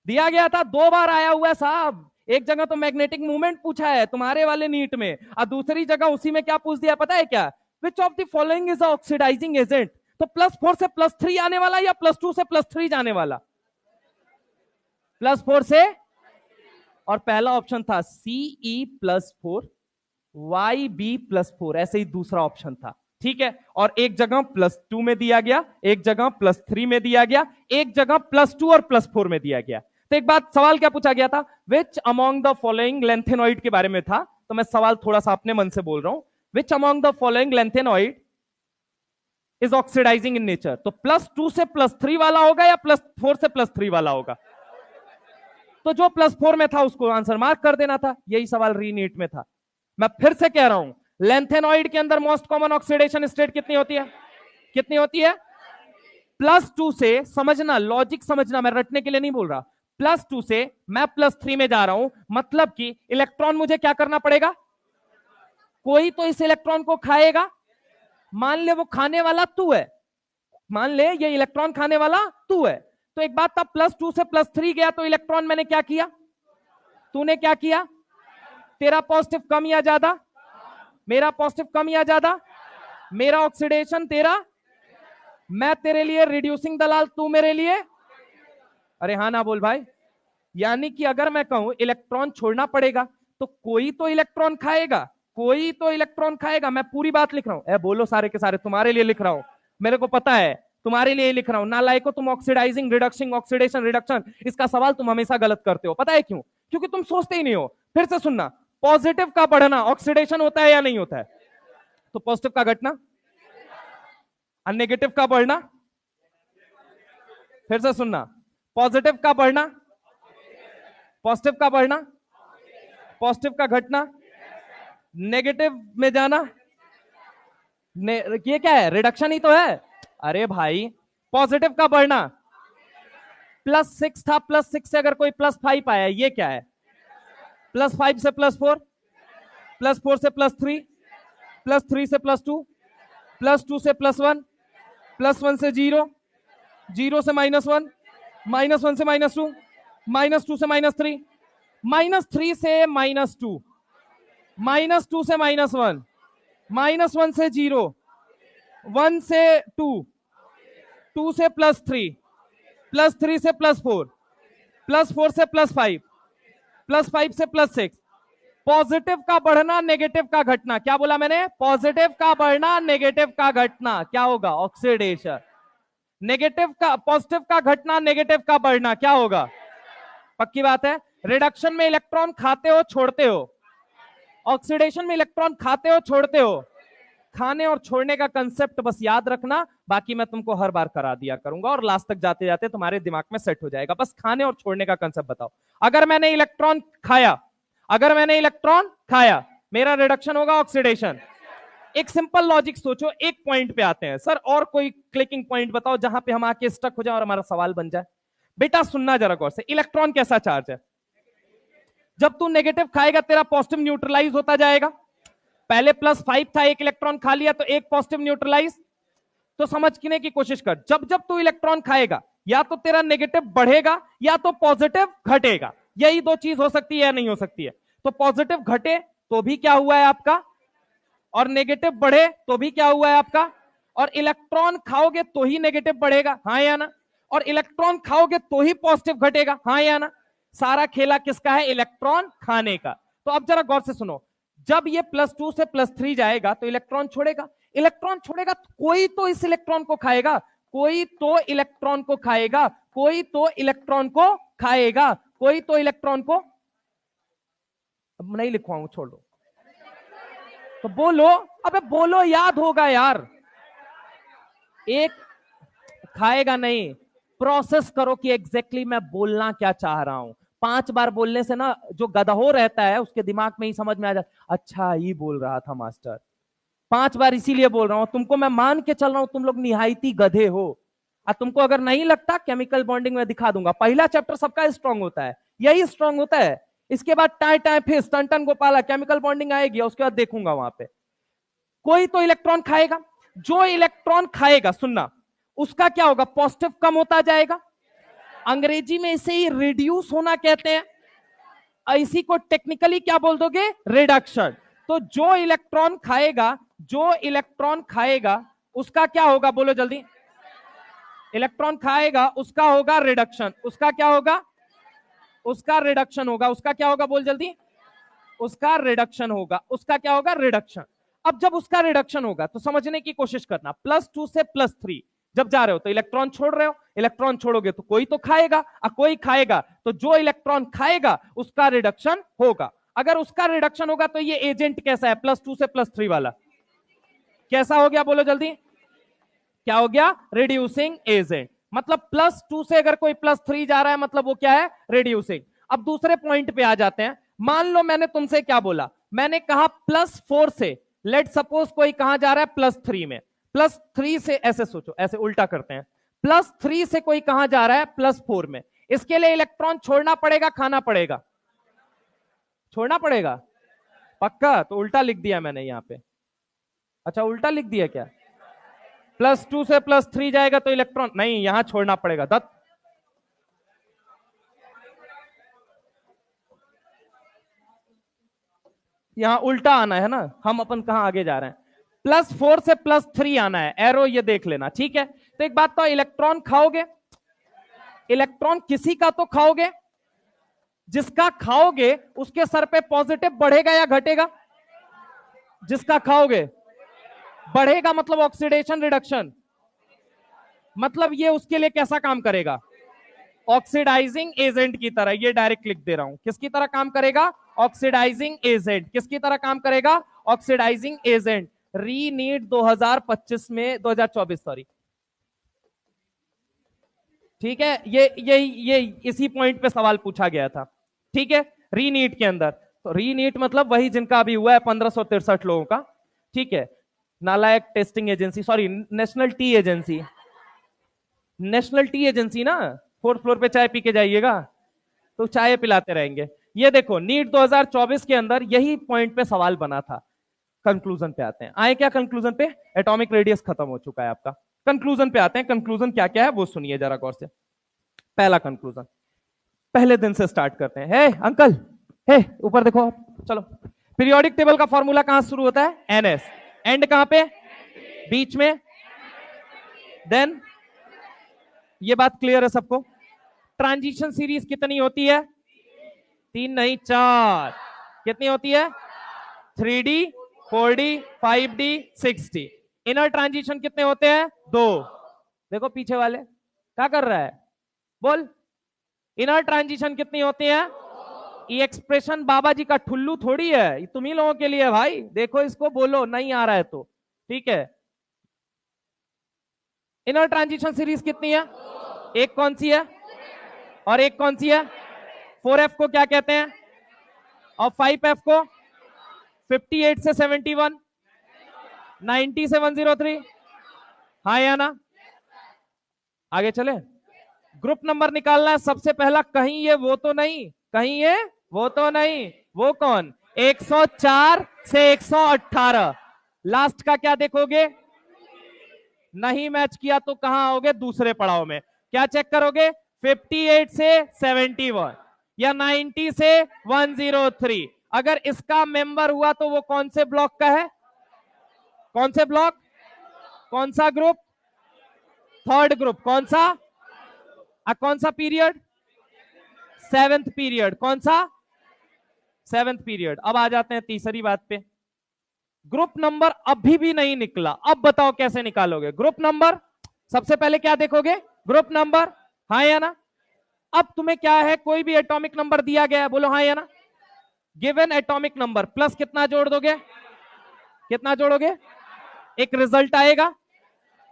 दिया गया था। 2 बार आया हुआ है साहब। एक जगह तो मैग्नेटिक मूवमेंट पूछा है तुम्हारे वाले नीट में, और दूसरी जगह उसी में क्या पूछ दिया पता है क्या? Which of the following is oxidising agent. तो +4 से +3 आने वाला या +2 से +3 जाने वाला? +4 से, और पहला ऑप्शन था Ce+4 Yb+4, ऐसे ही दूसरा ऑप्शन था। ठीक है, और एक जगह +2 में दिया गया, एक जगह +3 में दिया गया, एक जगह +2 और +4 में दिया गया। तो एक बात, सवाल क्या पूछा गया था? विच अमॉन्ग द फॉलोइंग लेंथेनॉइड के बारे में था, तो मैं सवाल थोड़ा सा अपने मन से बोल रहा हूं। Which among the following lanthanoid is oxidising in nature. तो +2 से +3 वाला होगा या +4 से +3 वाला होगा? तो जो +4 में था उसको आंसर मार्क कर देना था। यही सवाल रीनीट में था। मैं फिर से कह रहा हूं, लेंथेनॉइड के अंदर मोस्ट कॉमन ऑक्सीडेशन स्टेट कितनी होती है? कितनी होती है? +2 से, समझना लॉजिक समझना, मैं रटने के लिए नहीं बोल रहा। +2 से मैं +3 में जा रहा हूं, मतलब कि इलेक्ट्रॉन मुझे क्या करना पड़ेगा? कोई तो इस इलेक्ट्रॉन को खाएगा। मान ले वो खाने वाला तू है, मान ले ये इलेक्ट्रॉन खाने वाला तू है। तो एक बात था, +2 से +3 गया तो इलेक्ट्रॉन मैंने क्या किया? तूने क्या किया? तेरा पॉजिटिव कम या ज्यादा? मेरा पॉजिटिव कम या ज्यादा? मेरा ऑक्सीडेशन, तेरा? मैं तेरे लिए रिड्यूसिंग दलाल, तू मेरे लिए, अरे हाँ ना बोल भाई। यानी कि अगर मैं कहूं इलेक्ट्रॉन छोड़ना पड़ेगा तो कोई तो इलेक्ट्रॉन खाएगा, कोई तो इलेक्ट्रॉन खाएगा। मैं पूरी बात लिख रहा हूं, ए बोलो सारे के सारे, तुम्हारे लिए लिख रहा हूं, मेरे को पता है तुम्हारे लिए लिख रहा हूं। नालायको तुम ऑक्सीडाइजिंग रिडक्शन ऑक्सीडेशन रिडक्शन इसका सवाल तुम हमेशा गलत करते हो, पता है क्यों? क्योंकि तुम सोचते ही नहीं हो। फिर से सुनना, पॉजिटिव का बढ़ना ऑक्सीडेशन होता है या नहीं होता है? तो पॉजिटिव का घटना और नेगेटिव का बढ़ना, फिर से सुनना, पॉजिटिव का बढ़ना, पॉजिटिव का बढ़ना, पॉजिटिव का घटना, नेगेटिव में जाना, ये क्या है? रिडक्शन ही तो है। अरे भाई पॉजिटिव का बढ़ना, +6 था, +6 से अगर कोई +5 आया, ये क्या है? +5 से +4, +4 से +3, +3 से +2, +2 से +1, +1 से 0, 0 से -1, -1 से -2, -2 से -3, -3 से -2, -2 से -1, -1 से 0, 1 से 2, 2 से +3, +3 से +4, +4 से +5, +5 से +6। पॉजिटिव का बढ़ना, नेगेटिव का घटना, क्या बोला मैंने? पॉजिटिव का बढ़ना, नेगेटिव का घटना, क्या होगा? ऑक्सीडेशन। नेगेटिव का, पॉजिटिव का घटना, नेगेटिव का बढ़ना, क्या होगा? पक्की बात है। रिडक्शन में इलेक्ट्रॉन खाते हो छोड़ते हो, ऑक्सीडेशन में इलेक्ट्रॉन खाते हो छोड़ते हो। खाने और छोड़ने का कंसेप्ट बस याद रखना, बाकी मैं तुमको हर बार करा दिया करूंगा और लास्ट तक जाते जाते तुम्हारे दिमाग में सेट हो जाएगा। बस खाने और छोड़ने का कंसेप्ट बताओ। अगर मैंने इलेक्ट्रॉन खाया, अगर मैंने इलेक्ट्रॉन खाया, मेरा रिडक्शन होगा ऑक्सीडेशन। एक सिंपल लॉजिक सोचो, एक पॉइंट पे आते हैं। सर और कोई क्लिकिंग पॉइंट बताओ जहां पे हम आके स्टक हो जाए और हमारा सवाल बन जाए। बेटा सुनना जरा गौर से, इलेक्ट्रॉन कैसा चार्ज है? जब तू नेगेटिव खाएगा तेरा पॉजिटिव न्यूट्रलाइज होता जाएगा। पहले +5 था, एक इलेक्ट्रॉन खा लिया तो एक पॉजिटिव न्यूट्रलाइज। तो समझने की कोशिश कर, जब जब तू इलेक्ट्रॉन खाएगा या तो तेरा नेगेटिव बढ़ेगा या तो पॉजिटिव घटेगा। यही दो चीज हो सकती है या नहीं हो सकती है? तो पॉजिटिव घटे तो भी क्या हुआ है आपका, और नेगेटिव बढ़े तो भी क्या हुआ है आपका। और इलेक्ट्रॉन खाओगे तो ही नेगेटिव बढ़ेगा, हाँ या ना? और इलेक्ट्रॉन खाओगे तो ही पॉजिटिव घटेगा, हाँ या ना? सारा खेला किसका है? इलेक्ट्रॉन खाने का। तो अब जरा गौर से सुनो, जब ये +2 से +3 जाएगा तो इलेक्ट्रॉन छोड़ेगा। इलेक्ट्रॉन छोड़ेगा तो कोई तो इस इलेक्ट्रॉन को खाएगा, कोई तो इलेक्ट्रॉन को खाएगा, कोई तो इलेक्ट्रॉन को खाएगा, कोई तो इलेक्ट्रॉन को। अब नहीं लिखवाऊंगा, छोड़ दो। तो बोलो, अबे बोलो, याद होगा यार। एक खाएगा नहीं, प्रोसेस करो कि एग्जैक्टली मैं बोलना क्या चाह रहा हूं। 5 बार बोलने से ना जो गधहो रहता है उसके दिमाग में ही समझ में आ जाता, अच्छा ये बोल रहा था मास्टर। 5 बार इसीलिए बोल रहा हूं, तुमको मैं मान के चल रहा हूं तुम लोग निहायती गधे हो। और तुमको अगर नहीं लगता, केमिकल बॉन्डिंग में दिखा दूंगा। पहला चैप्टर सबका स्ट्रांग होता है, यही स्ट्रांग होता है। इसके बाद टाइ टाइ फिश टन टन गोपाला केमिकल बॉन्डिंग आएगी, उसके बाद देखूंगा वहां पे। कोई तो इलेक्ट्रॉन खाएगा, जो इलेक्ट्रॉन खाएगा सुनना, उसका क्या होगा? पॉजिटिव कम होता जाएगा। अंग्रेजी में इसे ही रिड्यूस होना कहते हैं। इसी को टेक्निकली क्या बोल दोगे? रिडक्शन। तो जो इलेक्ट्रॉन खाएगा, जो इलेक्ट्रॉन खाएगा उसका क्या होगा? बोलो जल्दी। इलेक्ट्रॉन खाएगा उसका होगा रिडक्शन। उसका क्या होगा? उसका रिडक्शन होगा। उसका क्या होगा? बोल जल्दी। उसका रिडक्शन होगा। उसका क्या होगा? रिडक्शन। अब जब उसका रिडक्शन होगा तो समझने की कोशिश करना, +2 से +3 जब जा रहे हो तो इलेक्ट्रॉन छोड़ रहे हो। इलेक्ट्रॉन छोड़ोगे तो कोई तो खाएगा, और कोई खाएगा तो जो इलेक्ट्रॉन खाएगा उसका रिडक्शन होगा। अगर उसका रिडक्शन होगा तो ये एजेंट कैसा है? +2 से +3 वाला कैसा हो गया? बोलो जल्दी। क्या हो गया? Reducing agent. मतलब +2 से अगर कोई +3 जा रहा है मतलब वो क्या है? रिड्यूसिंग। अब दूसरे पॉइंट पे आ जाते हैं। मान लो मैंने तुमसे क्या बोला, मैंने कहा +4 से, लेट सपोज कोई कहां जा रहा है? +3 में। +3 से, ऐसे सोचो, ऐसे उल्टा करते हैं, +3 से कोई कहां जा रहा है? +4 में। इसके लिए इलेक्ट्रॉन छोड़ना पड़ेगा, खाना पड़ेगा? छोड़ना पड़ेगा। पक्का? तो उल्टा लिख दिया मैंने यहां पे। अच्छा उल्टा लिख दिया क्या? +2 से +3 जाएगा तो इलेक्ट्रॉन नहीं, यहां छोड़ना पड़ेगा। दत्त यहां उल्टा आना है ना, हम अपन कहां आगे जा रहे हैं? +4 से +3 आना है, एरो ये देख लेना, ठीक है। तो एक बात तो, इलेक्ट्रॉन खाओगे, इलेक्ट्रॉन किसी का तो खाओगे, जिसका खाओगे उसके सर पे पॉजिटिव बढ़ेगा या घटेगा? जिसका खाओगे बढ़ेगा, मतलब ऑक्सीडेशन रिडक्शन, मतलब ये उसके लिए कैसा काम करेगा? ऑक्सीडाइजिंग एजेंट की तरह। ये डायरेक्ट लिख दे रहा हूं, किसकी तरह काम करेगा? Oxidising agent. किसकी तरह काम करेगा? Oxidising agent. रीनीट 2025 में, 2024 सॉरी, ठीक है, ये इसी पॉइंट पे सवाल पूछा गया था, ठीक है, रीनीट के अंदर। तो रीनीट मतलब वही जिनका अभी हुआ है 1563 लोगों का, ठीक है। नालायक testing agency, sorry national T agency, national T agency ना, 4th फ्लोर पे चाय पी के जाइएगा तो चाय पिलाते रहेंगे। ये देखो नीट 2024 के अंदर यही पॉइंट पे सवाल बना था। कंक्लूजन पे आते हैं, आए क्या कंक्लूजन पे? एटॉमिक रेडियस खत्म हो चुका है आपका। कंक्लूजन पे आते हैं, कंक्लूजन क्या क्या है वो सुनिए जरा गौर से। पहला कंक्लूजन, पहले दिन से स्टार्ट करते हैं। हे अंकल, हे ऊपर देखो आप, चलो। पीरियोडिक टेबल का फॉर्मूला कहां शुरू होता है? एनएस। एंड कहां पे? बीच में। देन ये बात क्लियर है सबको? ट्रांजिशन सीरीज कितनी होती है? 3 नहीं 4। कितनी होती है? 3D, 4D, 5D, 6D। Inner transition कितने होते हैं? 2। देखो पीछे वाले क्या कर रहा है, बोल। इनर ट्रांजिशन कितनी होती है? ये एक्सप्रेशन बाबा जी का ठुल्लू थोड़ी है, ये तुम ही लोगों के लिए है भाई। देखो इसको, बोलो नहीं आ रहा है तो, ठीक है। इनर ट्रांजिशन सीरीज कितनी है? एक कौन सी है और एक कौन सी है? 4F को क्या कहते हैं और 5F को? 58 से 71, 90 से 103, हाँ या ना? आगे चले, ग्रुप नंबर निकालना है सबसे पहला। कहीं ये वो तो नहीं, कहीं ये वो तो नहीं, वो कौन? 104 से 118। लास्ट का क्या देखोगे? नहीं मैच किया तो कहां आओगे? दूसरे पड़ाव में। क्या चेक करोगे? 58 से 71 या 90 से 103। अगर इसका मेंबर हुआ तो वो कौन से ब्लॉक का है? कौन से ब्लॉक? कौन सा ग्रुप? 3rd group. कौन सा? कौन सा पीरियड? 7th period. कौन सा? 7th period. अब आ जाते हैं तीसरी बात पे। ग्रुप नंबर अभी भी नहीं निकला, अब बताओ कैसे निकालोगे ग्रुप नंबर? सबसे पहले क्या देखोगे? ग्रुप नंबर, हाँ या ना? अब तुम्हें क्या है, कोई भी एटॉमिक नंबर दिया गया है, बोलो हाँ या ना। गिवन एटॉमिक नंबर प्लस कितना जोड़ दोगे? कितना जोड़ोगे? एक रिजल्ट आएगा,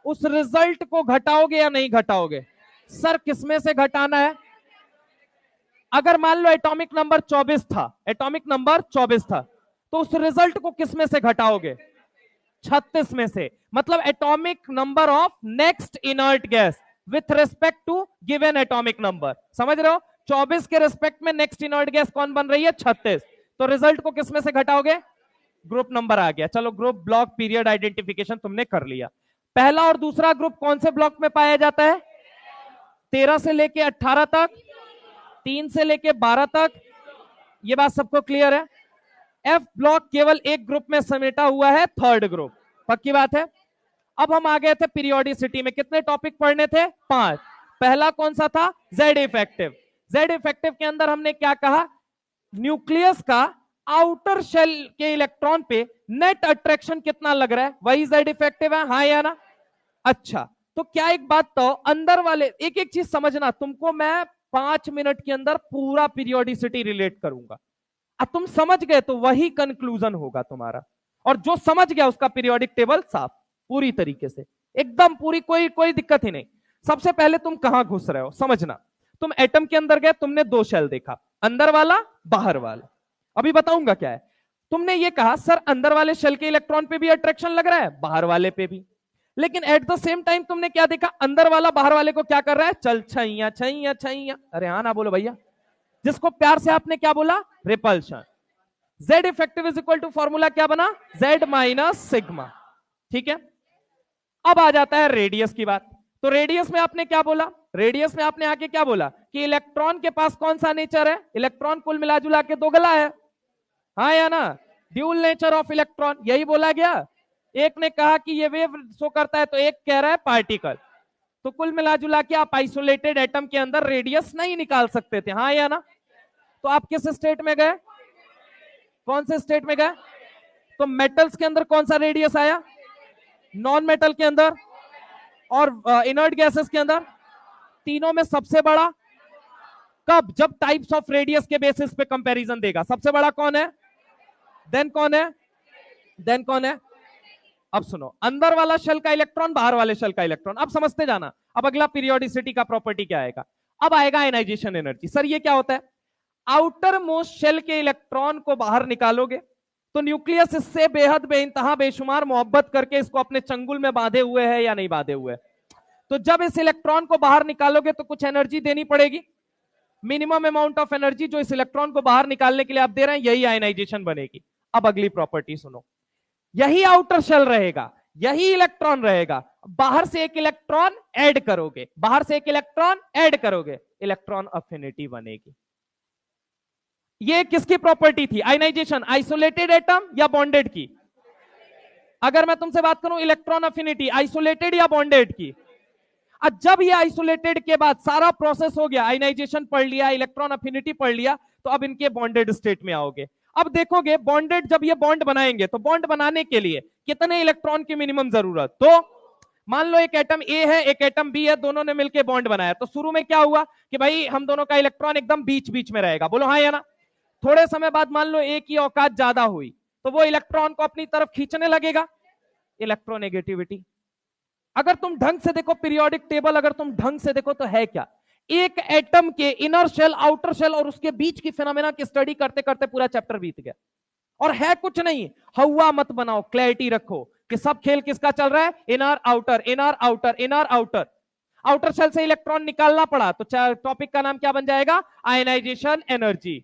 उस रिजल्ट को घटाओगे या नहीं घटाओगे? सर किसमें से घटाना है? अगर मान लो एटॉमिक नंबर 24 था, एटॉमिक नंबर 24 था, तो उस रिजल्ट को किसमें से घटाओगे? 36 में से। मतलब atomic number of next inert gas with respect to given atomic number. समझ रहे हो? 24 के रेस्पेक्ट में नेक्स्ट इनर्ट गैस कौन बन रही है? 36। तो रिजल्ट को किसमें से घटाओगे? ग्रुप नंबर आ गया। चलो ग्रुप, ब्लॉक, पीरियड आइडेंटिफिकेशन तुमने कर लिया। पहला और दूसरा ग्रुप कौन से ब्लॉक में पाया जाता है? 13 से लेके 18 तक, 3 से लेके 12 तक। ये बात सबको क्लियर है? एफ ब्लॉक केवल एक ग्रुप में समेटा हुआ है, 3rd ग्रुप। पक्की बात है? अब हम आ गए थे पीरियोडिसिटी में। कितने टॉपिक पढ़ने थे? 5। पहला कौन सा था? Z effective. जेड इफेक्टिव के अंदर हमने क्या कहा? न्यूक्लियस का आउटर शेल के इलेक्ट्रॉन पे नेट अट्रैक्शन कितना लग रहा है, वही जेड इफेक्टिव है, हाँ या ना? अच्छा, तो क्या एक बात तो अंदर वाले, एक एक चीज समझना, तुमको मैं 5 मिनट के अंदर पूरा पीरियोडिसिटी रिलेट करूंगा। अब तुम समझ गए तो वही कंक्लूजन होगा तुम्हारा, और जो समझ गया उसका पीरियोडिक टेबल साफ पूरी तरीके से, एकदम पूरी, कोई कोई दिक्कत ही नहीं। सबसे पहले तुम कहां घुस रहे हो समझना। तुम एटम के अंदर गए, तुमने 2 शेल देखा, अंदर वाला, बाहर वाला। अभी बताऊंगा क्या है। तुमने ये कहा सर अंदर वाले शेल के इलेक्ट्रॉन पे भी अट्रैक्शन लग रहा है, बाहर वाले पे भी। लेकिन एट द सेम टाइम तुमने क्या देखा? अंदर वाला बाहर वाले को क्या कर रहा है? चल छैया छैया छैया। अरे हाँ ना बोलो भैया, जिसको प्यार से आपने क्या बोला? Repulsion. Z effective is equal to formula क्या बना? Z minus sigma. ठीक है, अब आ जाता है रेडियस की बात। तो रेडियस में आपने क्या बोला? रेडियस में आपने आके क्या बोला कि इलेक्ट्रॉन के पास कौन सा नेचर है? इलेक्ट्रॉन कुल मिला जुला के दोगला है, हाँ या ना? ड्यूल नेचर ऑफ इलेक्ट्रॉन, यही बोला गया। एक ने कहा कि ये वेव शो करता है, तो एक कह रहा है पार्टिकल। तो कुल मिला जुला के आप आइसोलेटेड एटम के अंदर रेडियस नहीं निकाल सकते थे, हाँ या ना? तो आप किस स्टेट में गए? कौन से स्टेट में गए? तो मेटल्स के अंदर कौन सा रेडियस आया? नॉन मेटल के अंदर और इनर्ट गैसेस के अंदर? तीनों में सबसे बड़ा कब? जब टाइप्स ऑफ रेडियस के बेसिस पे कंपैरिजन देगा। सबसे बड़ा कौन है? देन कौन है? देन कौन है? अब सुनो, अंदर वाला शेल का इलेक्ट्रॉन, बाहर वाले शेल का इलेक्ट्रॉन। अब समझते जाना। अब अगला पीरियोडिसिटी का प्रॉपर्टी क्या आएगा? अब आएगा आयनाइजेशन एनर्जी। सर ये क्या होता है? आउटर मोस्ट शेल के इलेक्ट्रॉन को बाहर निकालोगे तो न्यूक्लियस इससे बेहद बेइंतहा बेशुमार मोहब्बत करके इसको अपने चंगुल में बांधे हुए है या नहीं बांधे हुए? तो जब इस इलेक्ट्रॉन को बाहर निकालोगे तो कुछ एनर्जी देनी पड़ेगी, मिनिमम अमाउंट ऑफ एनर्जी जो इस इलेक्ट्रॉन को बाहर निकालने के लिए आप दे रहे हैं, यही आयनाइजेशन बनेगी। अब अगली प्रॉपर्टी सुनो, यही आउटर शेल रहेगा, यही इलेक्ट्रॉन रहेगा, बाहर से एक इलेक्ट्रॉन ऐड करोगे, बाहर से एक इलेक्ट्रॉन ऐड करोगे, इलेक्ट्रॉन अफिनिटी बनेगी। ये किसकी प्रॉपर्टी थी? आयनाइजेशन। आइसोलेटेड एटम या बॉन्डेड की? अगर मैं तुमसे बात करूं इलेक्ट्रॉन अफिनिटी, आइसोलेटेड या बॉन्डेड की? अब जब ये आइसोलेटेड के बाद सारा प्रोसेस हो गया, आयनाइजेशन पढ़ लिया, इलेक्ट्रॉन अफिनिटी पढ़ लिया, तो अब इनके बॉन्डेड स्टेट में आओगे। अब देखोगे बॉन्डेड, जब ये बॉन्ड बनाएंगे तो बॉन्ड बनाने के लिए कितने इलेक्ट्रॉन की मिनिमम जरूरत? तो मान लो एक एटम ए है, एक एटम बी है, दोनों ने मिलकर बॉन्ड बनाया, तो शुरू में क्या हुआ कि भाई हम दोनों का इलेक्ट्रॉन एकदम बीच बीच में रहेगा, बोलो हाँ या ना? थोड़े समय बाद मान लो ए की औकात ज्यादा हुई तो वो इलेक्ट्रॉन को अपनी तरफ खींचने लगेगा, इलेक्ट्रोनेगेटिविटी। अगर तुम ढंग से देखो पीरियोडिक टेबल, अगर तुम ढंग से देखो तो है क्या? एक एटम के इनर शेल, आउटर शेल और उसके बीच की फिनोमेना की स्टडी करते करते पूरा चैप्टर बीत गया। और है कुछ नहीं, हवा मत बनाओ, क्लैरिटी रखो कि सब खेल किसका चल रहा है? Inner outer, inner outer, inner outer. Outer shell से इलेक्ट्रॉन निकालना पड़ा तो टॉपिक का नाम क्या बन जाएगा? Ionisation energy.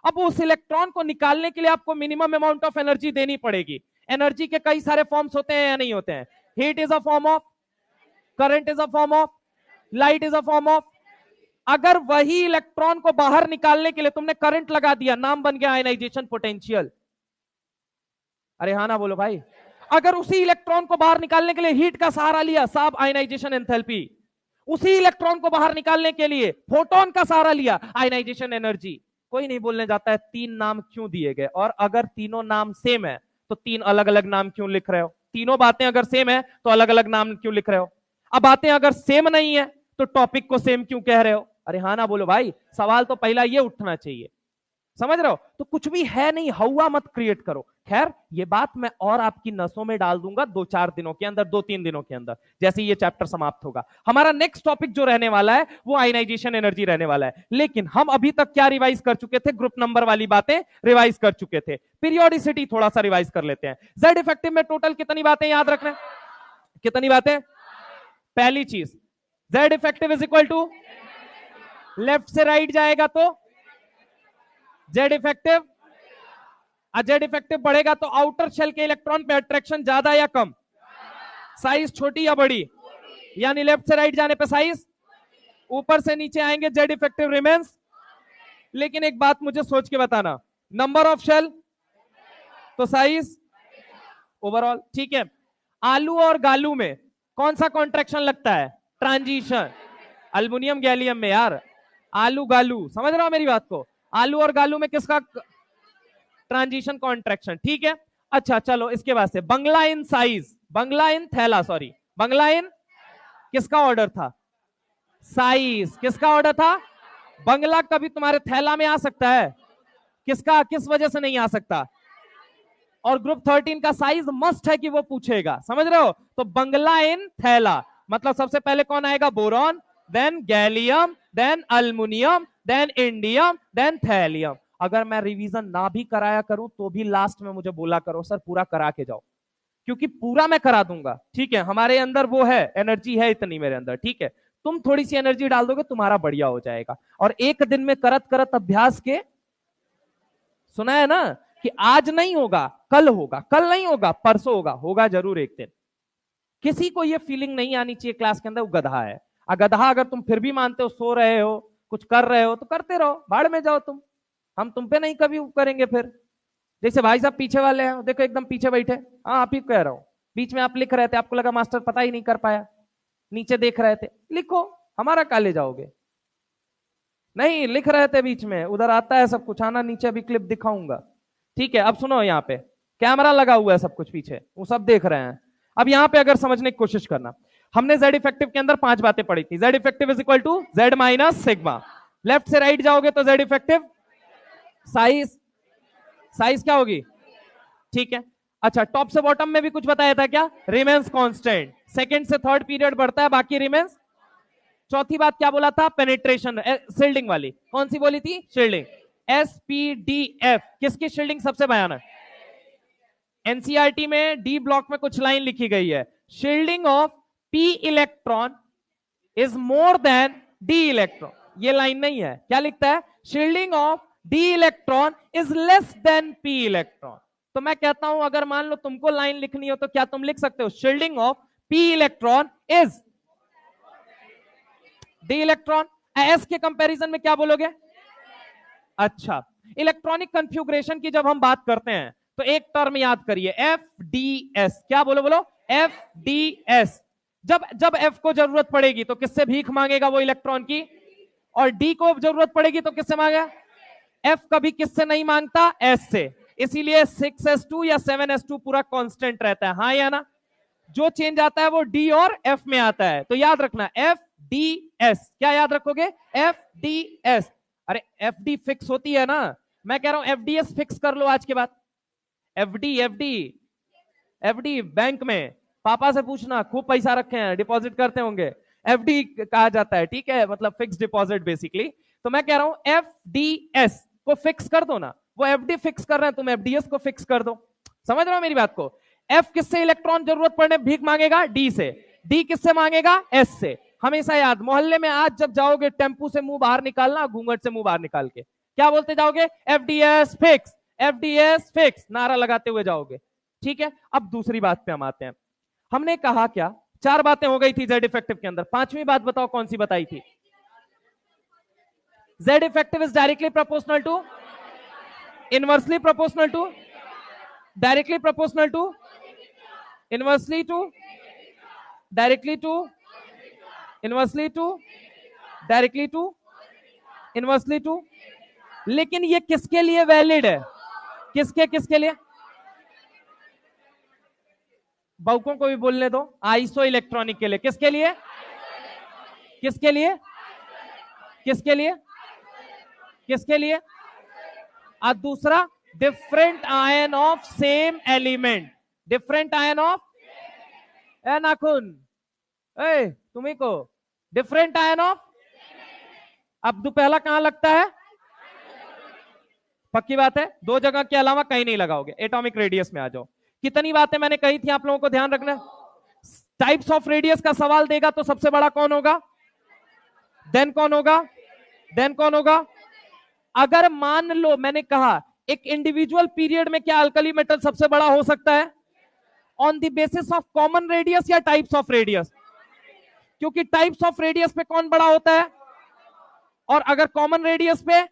अब उस इलेक्ट्रॉन को निकालने के लिए आपको मिनिमम अमाउंट ऑफ एनर्जी देनी पड़ेगी। एनर्जी के कई सारे फॉर्म्स होते हैं या नहीं होते हैं? Heat is a form of, current is a form of, light is a form of. अगर वही इलेक्ट्रॉन को बाहर निकालने के लिए तुमने करंट लगा दिया, नाम बन गया आयनाइजेशन पोटेंशियल। अरे हाँ ना बोलो भाई। अगर उसी इलेक्ट्रॉन को बाहर निकालने के लिए हीट का सहारा लिया, साब आयनाइजेशन एंथैल्पी। उसी इलेक्ट्रॉन को बाहर निकालने के लिए फोटोन का सहारा लिया, आयनाइजेशन एनर्जी। कोई नहीं बोलने जाता है तीन नाम क्यों दिए गए, और अगर तीनों नाम सेम है तो तीन अलग अलग नाम क्यों लिख रहे हो? तीनों बातें अगर सेम है तो अलग अलग नाम क्यों लिख रहे हो? अब बातें अगर सेम नहीं है तो टॉपिक को सेम क्यों कह रहे हो? अरे हाँ ना बोलो भाई। सवाल तो पहला ये उठना चाहिए, समझ रहे हो? तो कुछ भी है नहीं, हवा मत क्रिएट करो। खैर ये बात मैं और आपकी नसों में डाल दूंगा 2-4 दिनों के अंदर, 2-3 दिनों के अंदर, जैसे ये चैप्टर समाप्त होगा। हमारा नेक्स्ट टॉपिक जो रहने वाला है वो आयनाइजेशन एनर्जी रहने वाला है। लेकिन हम अभी तक क्या रिवाइज कर चुके थे? ग्रुप नंबर वाली बातें रिवाइज कर चुके थे। पीरियोडिसिटी थोड़ा सा रिवाइज कर लेते हैं। जेड इफेक्टिव में टोटल कितनी बातें याद रखना है? कितनी बातें? पहली चीज, Z effective is equal to, left से राइट जाएगा तो जेड इफेक्टिव, जेड इफेक्टिव बढ़ेगा तो आउटर शेल के इलेक्ट्रॉन पे अट्रैक्शन ज्यादा या कम? साइज छोटी या बड़ी? यानी लेफ्ट से राइट जाने पे साइज, ऊपर से नीचे आएंगे जेड इफेक्टिव रिमेंस। लेकिन एक बात मुझे सोच के बताना, नंबर ऑफ शेल तो साइज ओवरऑल, ठीक है। आलू और गालू में कौन सा कॉन्ट्रैक्शन लगता है? ट्रांजिशन। अल्युमिनियम गैलियम में यार, आलू गालू, समझ रहे हो मेरी बात को? आलू और गालू में किसका ट्रांजिशन कॉन्ट्रैक्शन, ठीक है। अच्छा चलो इसके बाद से बंगला इन साइज, बंगला इन थैला, सॉरी बंगला इन, किसका ऑर्डर था? साइज। किसका ऑर्डर था? बंगला कभी तुम्हारे थैला में आ सकता है? किसका, किस वजह से नहीं आ सकता? और ग्रुप 13 का साइज मस्ट है कि वो पूछेगा, समझ रहे हो? तो बंगला इन थैला मतलब सबसे पहले कौन आएगा? Boron, then gallium, then aluminium, then indium, then thallium. अगर मैं रिवीजन ना भी कराया करूं तो भी लास्ट में मुझे बोला करो सर पूरा करा के जाओ, क्योंकि पूरा मैं करा दूंगा, ठीक है। हमारे अंदर वो है, एनर्जी है इतनी मेरे अंदर, ठीक है। तुम थोड़ी सी एनर्जी डाल दोगे तुम्हारा बढ़िया हो जाएगा। और एक दिन में करत करत अभ्यास के, सुना है ना कि आज नहीं होगा कल होगा, कल नहीं होगा परसों होगा, होगा जरूर एक दिन। किसी को ये फीलिंग नहीं आनी चाहिए क्लास के अंदर वो गधा है। गधा अगर तुम फिर भी मानते हो, सो रहे हो, कुछ कर रहे हो तो करते रहो, भाड़ में जाओ तुम, हम तुम पे नहीं कभी करेंगे फिर। जैसे भाई साहब पीछे वाले हैं, देखो एकदम पीछे बैठे, हाँ आप ही कह रहा हूं, बीच में आप लिख रहे थे, आपको लगा मास्टर पता ही नहीं कर पाया, नीचे देख रहे थे, लिखो, हमारा क्या ले जाओगे? नहीं, लिख रहे थे बीच में, उधर आता है सब कुछ, आना नीचे, अभी क्लिप दिखाऊंगा। ठीक है, अब सुनो, यहाँ पे कैमरा लगा हुआ है सब कुछ पीछे, वो सब देख रहे हैं। अब यहाँ पे अगर समझने की कोशिश करना, हमने जेड इफेक्टिव के अंदर 5 बातें पढ़ी थी। Z effective is equal to Z minus sigma. Left से राइट जाओगे तो जेड इफेक्टिव साइज, साइज क्या होगी? ठीक है। अच्छा, टॉप से बॉटम में भी कुछ बताया था क्या? Remains constant. सेकंड से थर्ड पीरियड बढ़ता है, बाकी रिमेंस। चौथी बात क्या बोला था? पेनिट्रेशन, शील्डिंग वाली। कौन सी बोली थी? शील्डिंग। SPDF, किसकी शील्डिंग सबसे भयानक? एनसीईआरटी में डी ब्लॉक में कुछ लाइन लिखी गई है, shielding of P electron is more than D electron. ये लाइन नहीं है, क्या लिखता है? Shielding of D electron is less than P electron. तो मैं कहता हूं, अगर मान लो तुमको लाइन लिखनी हो तो क्या तुम लिख सकते हो? Shielding of P electron is D electron. S के कंपैरिजन में क्या बोलोगे? अच्छा, इलेक्ट्रॉनिक कॉन्फ़िगरेशन की जब हम बात करते हैं तो एक टर्म याद करिए, FDS। क्या बोलो? बोलो FDS। जब F को जरूरत पड़ेगी तो किससे भीख मांगेगा? वो इलेक्ट्रॉन की। और D को जरूरत पड़ेगी तो किससे मांगेगा? F कभी किससे नहीं मांगता? S से। इसीलिए 6s2 या 7s2 पूरा कांस्टेंट रहता है, हाँ या ना? जो चेंज आता है वो D और F में आता है। तो याद रखना FDS। क्या याद रखोगे? FDS। अरे FD फिक्स होती है ना, मैं कह रहा हूं FDS फिक्स कर लो आज के बाद। FD बैंक में पापा से पूछना, खूब पैसा रखे हैं, डिपॉजिट करते होंगे, FD कहा जाता है, ठीक है, मतलब फिक्स डिपॉजिट बेसिकली। तो मैं कह रहा हूं FDS को फिक्स कर दो ना, वो FD फिक्स कर रहे हैं, तुम FDS को फिक्स कर दो। समझ रहे हो मेरी बात को? F किससे इलेक्ट्रॉन जरूरत पड़ने भीख मांगेगा? D से। D किससे मांगेगा? S से। हमेशा याद, मोहल्ले में आज जब जाओगे टेम्पू से मुंह बाहर निकालना, घूंघट से मुंह बाहर निकाल के क्या बोलते जाओगे? FDS फिक्स, FDS फिक्स, नारा लगाते हुए जाओगे। ठीक है, अब दूसरी बात पे हम आते हैं। हमने कहा क्या? 4 बातें हो गई थी जेड इफेक्टिव के अंदर, 5वीं बात बताओ कौन सी बताई थी? Z effective is directly proportional to, inversely proportional to, directly proportional to, inversely to, directly to, inversely to, directly to, inversely to. लेकिन ये किसके लिए वैलिड है? किसके किसके लिए? बहुकों को भी बोलने दो। आइसो इलेक्ट्रॉनिक के लिए। किसके लिए? किसके लिए? किसके लिए? किसके लिए? और दूसरा, different ion of same element. Different ion of, a नाखून, ए तुम्ही को, डिफरेंट आयन ऑफ। अब दोपहला कहां लगता है? पक्की बात है, 2 जगह के अलावा कहीं नहीं लगाओगे। एटॉमिक रेडियस में आ जाओ। कितनी बातें मैंने कही थी, आप लोगों को ध्यान रखना। टाइप्स ऑफ रेडियस का सवाल देगा तो सबसे बड़ा कौन होगा? देन कौन होगा? देन कौन होगा? अगर मान लो मैंने कहा एक इंडिविजुअल पीरियड में क्या अल्कली मेटल सबसे बड़ा हो सकता है? On the basis of common radius या टाइप्स ऑफ रेडियस? क्योंकि टाइप्स ऑफ रेडियस पे कौन बड़ा होता है? और अगर कॉमन रेडियस पे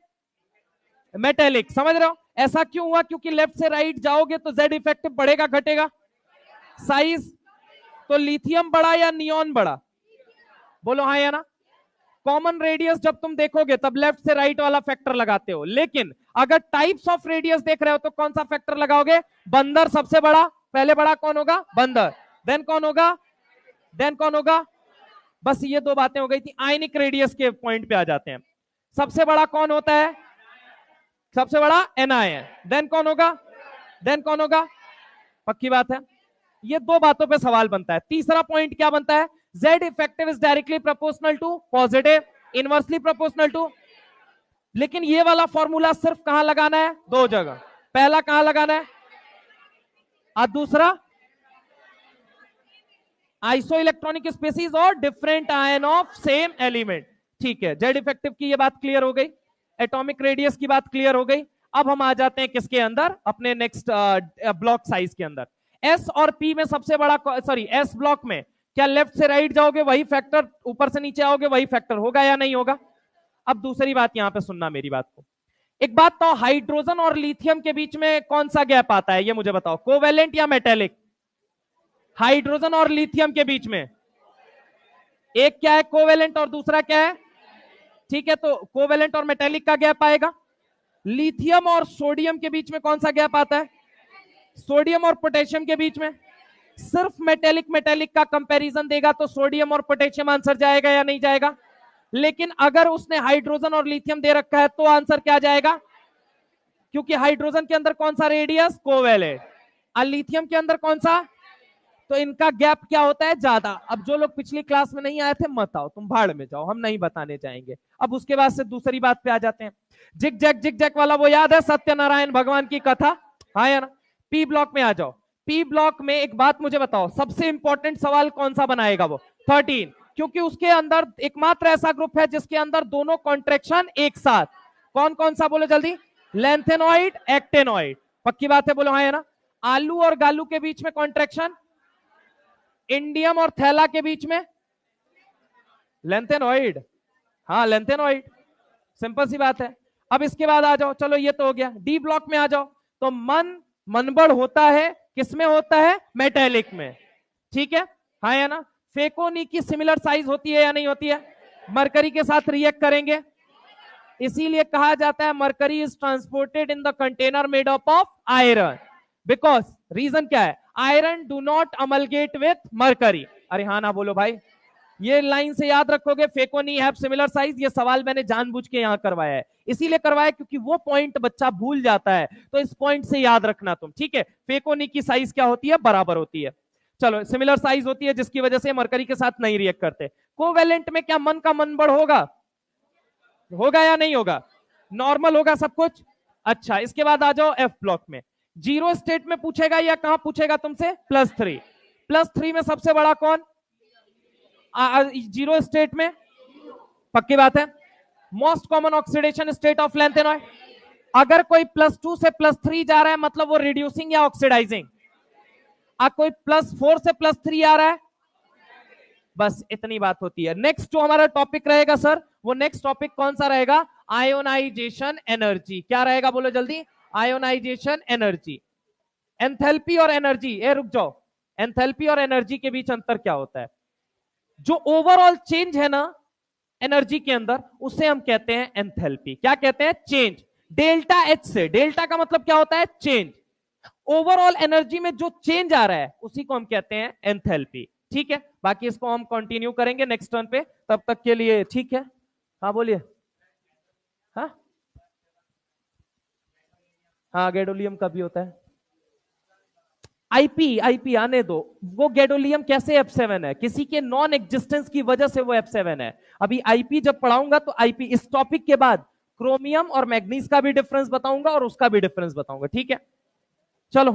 मेटेलिक। समझ रहे हो? ऐसा क्यों हुआ? क्योंकि लेफ्ट से राइट जाओगे तो जेड इफेक्टिव बढ़ेगा घटेगा? साइज। तो लिथियम बड़ा या नियॉन बड़ा? बोलो हाँ या ना? कॉमन रेडियस जब तुम देखोगे तब लेफ्ट से राइट वाला फैक्टर लगाते हो, लेकिन अगर टाइप्स ऑफ रेडियस देख रहे हो तो कौन सा फैक्टर लगाओगे? बंदर सबसे बड़ा। पहले बड़ा कौन होगा? बंदर। देन कौन होगा? देन कौन होगा? बस ये 2 बातें हो गई थी। आयनिक रेडियस के पॉइंट पे आ जाते हैं। सबसे बड़ा कौन होता है? सबसे बड़ा एनआईएन। देन कौन होगा? देन कौन होगा? पक्की बात है। ये 2 बातों पे सवाल बनता है। तीसरा पॉइंट क्या बनता है? Z effective is directly proportional to positive, inversely proportional to. लेकिन ये वाला फॉर्मूला सिर्फ कहां लगाना है? 2 जगह। पहला कहां लगाना है? और दूसरा आइसो इलेक्ट्रॉनिक स्पेसीज और different ion of same element. ठीक है, जेड इफेक्टिव की ये बात क्लियर हो गई, एटॉमिक रेडियस की बात क्लियर हो गई। अब हम आ जाते हैं किसके अंदर? अपने नेक्स्ट ब्लॉक साइज के अंदर। एस और पी में सबसे बड़ा, सॉरी एस ब्लॉक में क्या लेफ्ट से राइट जाओगे वही फैक्टर, ऊपर से नीचे आओगे वही फैक्टर होगा या नहीं होगा? अब दूसरी बात यहां पे सुनना मेरी बात को। एक बात तो, हाइड्रोजन और लिथियम के बीच में कौन सा गैप आता है ये मुझे बताओ, कोवेलेंट या मेटेलिक? हाइड्रोजन और लिथियम के बीच में एक क्या है कोवेलेंट और दूसरा क्या है, ठीक है, तो कोवेलेंट और मेटेलिक का गैप आएगा। लिथियम और सोडियम के बीच में कौन सा गैप आता है, सोडियम और पोटेशियम के बीच में। सिर्फ मेटेलिक मेटेलिक का कंपैरिजन देगा तो सोडियम और पोटेशियम आंसर जाएगा या नहीं जाएगा, लेकिन अगर उसने हाइड्रोजन और लिथियम दे रखा है तो आंसर क्या जाएगा, क्योंकि हाइड्रोजन के अंदर कौन सा रेडियस, कोवेलेंट, और लिथियम के अंदर कौन सा, तो इनका गैप क्या होता है, ज्यादा। अब जो लोग पिछली क्लास में नहीं आए थे मत आओ, तुम भाड़ में जाओ, हम नहीं बताने जाएंगे। अब उसके बाद से दूसरी बात पे आ जाते हैं, जिग जैक वाला वो याद है, सत्यनारायण भगवान की कथा, हाँ या ना। पी ब्लॉक में आ जाओ। पी ब्लॉक में एक बात मुझे बताओ, सबसे इंपॉर्टेंट सवाल कौन सा बनाएगा, वो 13, क्योंकि उसके अंदर एकमात्र ऐसा ग्रुप है जिसके अंदर दोनों कॉन्ट्रेक्शन एक साथ। कौन कौन सा बोलो जल्दी, लेंथेनॉइड, एक्टेनॉइड, पक्की बात है, बोलो हाँ या ना। आलू और गालू के बीच में कॉन्ट्रेक्शन, इंडियम और थैला के बीच में लेंथेनॉइड, हाँ लेंथेनॉइड, सिंपल सी बात है। अब इसके बाद आ जाओ, चलो ये तो हो गया। डी ब्लॉक में आ जाओ, तो मनबड़ होता है किसमें होता है, मेटेलिक में, ठीक है, हाँ या ना। फेकोनी की सिमिलर साइज होती है या नहीं होती है, मरकरी के साथ रिएक्ट करेंगे, इसीलिए कहा जाता है mercury is transported in the container made up of iron, because reason क्या है, iron do not amalgamate with mercury. अरे हाँ ना बोलो भाई, ये लाइन से याद रखोगे, फेकोनी हैव सिमिलर साइज, ये सवाल मैंने जानबूझ के यहां करवाया है, इसीलिए करवाया क्योंकि वो पॉइंट बच्चा भूल जाता है, तो इस पॉइंट से याद रखना तुम, ठीक है। फेकोनी की साइज क्या होती है, बराबर होती है, चलो सिमिलर साइज होती है, जिसकी वजह से मरकरी के साथ नहीं रिएक्ट करते। कोवेलेंट में क्या मन का मनबड़ होगा, होगा या नहीं होगा, नॉर्मल होगा सब कुछ। अच्छा, इसके बाद आ जाओ एफ ब्लॉक में, जीरो स्टेट में पूछेगा या कहां पूछेगा तुमसे, +3, +3 में सबसे बड़ा कौन, जीरो स्टेट में, पक्की बात है। Most common oxidation state of lanthanoid, अगर कोई +2 से +3 जा रहा है मतलब वो रिड्यूसिंग या ऑक्सीडाइजिंग, कोई +4 से +3 आ रहा है, बस इतनी बात होती है। नेक्स्ट जो हमारा टॉपिक रहेगा सर, वो नेक्स्ट टॉपिक कौन सा रहेगा, आयोनाइजेशन एनर्जी, क्या रहेगा बोलो जल्दी, आयोनाइजेशन एनर्जी। एंथैल्पी और एनर्जी, रुक जाओ, एंथैल्पी और एनर्जी के बीच अंतर क्या होता है, जो ओवरऑल चेंज है ना एनर्जी के अंदर, उसे हम कहते हैं एंथैल्पी, क्या कहते हैं, चेंज, डेल्टा एच से, डेल्टा का मतलब क्या होता है, चेंज, ओवरऑल एनर्जी में जो चेंज आ रहा है उसी को हम कहते हैं एंथैल्पी, ठीक है। बाकी इसको हम कंटिन्यू करेंगे नेक्स्ट टर्न पे, तब तक के लिए ठीक है, हाँ बोलिए, हाँ हाँ गैडोलियम का भी होता है, आईपी आने दो, वो गैडोलियम कैसे F7 है, किसी के नॉन एग्जिस्टेंस की वजह से वो F7 है। अभी आईपी जब पढ़ाऊंगा तो आईपी, इस टॉपिक के बाद क्रोमियम और मैग्नीज का भी डिफरेंस बताऊंगा और उसका भी डिफरेंस बताऊंगा, ठीक है। चलो